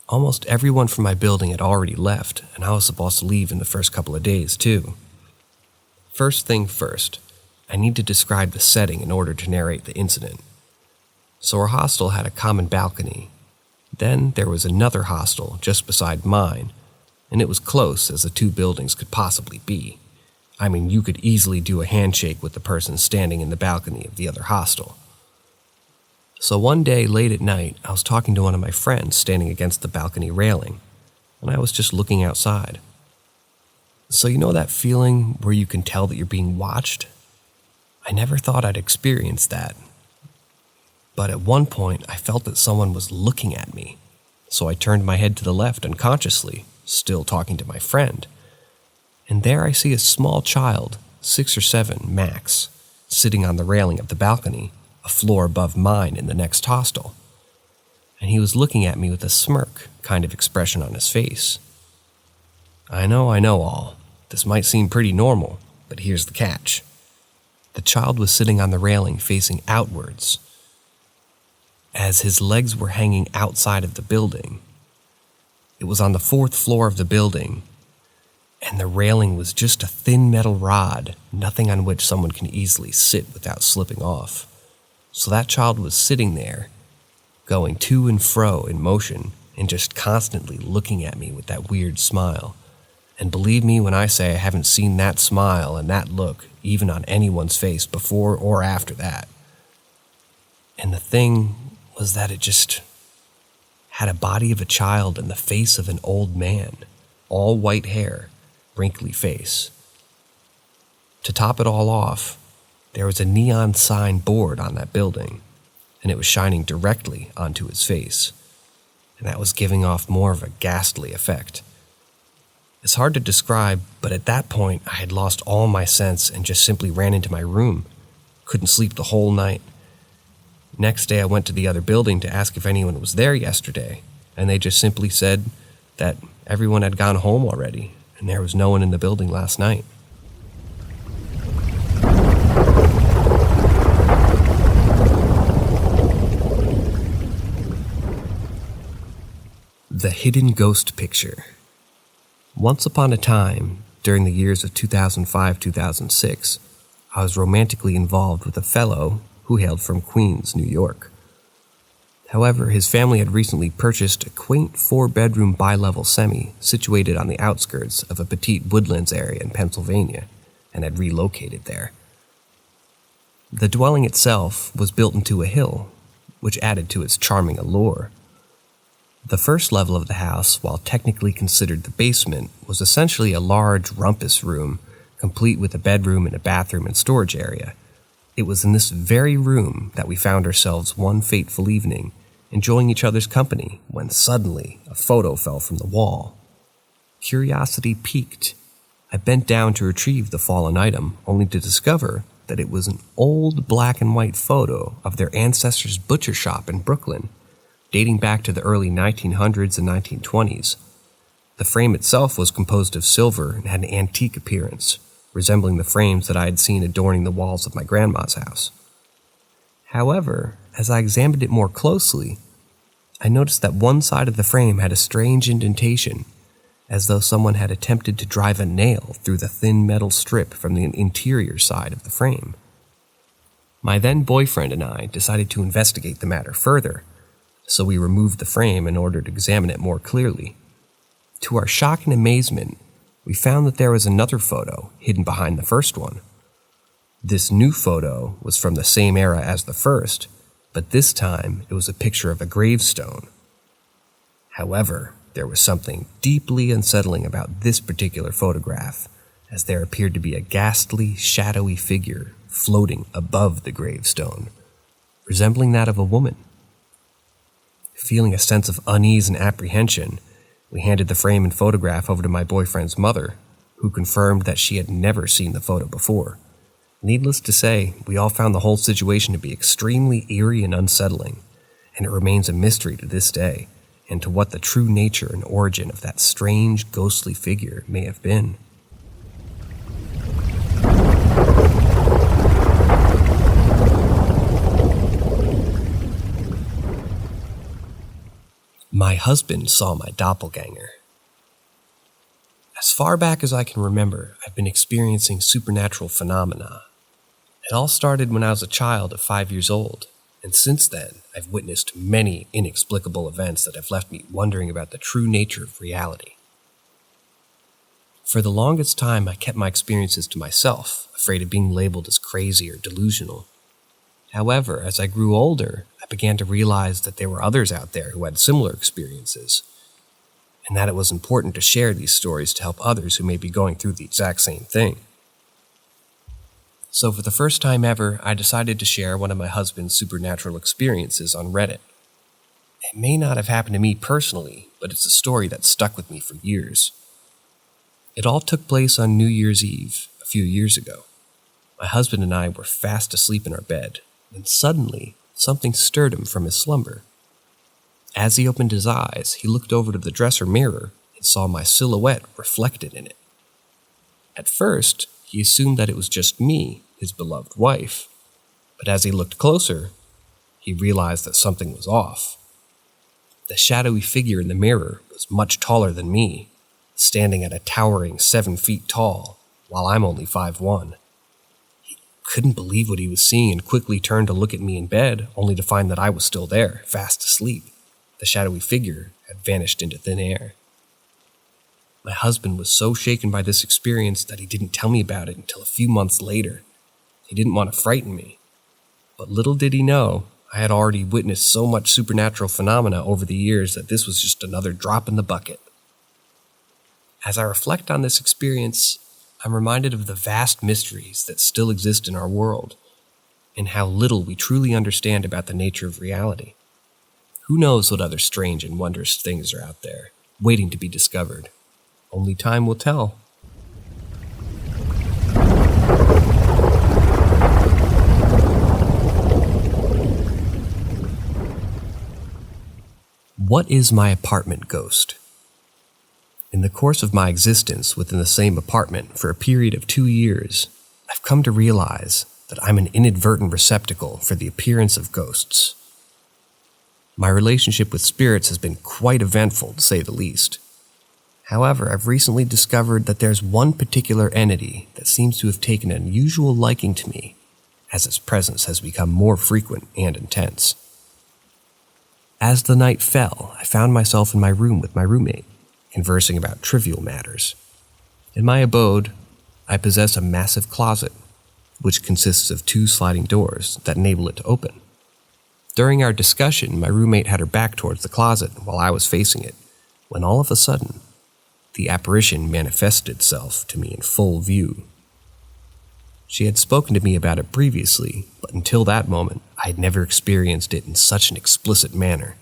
Almost everyone from my building had already left, and I was supposed to leave in the first couple of days, too. First thing first, I need to describe the setting in order to narrate the incident. So our hostel had a common balcony. Then there was another hostel just beside mine, and it was close as the two buildings could possibly be. I mean, you could easily do a handshake with the person standing in the balcony of the other hostel. So one day late at night, I was talking to one of my friends standing against the balcony railing, and I was just looking outside. So you know that feeling where you can tell that you're being watched? I never thought I'd experience that. But at one point, I felt that someone was looking at me, so I turned my head to the left unconsciously, still talking to my friend. And there I see a small child, 6 or 7 max, sitting on the railing of the balcony, a floor above mine in the next hostel. And he was looking at me with a smirk kind of expression on his face. I know all. This might seem pretty normal, but here's the catch. The child was sitting on the railing facing outwards, as his legs were hanging outside of the building. It was on the 4th floor of the building, and the railing was just a thin metal rod, nothing on which someone can easily sit without slipping off. So that child was sitting there, going to and fro in motion, and just constantly looking at me with that weird smile. And believe me when I say I haven't seen that smile and that look even on anyone's face before or after that. And the thing was that it just had a body of a child and the face of an old man, all white hair, wrinkly face. To top it all off, there was a neon sign board on that building, and it was shining directly onto his face, and that was giving off more of a ghastly effect. It's hard to describe, but at that point I had lost all my sense and just simply ran into my room. Couldn't sleep the whole night. Next day I went to the other building to ask if anyone was there yesterday, and they just simply said that everyone had gone home already, and there was no one in the building last night. The Hidden Ghost Picture. Once upon a time, during the years of 2005-2006, I was romantically involved with a fellow who hailed from Queens, New York. However, his family had recently purchased a quaint 4-bedroom bi-level semi situated on the outskirts of a petite woodlands area in Pennsylvania, and had relocated there. The dwelling itself was built into a hill, which added to its charming allure. The first level of the house, while technically considered the basement, was essentially a large rumpus room, complete with a bedroom and a bathroom and storage area. It was in this very room that we found ourselves one fateful evening, enjoying each other's company, when suddenly a photo fell from the wall. Curiosity piqued. I bent down to retrieve the fallen item, only to discover that it was an old black and white photo of their ancestors' butcher shop in Brooklyn, dating back to the early 1900s and 1920s. The frame itself was composed of silver and had an antique appearance, resembling the frames that I had seen adorning the walls of my grandma's house. However, as I examined it more closely, I noticed that one side of the frame had a strange indentation, as though someone had attempted to drive a nail through the thin metal strip from the interior side of the frame. My then boyfriend and I decided to investigate the matter further, so we removed the frame in order to examine it more clearly. To our shock and amazement, we found that there was another photo hidden behind the first one. This new photo was from the same era as the first, but this time it was a picture of a gravestone. However, there was something deeply unsettling about this particular photograph, as there appeared to be a ghastly, shadowy figure floating above the gravestone, resembling that of a woman. Feeling a sense of unease and apprehension, we handed the frame and photograph over to my boyfriend's mother, who confirmed that she had never seen the photo before. Needless to say, we all found the whole situation to be extremely eerie and unsettling, and it remains a mystery to this day, and to what the true nature and origin of that strange, ghostly figure may have been. My husband saw my doppelganger. As far back as I can remember, I've been experiencing supernatural phenomena. It all started when I was a child of 5 years old, and since then, I've witnessed many inexplicable events that have left me wondering about the true nature of reality. For the longest time, I kept my experiences to myself, afraid of being labeled as crazy or delusional. However, as I grew older, I began to realize that there were others out there who had similar experiences, and that it was important to share these stories to help others who may be going through the exact same thing. So for the first time ever, I decided to share one of my husband's supernatural experiences on Reddit. It may not have happened to me personally, but it's a story that stuck with me for years. It all took place on New Year's Eve, a few years ago. My husband and I were fast asleep in our bed, and suddenly, something stirred him from his slumber. As he opened his eyes, he looked over to the dresser mirror and saw my silhouette reflected in it. At first, he assumed that it was just me, his beloved wife, but as he looked closer, he realized that something was off. The shadowy figure in the mirror was much taller than me, standing at a towering 7 feet tall, while I'm only 5'1". He couldn't believe what he was seeing and quickly turned to look at me in bed, only to find that I was still there, fast asleep. The shadowy figure had vanished into thin air. My husband was so shaken by this experience that he didn't tell me about it until a few months later. He didn't want to frighten me. But little did he know, I had already witnessed so much supernatural phenomena over the years that this was just another drop in the bucket. As I reflect on this experience, I'm reminded of the vast mysteries that still exist in our world, and how little we truly understand about the nature of reality. Who knows what other strange and wondrous things are out there, waiting to be discovered? Only time will tell. What is my apartment ghost? In the course of my existence within the same apartment for a period of 2 years, I've come to realize that I'm an inadvertent receptacle for the appearance of ghosts. My relationship with spirits has been quite eventful, to say the least. However, I've recently discovered that there's one particular entity that seems to have taken an unusual liking to me, as its presence has become more frequent and intense. As the night fell, I found myself in my room with my roommate, conversing about trivial matters. In my abode, I possess a massive closet, which consists of 2 sliding doors that enable it to open. During our discussion, my roommate had her back towards the closet while I was facing it, when all of a sudden, the apparition manifested itself to me in full view. She had spoken to me about it previously, but until that moment, I had never experienced it in such an explicit manner.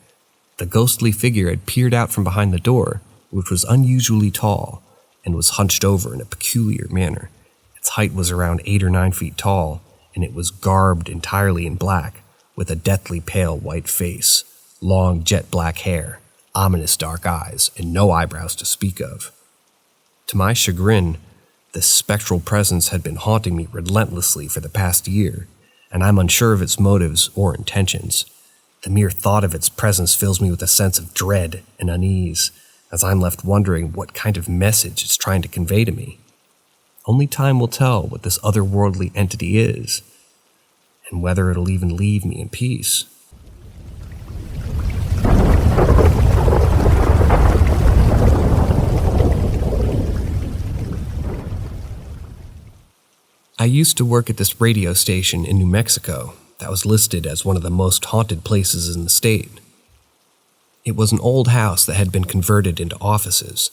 The ghostly figure had peered out from behind the door, which was unusually tall, and was hunched over in a peculiar manner. Its height was around 8 or 9 feet tall, and it was garbed entirely in black, with a deathly pale white face, long jet black hair, ominous dark eyes, and no eyebrows to speak of. To my chagrin, this spectral presence had been haunting me relentlessly for the past year, and I'm unsure of its motives or intentions. The mere thought of its presence fills me with a sense of dread and unease, as I'm left wondering what kind of message it's trying to convey to me. Only time will tell what this otherworldly entity is, and whether it'll even leave me in peace. I used to work at this radio station in New Mexico that was listed as one of the most haunted places in the state. It was an old house that had been converted into offices.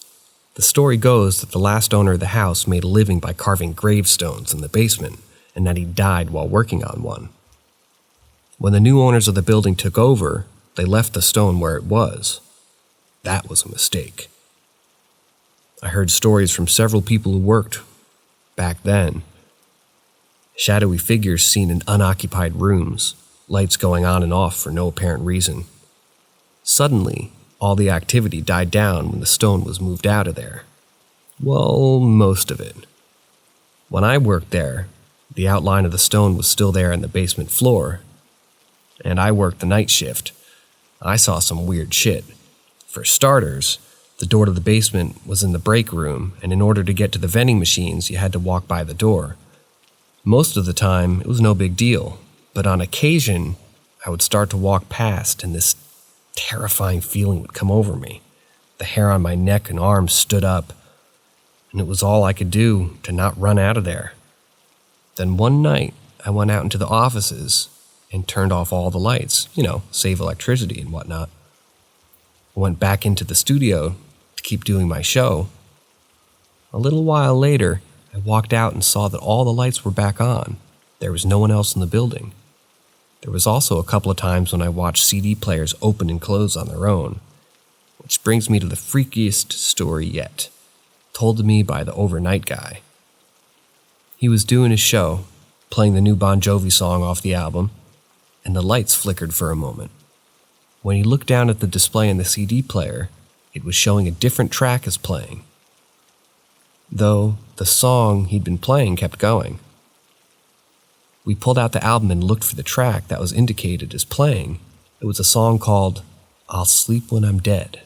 The story goes that the last owner of the house made a living by carving gravestones in the basement, and that he died while working on one. When the new owners of the building took over, they left the stone where it was. That was a mistake. I heard stories from several people who worked back then. Shadowy figures seen in unoccupied rooms, lights going on and off for no apparent reason. Suddenly, all the activity died down when the stone was moved out of there. Well, most of it. When I worked there, the outline of the stone was still there in the basement floor, and I worked the night shift. I saw some weird shit. For starters, the door to the basement was in the break room, and in order to get to the vending machines, you had to walk by the door. Most of the time, it was no big deal, but on occasion, I would start to walk past, and this terrifying feeling would come over me. The hair on my neck and arms stood up, and it was all I could do to not run out of there. Then one night, I went out into the offices and turned off all the lights, save electricity and whatnot. I went back into the studio to keep doing my show. A little while later, I walked out and saw that all the lights were back on. There was no one else in the building. There was also a couple of times when I watched CD players open and close on their own, which brings me to the freakiest story yet, told to me by the overnight guy. He was doing his show, playing the new Bon Jovi song off the album, and the lights flickered for a moment. When he looked down at the display in the CD player, it was showing a different track as playing, though the song he'd been playing kept going. We pulled out the album and looked for the track that was indicated as playing. It was a song called "I'll Sleep When I'm Dead."